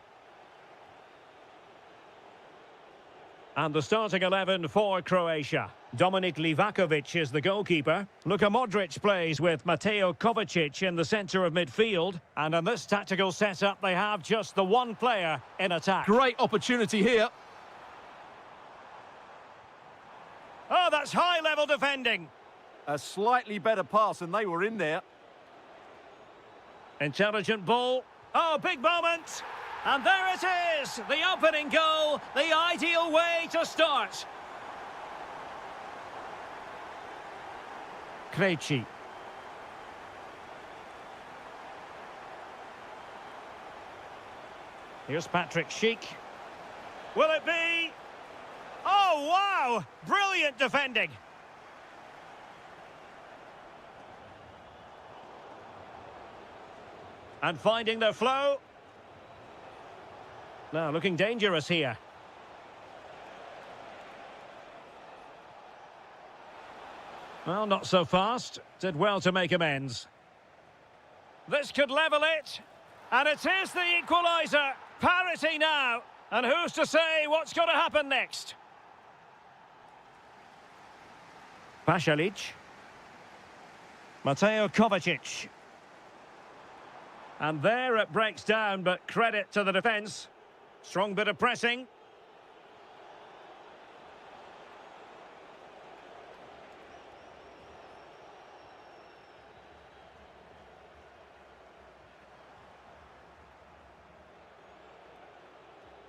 And the starting 11 for Croatia. Dominik Livakovic is the goalkeeper. Luka Modric plays with Mateo Kovacic in the centre of midfield. And in this tactical setup, they have just the one player in attack. Great opportunity here. Oh, that's high-level defending. A slightly better pass and they were in there. Intelligent ball. Oh, big moment. And there it is, the opening goal, the ideal way to start. Krejci. Here's Patrick Schick. Will it be? Oh, wow! Brilliant defending. And finding their flow. Now, looking dangerous here. Well, not so fast. Did well to make amends. This could level it. And it is the equaliser. Parity now. And who's to say what's going to happen next? Pasalic. Mateo Kovacic. And there it breaks down, but credit to the defence. Strong bit of pressing.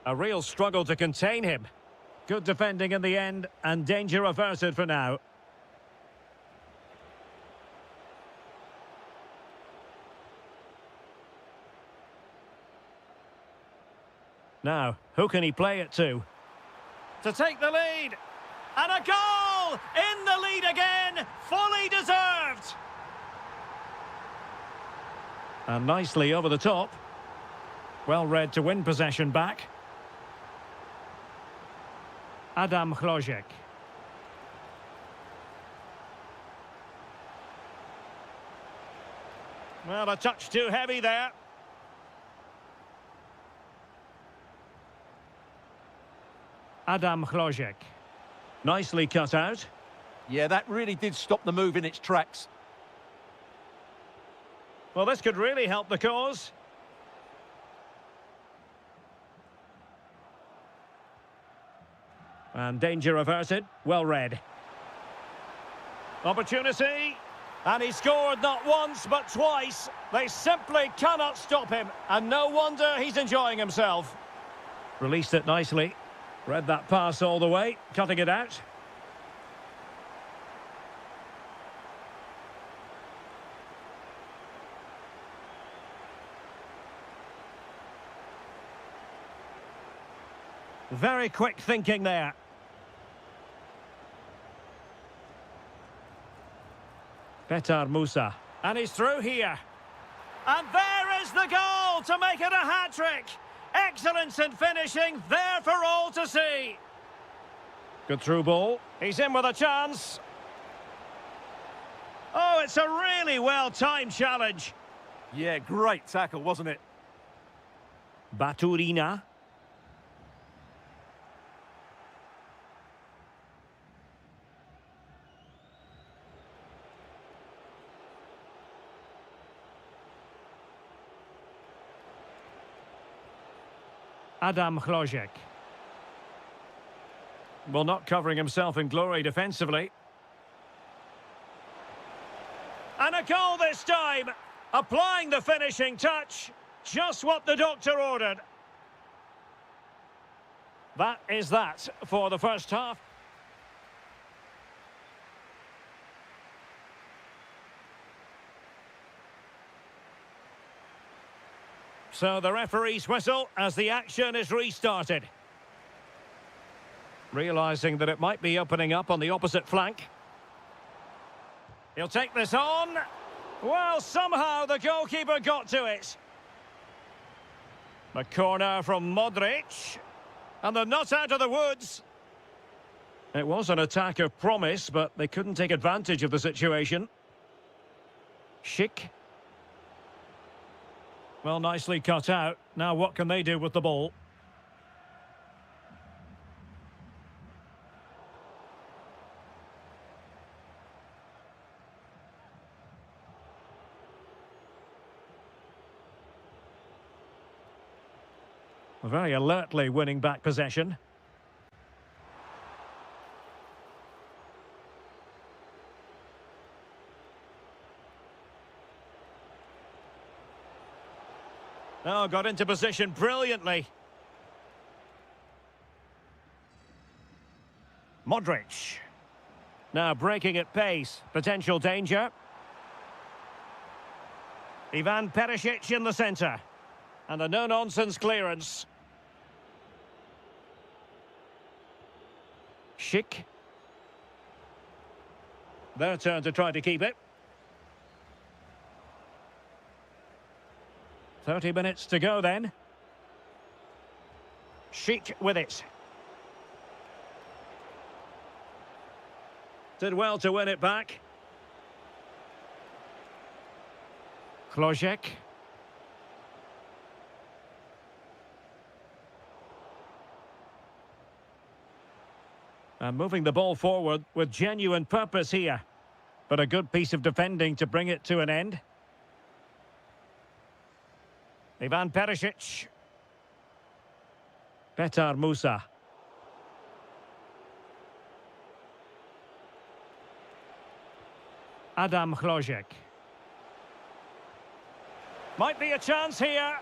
A real struggle to contain him. Good defending in the end, and danger averted for now. Now, who can he play it to? To take the lead. And a goal! In the lead again! Fully deserved! And nicely over the top. Well read to win possession back. Adam Hlojek. Well, a touch too heavy there. Adam Hlojek. Nicely cut out. Yeah, that really did stop the move in its tracks. Well, this could really help the cause. And danger averted. Well read. Opportunity. And he scored not once, but twice. They simply cannot stop him. And no wonder he's enjoying himself. Released it nicely. Read that pass all the way, cutting it out. Very quick thinking there. Petar Musa. And he's through here. And there is the goal to make it a hat-trick. Excellence in finishing, there for all to see. Good through ball. He's in with a chance. Oh, it's a really well-timed challenge. Yeah, great tackle, wasn't it? Baturina. Adam Hlojek. Well, not covering himself in glory defensively. And a goal this time. Applying the finishing touch. Just what the doctor ordered. That is that for the first half. So the referee's whistle as the action is restarted. Realising that it might be opening up on the opposite flank. He'll take this on. Well, somehow the goalkeeper got to it. The corner from Modric. And they're not out of the woods. It was an attack of promise, but they couldn't take advantage of the situation. Schick. Well, nicely cut out. Now what can they do with the ball? Very alertly winning back possession. Oh, got into position brilliantly. Modric. Now breaking at pace. Potential danger. Ivan Perisic in the centre. And a no-nonsense clearance. Schick. Their turn to try to keep it. 30 minutes to go then. Schick with it. Did well to win it back. Klojek. And moving the ball forward with genuine purpose here. But a good piece of defending to bring it to an end. Ivan Perisic. Petar Musa. Adam Klojek. Might be a chance here.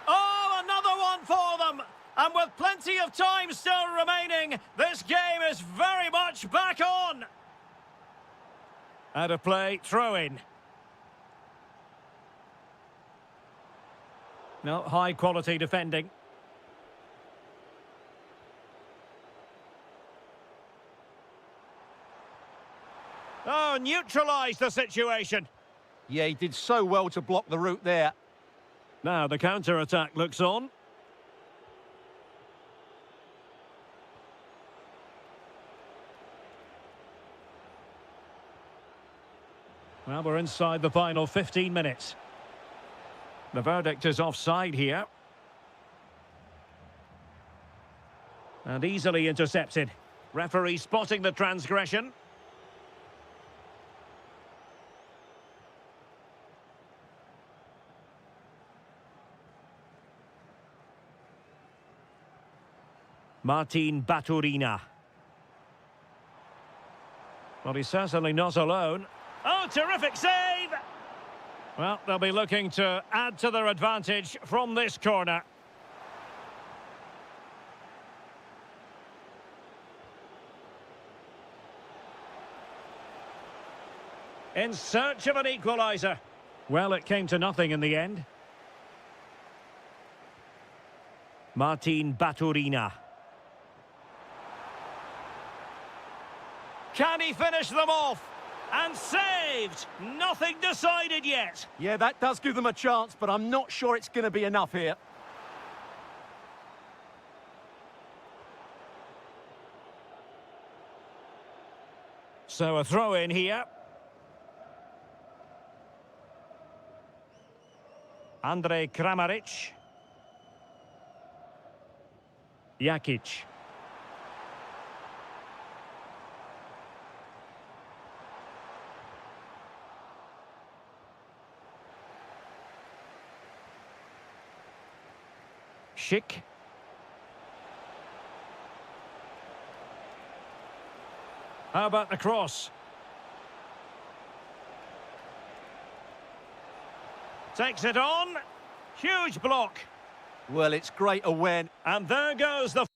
Oh, another one for them! And with plenty of time still remaining, this game is very much back on. Out of play, throw in. No, high quality defending. Oh, neutralised the situation. Yeah, he did so well to block the route there. Now the counter-attack looks on. Well, we're inside the final 15 minutes. The verdict is offside here. And easily intercepted. Referee spotting the transgression. Martin Baturina. Well, he's certainly not alone. Oh, terrific save! Well, they'll be looking to add to their advantage from this corner. In search of an equaliser. Well, it came to nothing in the end. Martin Baturina. Can he finish them off? And saved! Nothing decided yet. Yeah, that does give them a chance, but I'm not sure it's going to be enough here. So a throw in here. Andrej Kramaric. Jakic. Schick. How about the cross? Takes it on. Huge block. Well, it's great awareness. And there goes the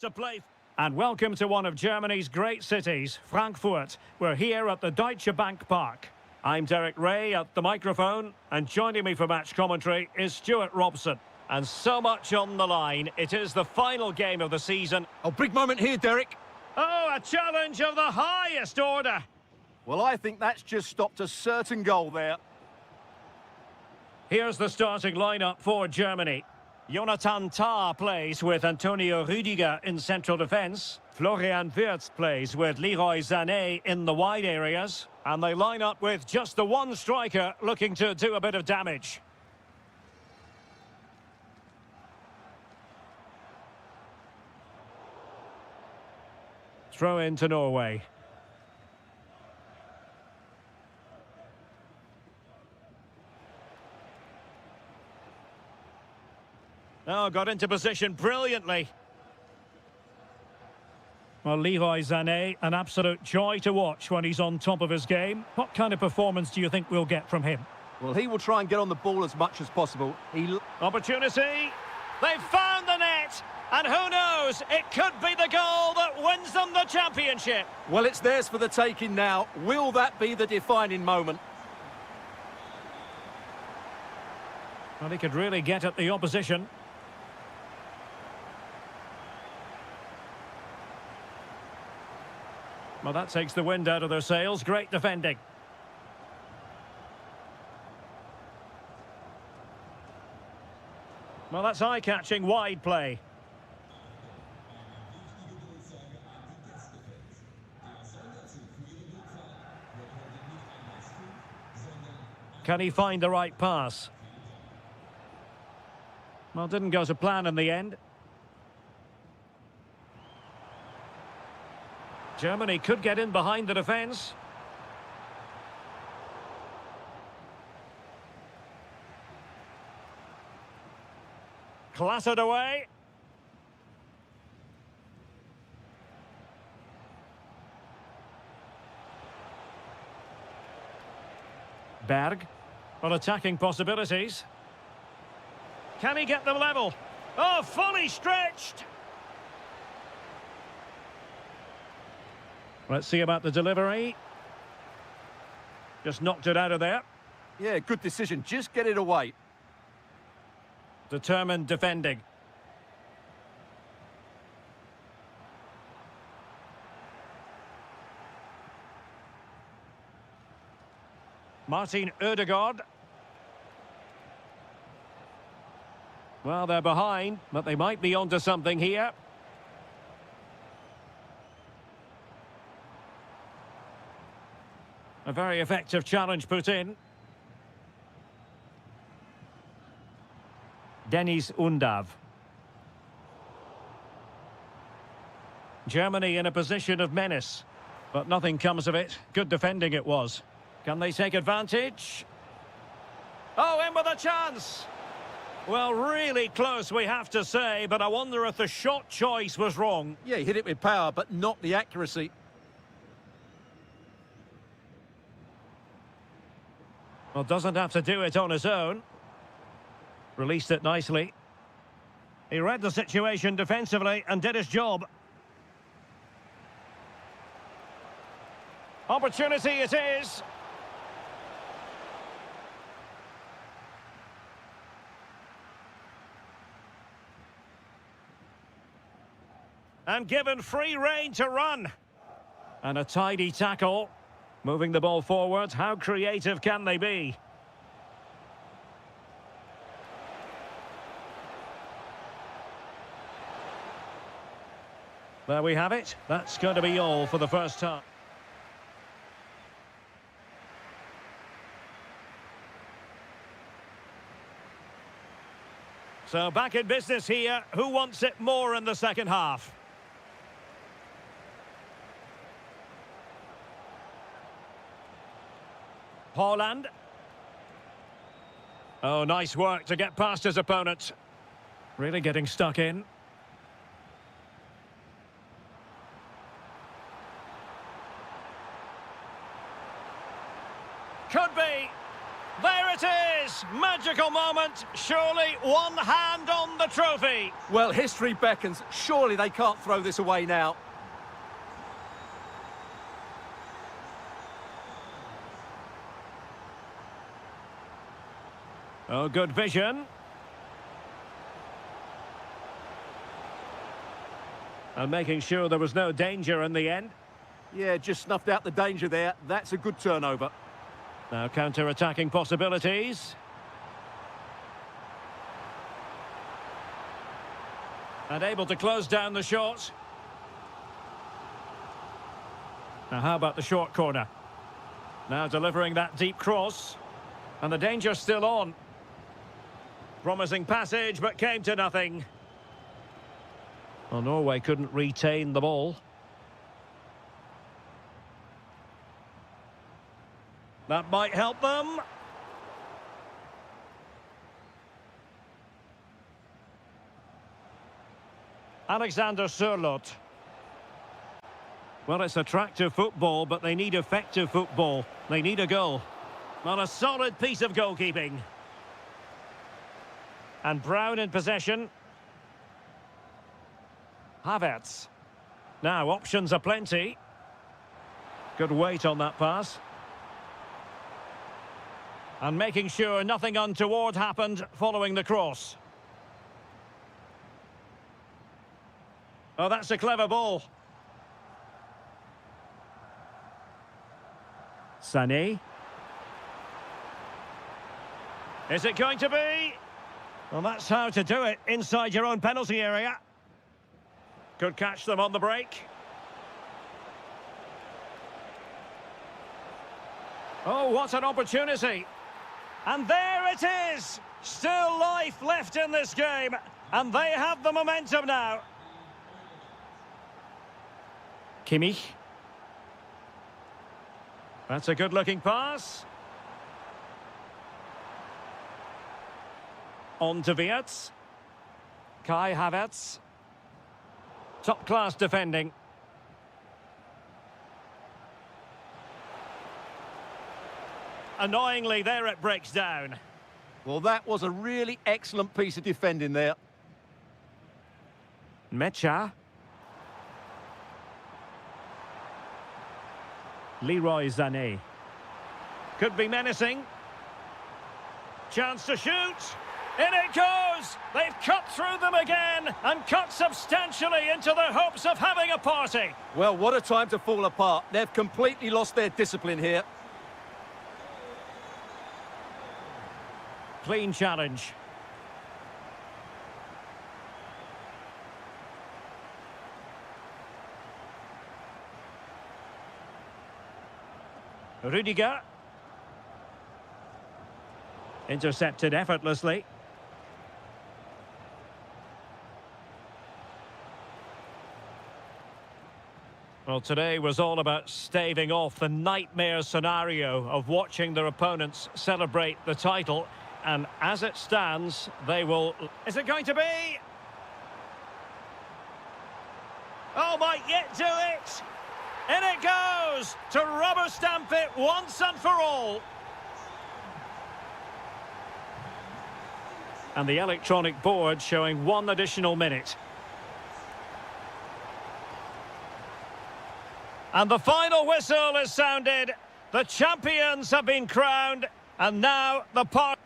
To play. And welcome to one of Germany's great cities, Frankfurt. We're here at the Deutsche Bank Park. I'm Derek Ray at the microphone, and joining me for match commentary is Stuart Robson. And so much on the line. It is the final game of the season. Oh, big moment here, Derek. Oh, a challenge of the highest order. Well, I think that's just stopped a certain goal there. Here's the starting lineup for Germany. Jonathan Tah plays with Antonio Rüdiger in central defence. Florian Wirtz plays with Leroy Sané in the wide areas. And they line up with just the one striker looking to do a bit of damage. Throw in to Norway. Oh, got into position brilliantly. Well, Leroy Sané, an absolute joy to watch when he's on top of his game. What kind of performance do you think we'll get from him? Well, he will try and get on the ball as much as possible. Opportunity. They've found the net. And who knows, it could be the goal that wins them the championship. Well, it's theirs for the taking now. Will that be the defining moment? Well, he could really get at the opposition. Well, that takes the wind out of their sails. Great defending. Well, that's eye-catching wide play. Can he find the right pass? Well, didn't go to plan in the end. Germany could get in behind the defence. Clattered away. Berg. Well, attacking possibilities. Can he get them level? Oh, fully stretched. Let's see about the delivery. Just knocked it out of there. Yeah, good decision. Just get it away. Determined defending. Martin Ødegaard. Well, they're behind, but they might be onto something here. A very effective challenge put in. Dennis Undav. Germany in a position of menace, but nothing comes of it. Good defending it was. Can they take advantage? Oh, in with a chance! Well, really close, we have to say, but I wonder if the shot choice was wrong. Yeah, he hit it with power, but not the accuracy. Well, doesn't have to do it on his own. Released it nicely. He read the situation defensively and did his job. Opportunity it is. And given free rein to run. And a tidy tackle. Moving the ball forward. How creative can they be? There we have it. That's going to be all for the first time. So back in business here. Who wants it more in the second half? Haaland. Oh, nice work to get past his opponent. Really getting stuck in. Could be. There it is. this magical moment, surely one hand on the trophy. Well, history beckons. Surely they can't throw this away now. Oh, good vision. And making sure there was no danger in the end. Yeah, just snuffed out the danger there. That's a good turnover. Now counter-attacking possibilities. And able to close down the shot. Now how about the short corner? Now delivering that deep cross. And the danger's still on. Promising passage, but came to nothing. Well, Norway couldn't retain the ball. That might help them. Alexander Sørloth. Well, it's attractive football, but they need effective football. They need a goal. Well, a solid piece of goalkeeping. And Brown in possession. Havertz. Now, options are plenty. Good weight on that pass. And making sure nothing untoward happened following the cross. Oh, that's a clever ball. Sané. Is it going to be? Well, that's how to do it inside your own penalty area. Could catch them on the break. Oh, what an opportunity. And there it is. Still life left in this game. And they have the momentum now. Kimmich. That's a good-looking pass. On to Wirtz. Kai Havertz. Top-class defending. Annoyingly, there it breaks down. Well, that was a really excellent piece of defending there. Mecha. Leroy Sané. Could be menacing. Chance to shoot. In it goes! They've cut through them again and cut substantially into their hopes of having a party. Well, what a time to fall apart. They've completely lost their discipline here. Clean challenge. Rudiger. Intercepted effortlessly. Well, today was all about staving off the nightmare scenario of watching their opponents celebrate the title. And as it stands, they will... Is it going to be? Oh, might yet do it! In it goes! To rubber stamp it once and for all. And the electronic board showing 1 additional minute. And the final whistle is sounded. The champions have been crowned. And now the party...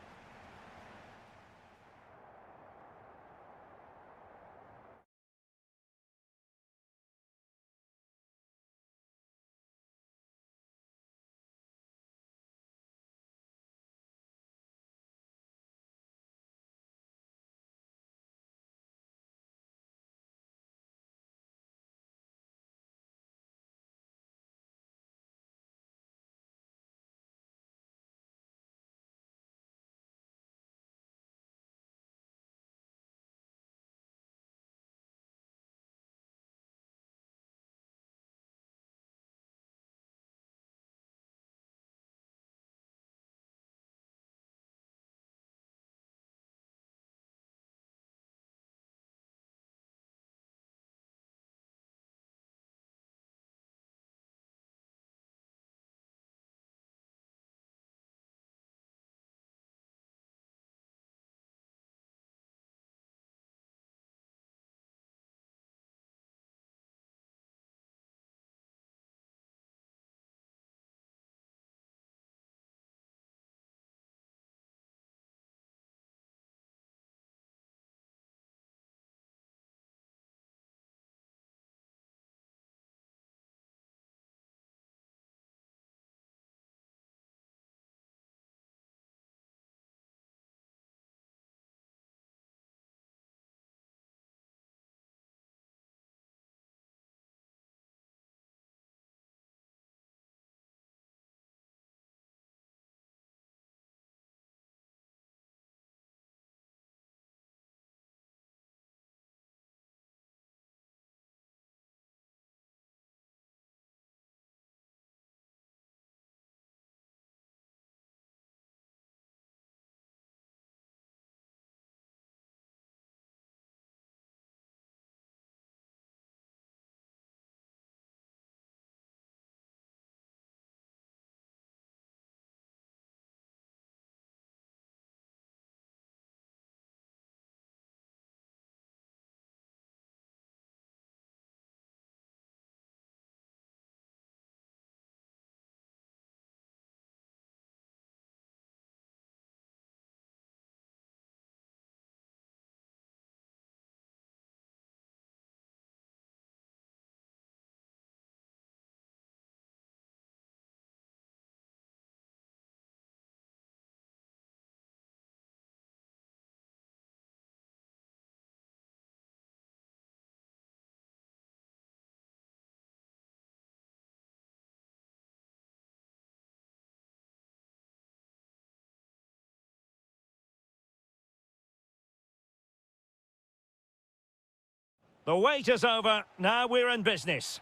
The wait is over. Now we're in business.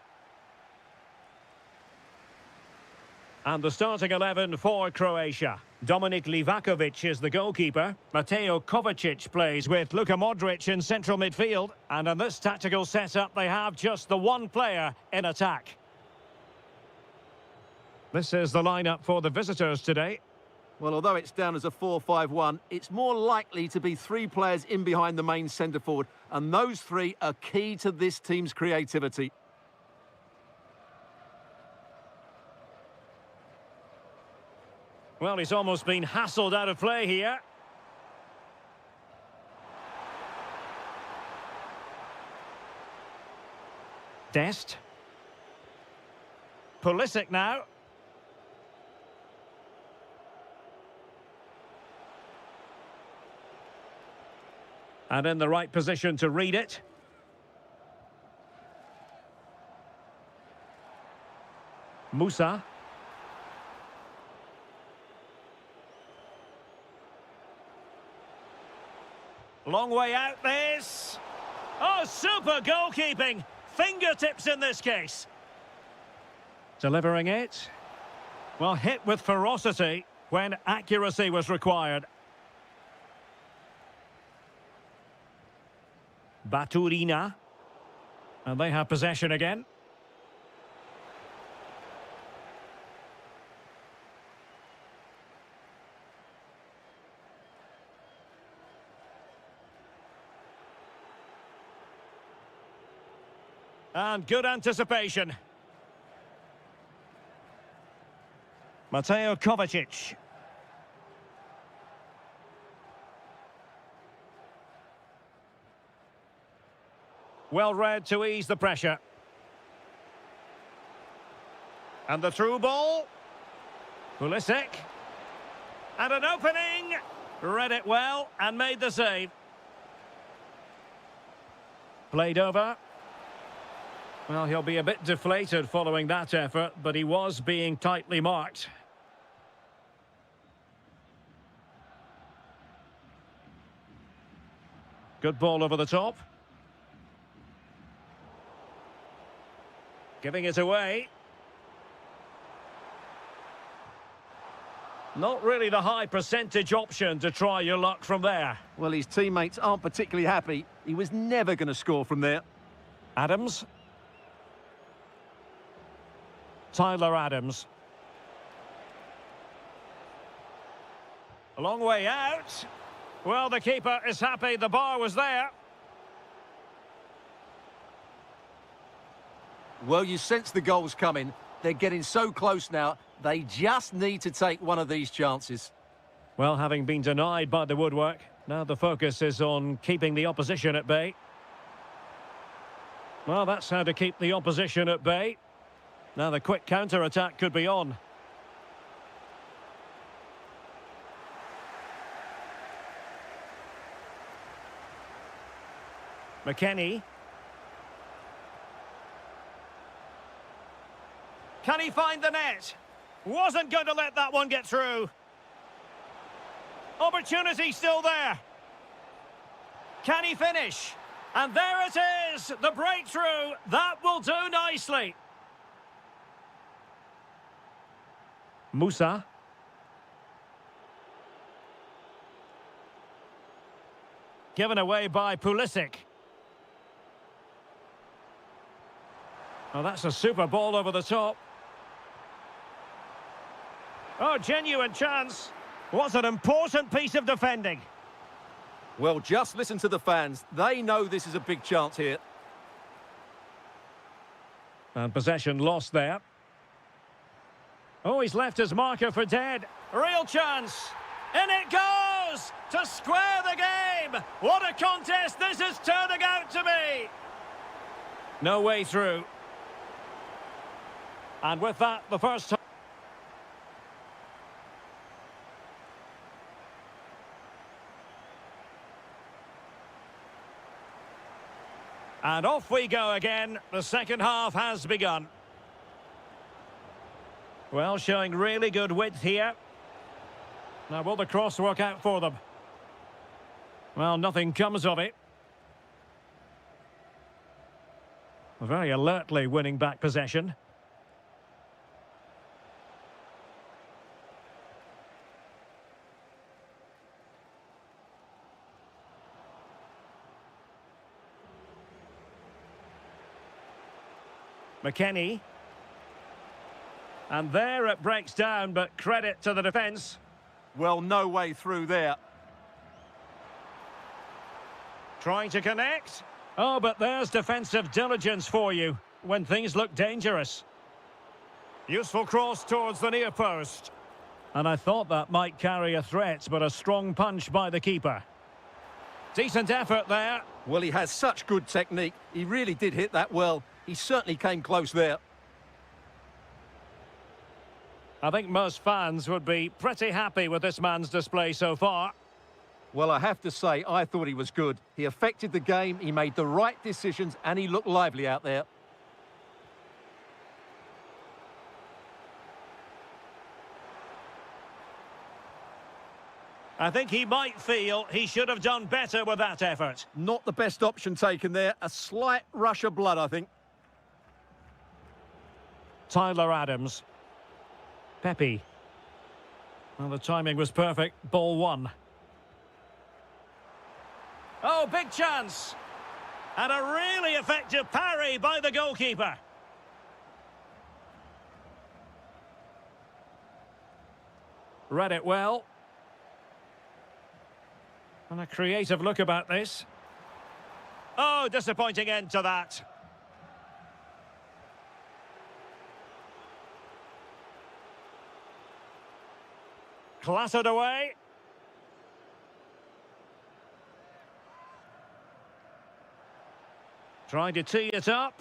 And the starting 11 for Croatia. Dominik Livakovic is the goalkeeper. Mateo Kovacic plays with Luka Modric in central midfield. And in this tactical setup, they have just the one player in attack. This is the lineup for the visitors today. Well, although it's down as a 4-5-1, it's more likely to be three players in behind the main centre-forward. And those three are key to this team's creativity. Well, he's almost been hassled out of play here. Dest. Pulisic now. And in the right position to read it. Musa. Long way out this. Oh, super goalkeeping. Fingertips in this case. Delivering it. Well, hit with ferocity when accuracy was required. Baturina. And they have possession again. And good anticipation. Mateo Kovacic. Well read to ease the pressure. And the through ball. Pulisic. And an opening. Read it well and made the save. Played over. Well, he'll be a bit deflated following that effort, but he was being tightly marked. Good ball over the top. Giving it away. Not really the high percentage option to try your luck from there. Well, his teammates aren't particularly happy. He was never going to score from there. Adams. Tyler Adams. A long way out. Well, the keeper is happy the bar was there. Well, you sense the goals coming. They're getting so close now. They just need to take one of these chances. Well, having been denied by the woodwork, now the focus is on keeping the opposition at bay. Well, that's how to keep the opposition at bay. Now the quick counter-attack could be on. McKennie. Can he find the net? Wasn't going to let that one get through. Opportunity still there. Can he finish? And there it is, the breakthrough. That will do nicely. Musa. Given away by Pulisic. Oh, that's a super ball over the top. Oh, genuine chance. What an important piece of defending. Well, just listen to the fans. They know this is a big chance here. And possession lost there. Oh, he's left his marker for dead. Real chance. In it goes to square the game. What a contest this is turning out to be. No way through. And with that, the first time. And off we go again. The second half has begun. Well, showing really good width here. Now, will the cross work out for them? Well, nothing comes of it. Very alertly winning back possession. McKennie. And there it breaks down, but credit to the defence. Well, no way through there. Trying to connect. Oh, but there's defensive diligence for you when things look dangerous. Useful cross towards the near post. And I thought that might carry a threat, but a strong punch by the keeper. Decent effort there. Well, he has such good technique. He really did hit that well. He certainly came close there. I think most fans would be pretty happy with this man's display so far. Well, I have to say, I thought he was good. He affected the game, he made the right decisions, and he looked lively out there. I think he might feel he should have done better with that effort. Not the best option taken there. A slight rush of blood, I think. Tyler Adams. Pepe. Well, the timing was perfect. Ball one. Oh, big chance. And a really effective parry by the goalkeeper. Read it well. And a creative look about this. Oh, disappointing end to that. Clattered away. Trying to tee it up.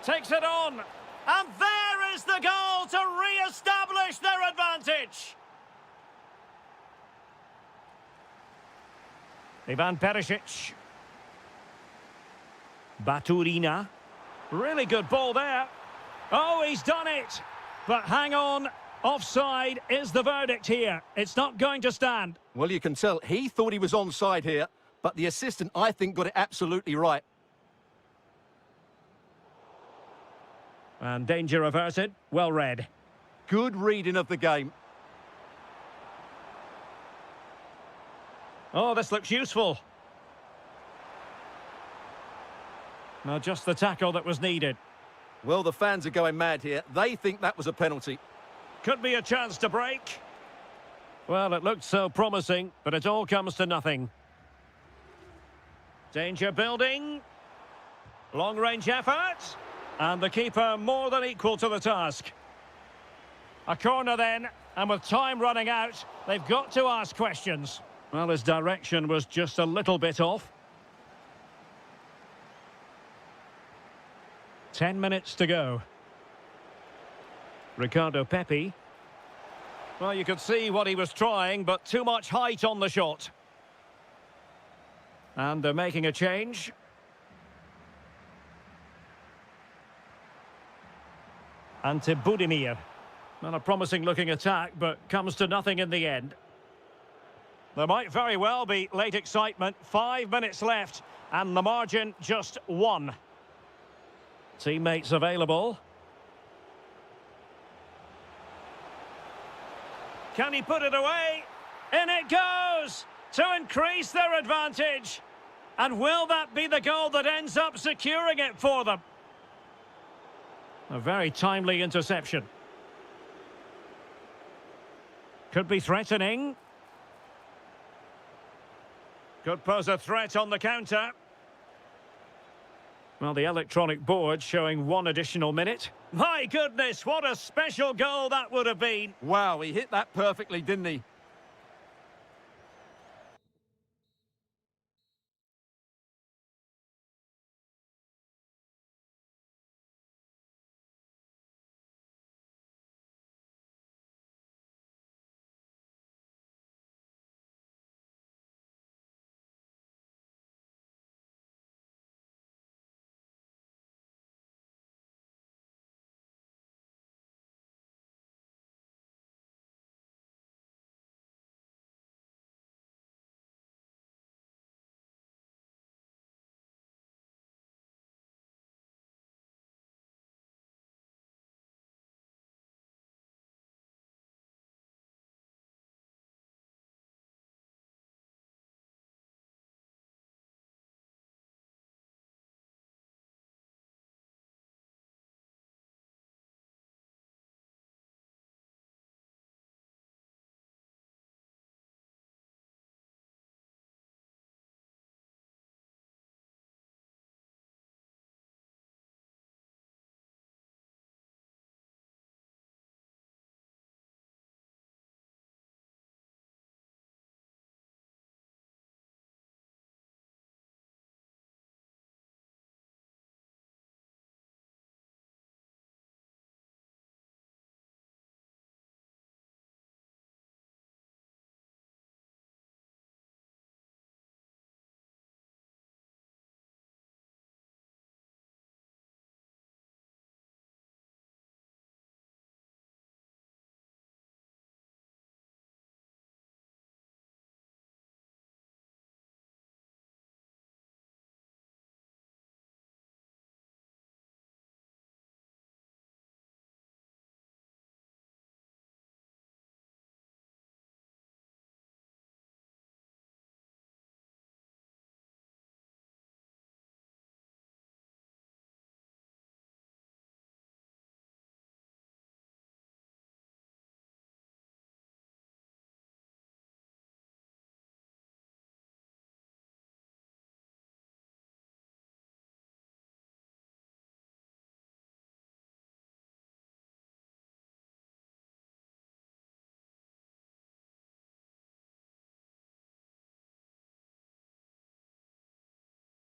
Takes it on. And there is the goal to re-establish their advantage. Ivan Perisic. Baturina. Really good ball there. Oh, he's done it. But hang on. Offside is the verdict here. It's not going to stand. Well, you can tell he thought he was onside here, but the assistant, I think, got it absolutely right. And danger averted. Well read. Good reading of the game. Oh, this looks useful. Now, just the tackle that was needed. Well, the fans are going mad here. They think that was a penalty. Could be a chance to break. Well, it looked so promising, but it all comes to nothing. Danger building. Long-range effort. And the keeper more than equal to the task. A corner then, and with time running out, they've got to ask questions. Well, his direction was just a little bit off. 10 minutes to go. Ricardo Pepe. Well, you could see what he was trying, but too much height on the shot. And they're making a change. Ante Budimir. Not a promising-looking attack, but comes to nothing in the end. There might very well be late excitement. 5 minutes left, and the margin just 1. Teammates available. Can he put it away? In it goes to increase their advantage. And will that be the goal that ends up securing it for them? A very timely interception. Could be threatening. Could pose a threat on the counter. Well, the electronic board showing 1 additional minute. My goodness, what a special goal that would have been. Wow, he hit that perfectly, didn't he?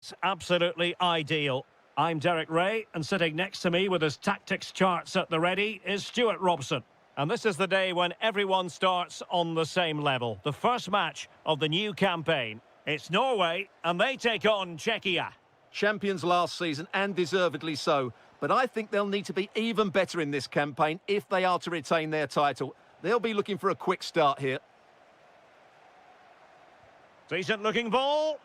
That's absolutely ideal. I'm Derek Ray, and sitting next to me with his tactics charts at the ready is Stuart Robson. And this is the day when everyone starts on the same level. The first match of the new campaign. It's Norway, and they take on Czechia. Champions last season, and deservedly so. But I think they'll need to be even better in this campaign if they are to retain their title. They'll be looking for a quick start here. Decent-looking ball.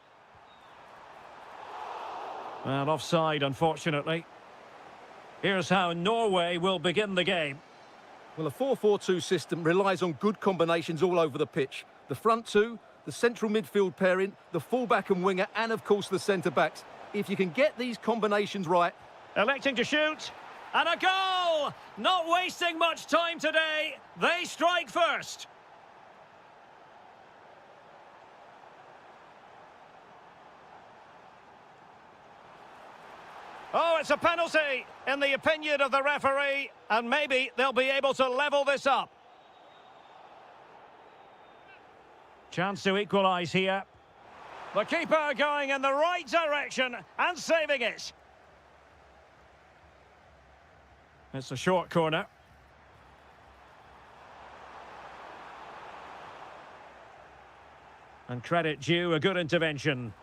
And offside, unfortunately. Here's how Norway will begin the game. Well, a 4-4-2 system relies on good combinations all over the pitch. The front two, the central midfield pairing, the fullback and winger, and of course the centre-backs. If you can get these combinations right... Electing to shoot. And a goal! Not wasting much time today. They strike first. Oh, it's a penalty, in the opinion of the referee, and maybe they'll be able to level this up. Chance to equalise here. The keeper going in the right direction and saving it. It's a short corner. And credit due, a good intervention.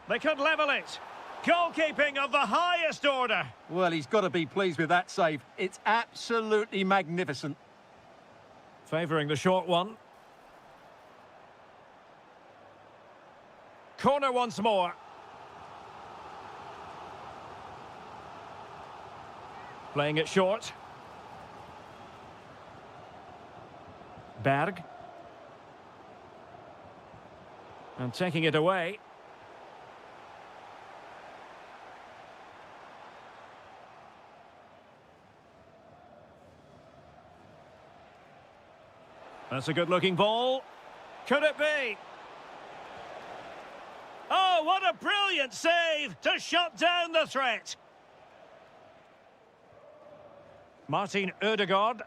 They could level it. Goalkeeping of the highest order. Well, he's got to be pleased with that save. It's absolutely magnificent. Favouring the short one. Corner once more. Playing it short. Berg. And taking it away. That's a good-looking ball. Could it be? Oh, what a brilliant save to shut down the threat. Martin Ødegaard.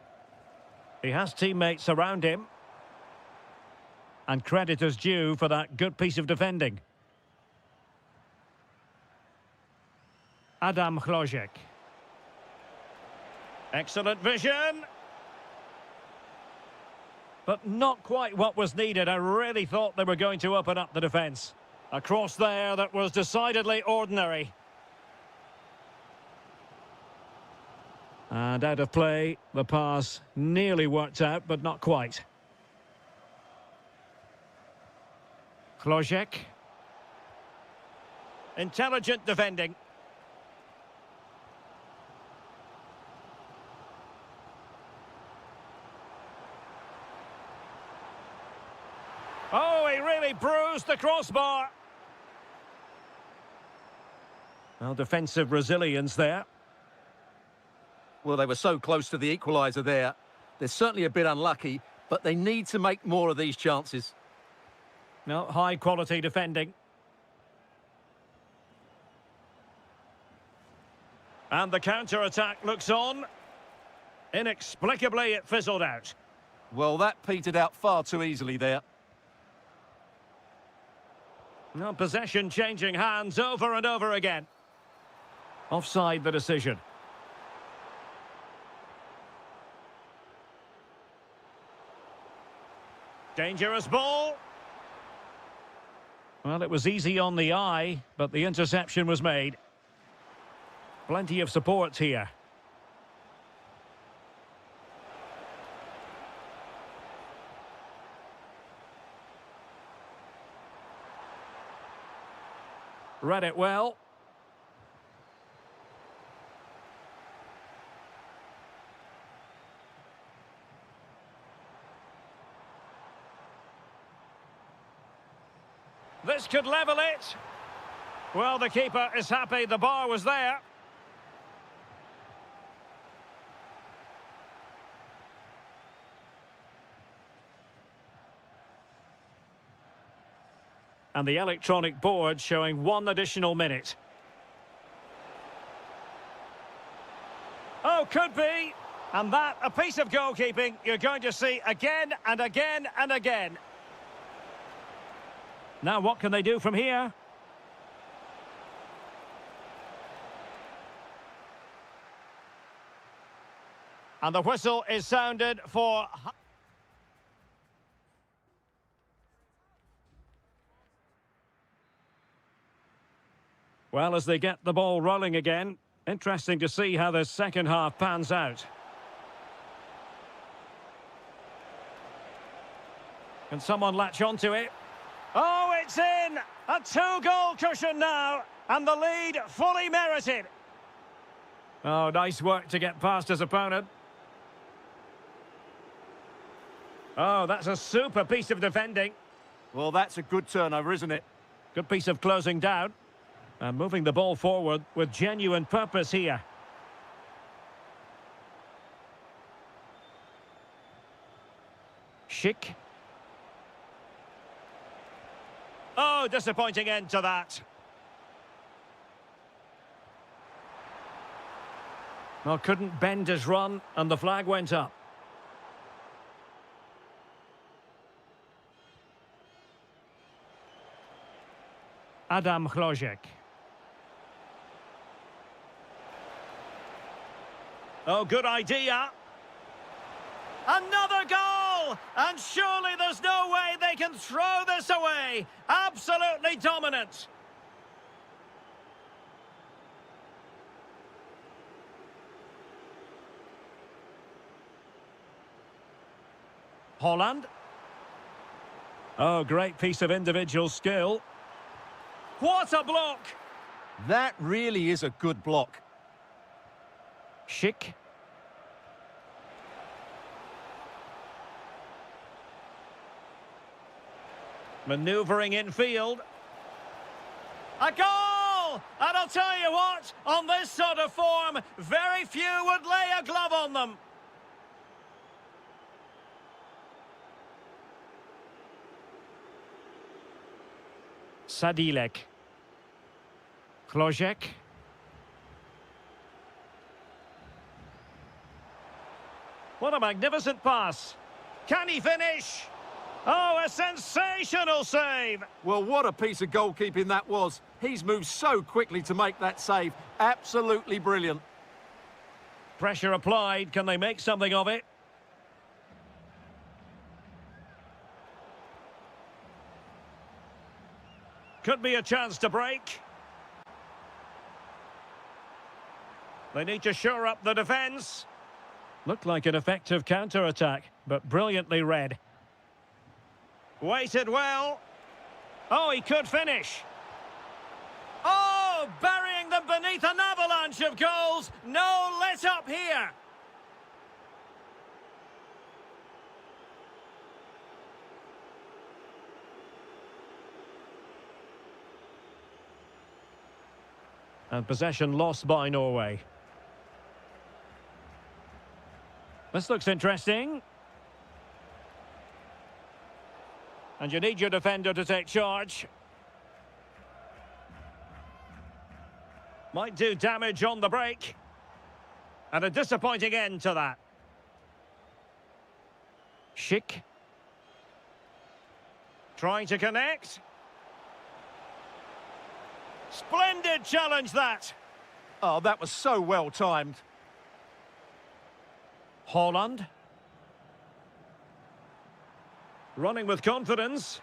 He has teammates around him. And credit is due for that good piece of defending. Adam Hlojek. Excellent vision. But not quite what was needed. I really thought they were going to open up the defence. A cross there that was decidedly ordinary. And out of play, the pass nearly worked out, but not quite. Hlojek. Intelligent defending. Oh, he really bruised the crossbar. Well, defensive resilience there. Well, they were so close to the equaliser there. They're certainly a bit unlucky, but they need to make more of these chances. No, high-quality defending. And the counter-attack looks on. Inexplicably, it fizzled out. Well, that petered out far too easily there. No, possession changing hands over and over again. Offside the decision. Dangerous ball. Well, it was easy on the eye, but the interception was made. Plenty of support here. Read it well. This could level it. Well, the keeper is happy the bar was there. And the electronic board showing 1 additional minute. Oh, could be. And that, a piece of goalkeeping you're going to see again and again and again. Now, what can they do from here? And the whistle is sounded for... Well, as they get the ball rolling again, interesting to see how the second half pans out. Can someone latch onto it? Oh, it's in! A two-goal cushion now, and the lead fully merited. Oh, nice work to get past his opponent. Oh, that's a super piece of defending. Well, that's a good turnover, isn't it? Good piece of closing down. And moving the ball forward with genuine purpose here. Schick. Oh, disappointing end to that. Well, couldn't bend his run, and the flag went up. Adam Chlojek. Oh, good idea. Another goal! And surely there's no way they can throw this away. Absolutely dominant. Holland. Oh, great piece of individual skill. What a block! That really is a good block. Schick. Manoeuvring infield. A goal! And I'll tell you what, on this sort of form, very few would lay a glove on them. Sadilek. Chlojek. What a magnificent pass. Can he finish? Oh, a sensational save. Well, what a piece of goalkeeping that was. He's moved so quickly to make that save. Absolutely brilliant. Pressure applied. Can they make something of it? Could be a chance to break. They need to shore up the defence. Looked like an effective counter-attack, but brilliantly read. Waited well. Oh, he could finish. Oh, burying them beneath an avalanche of goals. No let up here. And possession lost by Norway. This looks interesting. And you need your defender to take charge. Might do damage on the break. And a disappointing end to that. Schick. Trying to connect. Splendid challenge that. Oh, that was so well timed. Holland. Running with confidence.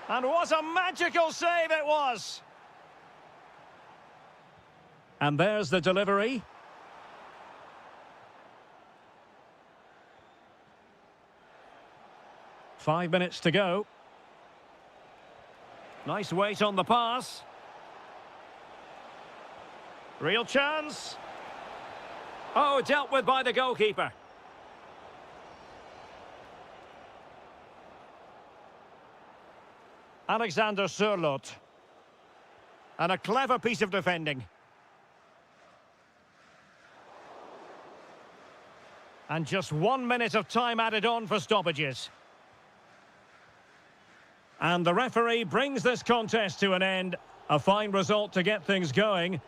And what a magical save it was. And there's the delivery. Five minutes to go. Nice weight on the pass. Real chance. Oh, dealt with by the goalkeeper. Alexander Sørloth. And a clever piece of defending. And just 1 minute of time added on for stoppages. And the referee brings this contest to an end. A fine result to get things going.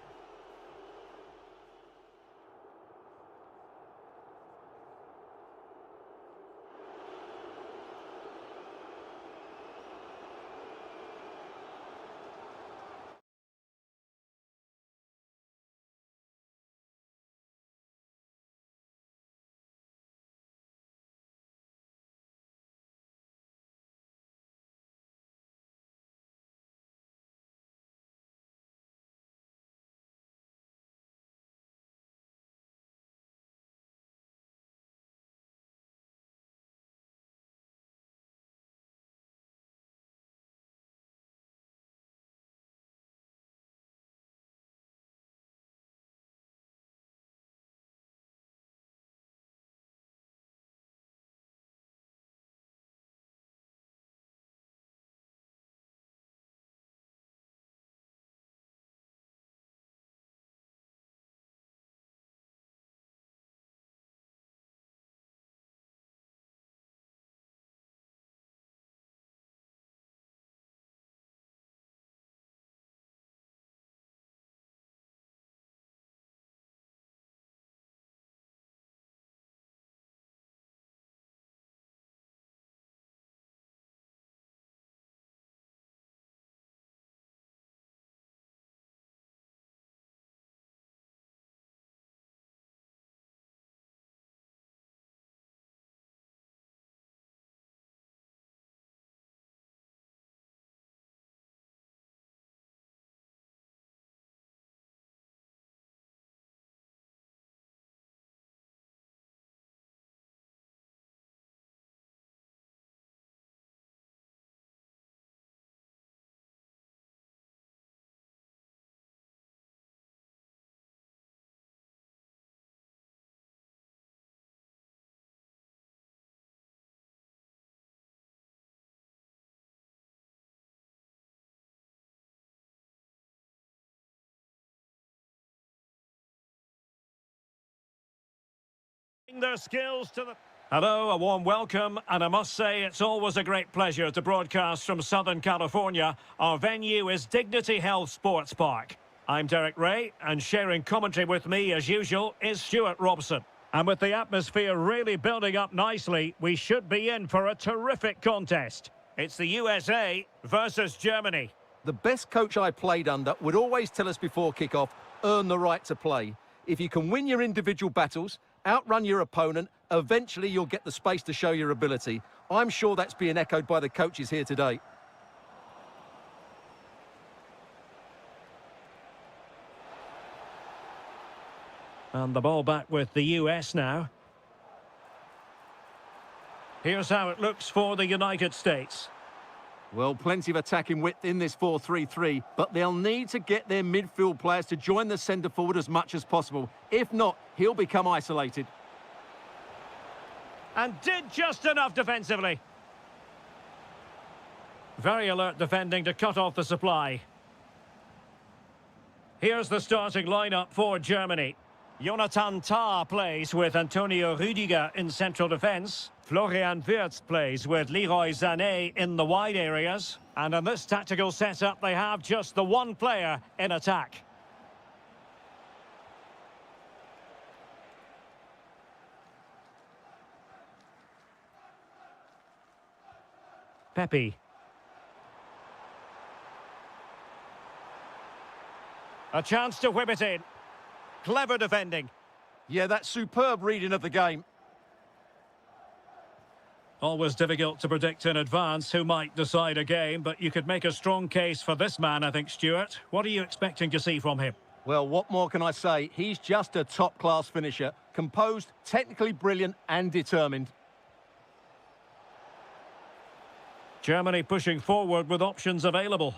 Their skills to the... Hello, a warm welcome, and I must say it's always a great pleasure to broadcast from Southern California. Our venue is Dignity Health Sports Park. I'm Derek Ray, and sharing commentary with me, as usual, is Stuart Robson. And with the atmosphere really building up nicely, we should be in for a terrific contest. It's the USA versus Germany. The best coach I played under would always tell us before kick-off, earn the right to play. If you can win your individual battles, outrun your opponent, eventually you'll get the space to show your ability. I'm sure that's being echoed by the coaches here today. And the ball back with the US now. Here's how it looks for the United States. Well, plenty of attacking width in this 4-3-3, but they'll need to get their midfield players to join the centre forward as much as possible. If not, he'll become isolated. And did just enough defensively. Very alert defending to cut off the supply. Here's the starting lineup for Germany. Jonathan Tah plays with Antonio Rüdiger in central defence. Florian Wirtz plays with Leroy Sané in the wide areas. And in this tactical setup, they have just the one player in attack. Pepe. A chance to whip it in. Clever defending. Yeah, that's superb reading of the game. Always difficult to predict in advance who might decide a game, but you could make a strong case for this man, I think, Stuart. What are you expecting to see from him? Well, what more can I say? He's just a top-class finisher. Composed, technically brilliant and determined. Germany pushing forward with options available.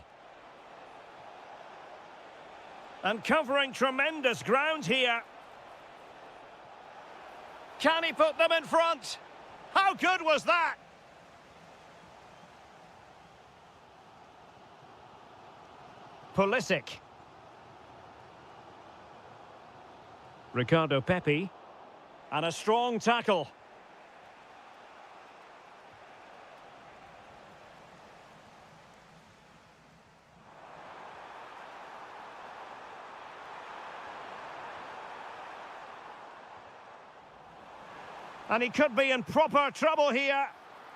And covering tremendous ground here. Can he put them in front? How good was that? Pulisic. Ricardo Pepe. And a strong tackle. And he could be in proper trouble here.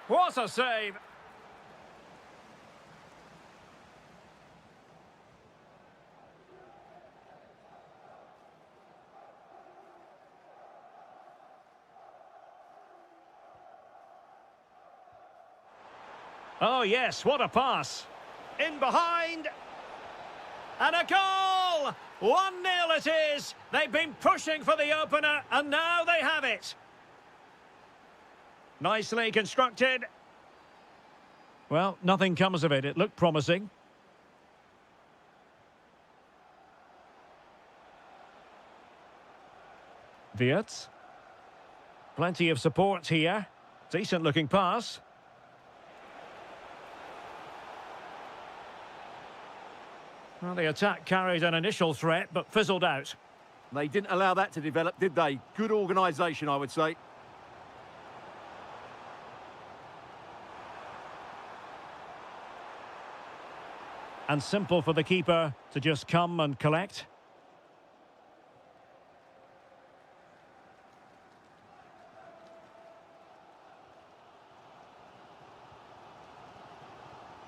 What a save. Oh yes, what a pass. In behind. And a goal! 1-0 it is. They've been pushing for the opener and now they have it. Nicely constructed. Well, nothing comes of it. It looked promising. Wirtz. Plenty of support here. Decent looking pass. Well, the attack carried an initial threat, but fizzled out. They didn't allow that to develop, did they? Good organisation, I would say. And simple for the keeper to just come and collect.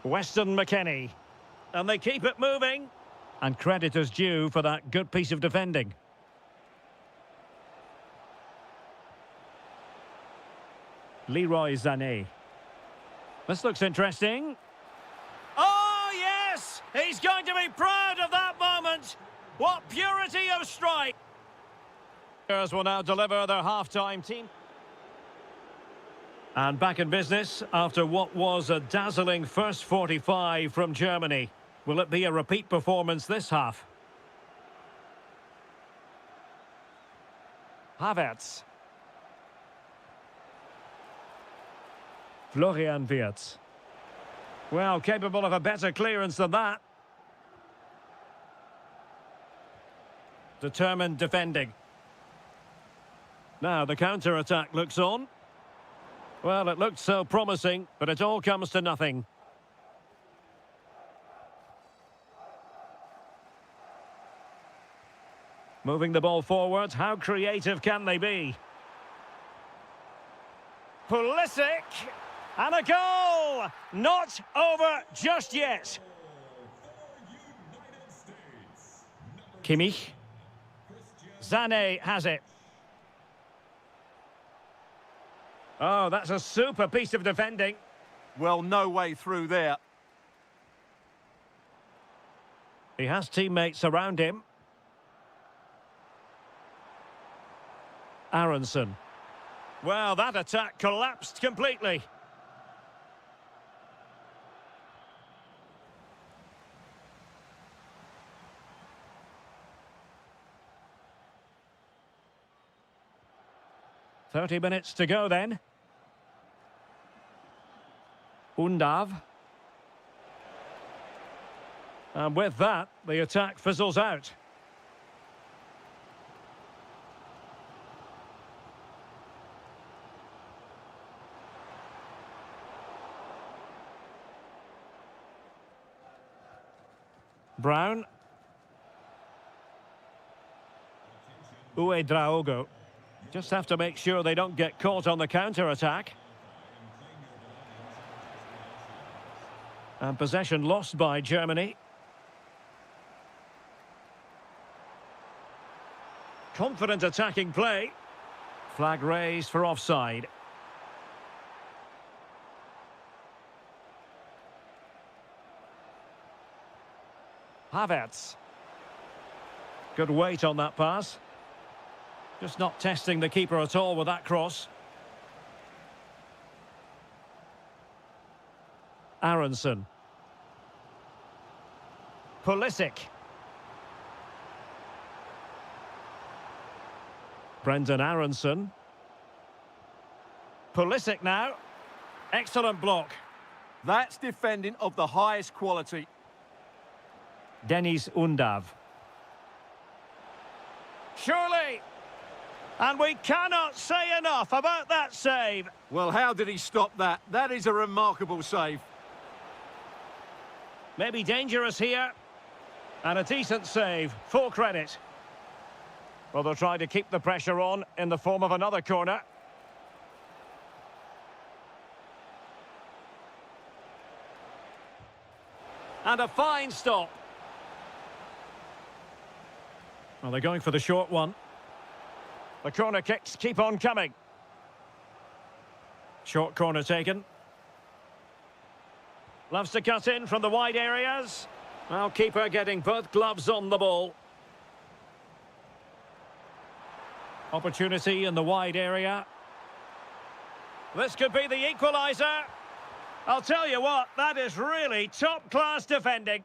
Weston McKennie. And they keep it moving. And credit is due for that good piece of defending. Leroy Sané. This looks interesting. Oh, yes! He's going to be proud of that moment. What purity of strike. Players will now deliver their half-time team. And back in business after what was a dazzling first 45 from Germany. Will it be a repeat performance this half? Havertz. Florian Wirtz. Well, capable of a better clearance than that. Determined defending. Now the counter-attack looks on. Well, it looked so promising, but it all comes to nothing. Moving the ball forward, how creative can they be? Pulisic, and a goal! Not over just yet. Kimmich. Sané has it. Oh, that's a super piece of defending. Well, no way through there. He has teammates around him. Aronson. Well, that attack collapsed completely. "30 minutes to go then. Undav. And with that, the attack fizzles out. Brown. Uedraogo. Just have to make sure they don't get caught on the counter-attack. And possession lost by Germany. Confident attacking play. Flag raised for offside. Havertz. Good weight on that pass. Just not testing the keeper at all with that cross. Aronson. Pulisic. Brendan Aronson. Pulisic now. Excellent block. That's defending of the highest quality. Denis Undav. Surely! And we cannot say enough about that save. Well, how did he stop that? That is a remarkable save. Maybe dangerous here. And a decent save. Full credit. Well, they'll try to keep the pressure on in the form of another corner. And a fine stop. Well, they're going for the short one. The corner kicks keep on coming. Short corner taken. Loves to cut in from the wide areas. Well, keeper getting both gloves on the ball. Opportunity in the wide area. This could be the equaliser. I'll tell you what, that is really top-class defending.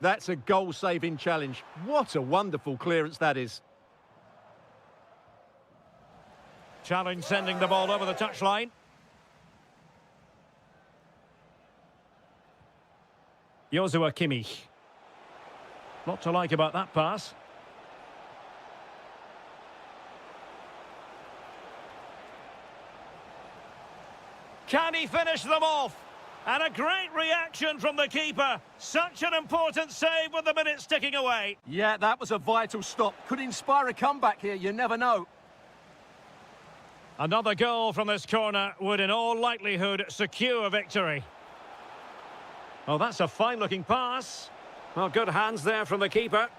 That's a goal-saving challenge. What a wonderful clearance that is. Challenge sending the ball over the touchline. Joshua Kimmich. Lot to like about that pass. Can he finish them off? And a great reaction from the keeper. Such an important save with the minutes ticking away. Yeah, that was a vital stop. Could inspire a comeback here, you never know. Another goal from this corner would in all likelihood secure victory. Oh, that's a fine-looking pass. Well, good hands there from the keeper.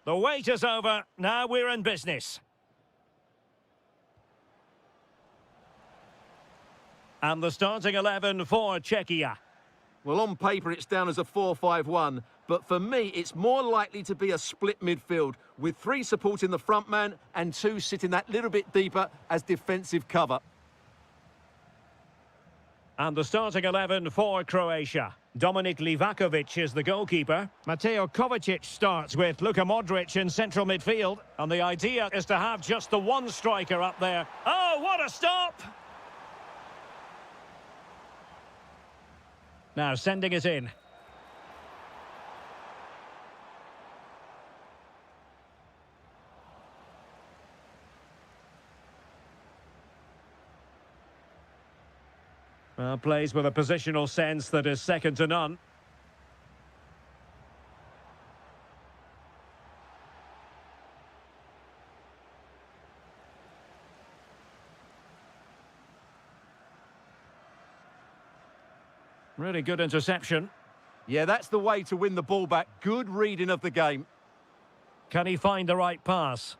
The wait is over. Now we're in business. And the starting 11 for Czechia. Well, on paper, it's down as a 4-5-1, but for me, it's more likely to be a split midfield, with 3 supporting the front man and 2 sitting that little bit deeper as defensive cover. And the starting 11 for Croatia. Dominik Livakovic is the goalkeeper. Mateo Kovacic starts with Luka Modric in central midfield. And the idea is to have just the one striker up there. Oh, what a stop! Now sending it in. Well, plays with a positional sense that is second to none. Really good interception. Yeah, that's the way to win the ball back. Good reading of the game. Can he find the right pass?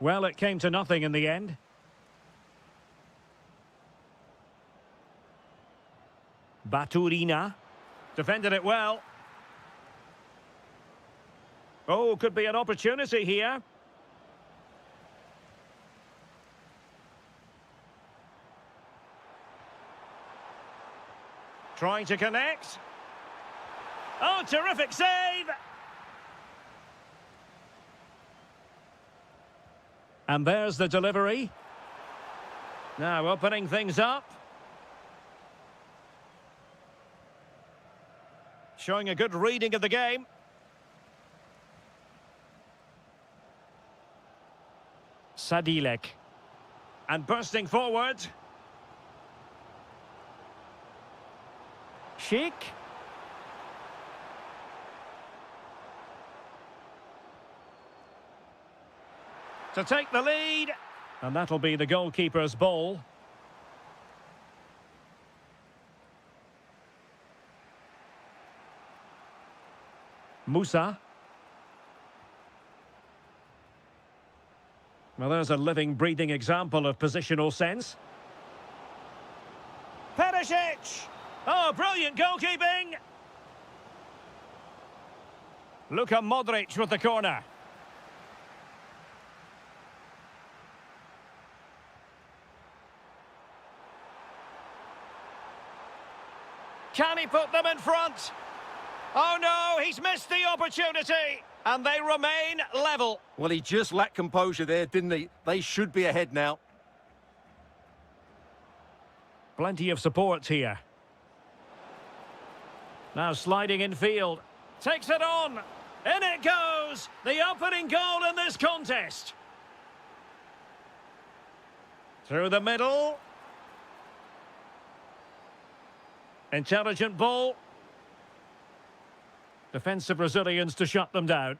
Well, it came to nothing in the end. Baturina. Defended it well. Oh, could be an opportunity here. Trying to connect. Oh, terrific save! And there's the delivery. Now opening things up. Showing a good reading of the game. Sadilek. And bursting forward. Schick. To take the lead. And that'll be the goalkeeper's ball. Musa. Well, there's a living, breathing example of positional sense. Perisic! Oh, brilliant goalkeeping! Luka Modric with the corner. Can he put them in front? Oh no, he's missed the opportunity! And they remain level. Well, he just lacked composure there, didn't he? They should be ahead now. Plenty of support here. Now sliding in field. Takes it on. In it goes. The opening goal in this contest. Through the middle. Intelligent ball. Defensive Brazilians to shut them down.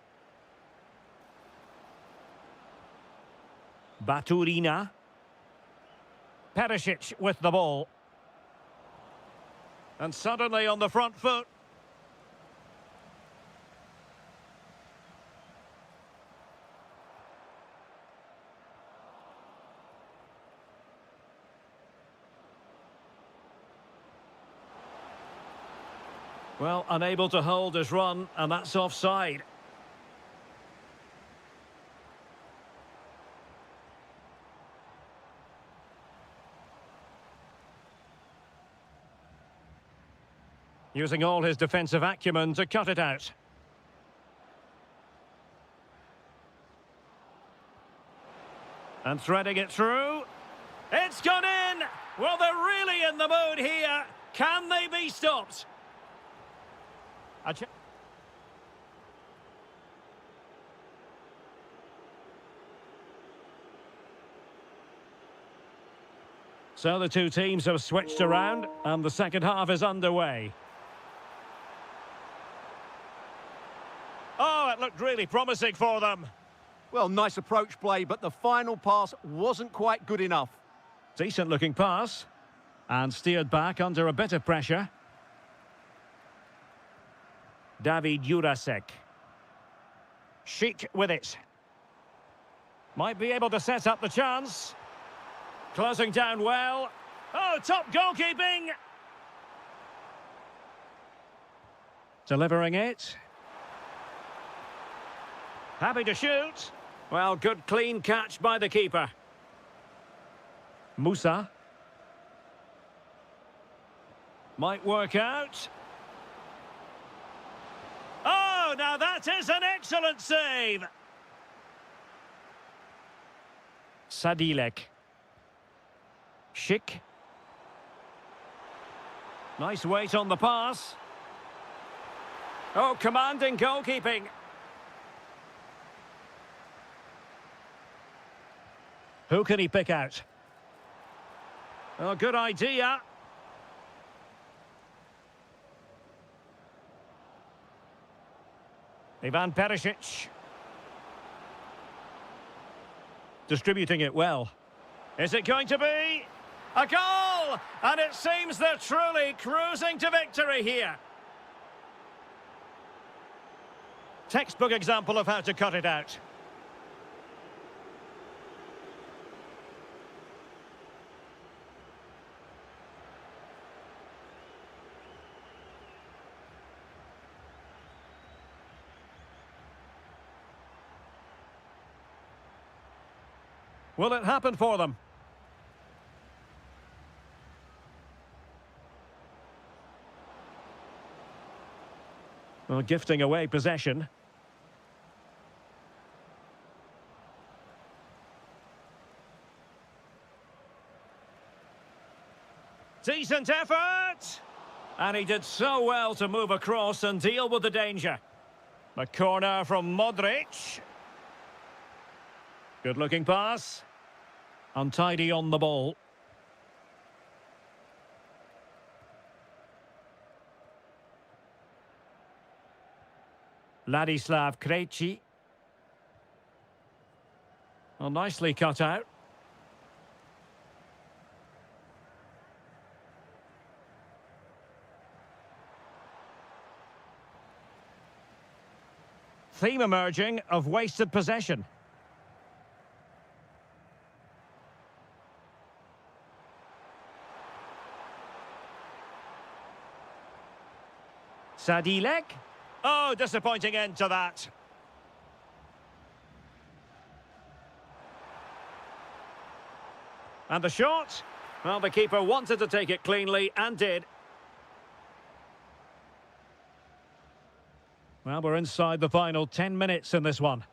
Baturina. Perisic with the ball. And suddenly on the front foot. Well, unable to hold his run, and that's offside. Using all his defensive acumen to cut it out. And threading it through. It's gone in! Well, they're really in the mood here. Can they be stopped? So the two teams have switched around, and the second half is underway. Oh, it looked really promising for them. Well, nice approach play, but the final pass wasn't quite good enough. Decent looking pass. And steered back under a bit of pressure. David Jurasek. Sheik with it. Might be able to set up the chance. Closing down well. Oh, top goalkeeping! Delivering it. Happy to shoot. Well, good clean catch by the keeper. Musa. Might work out. Oh, now that is an excellent save. Sadilek. Schick. Nice weight on the pass. Oh, commanding goalkeeping. Who can he pick out? Oh, good idea. Ivan Perisic. Distributing it well. Is it going to be a goal? And it seems they're truly cruising to victory here. Textbook example of how to cut it out. Will it happen for them? Well, gifting away possession. Decent effort! And he did so well to move across and deal with the danger. The corner from Modric. Good-looking pass. Untidy on the ball. Ladislav Krejci. Well, nicely cut out. Theme emerging of wasted possession. Sadilek. Oh, disappointing end to that. And the shot? Well, the keeper wanted to take it cleanly and did. Well, we're inside the final 10 minutes in this one.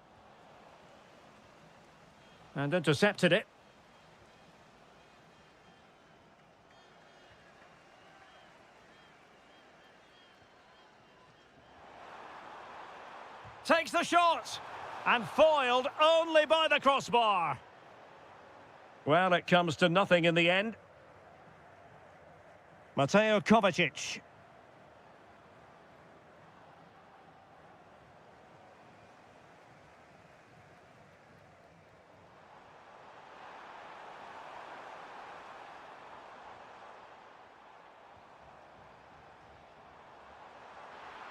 And intercepted it. Takes the shot, and foiled only by the crossbar. Well, it comes to nothing in the end. Mateo Kovacic.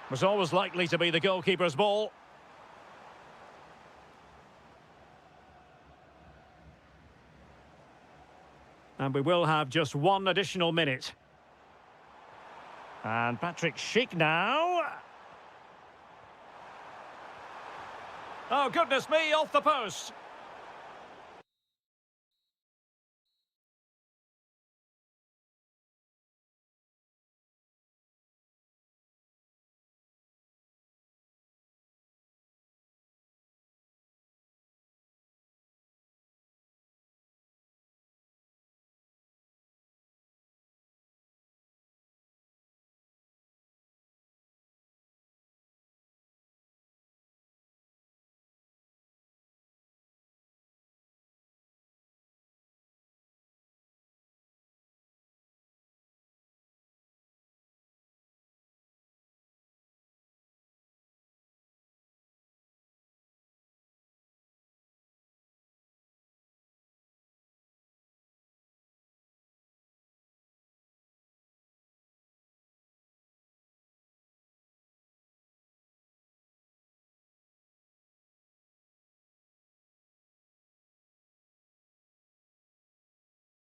Was always likely to be the goalkeeper's ball. And we will have just one additional minute. And Patrick Schick now. Oh, goodness me, off the post.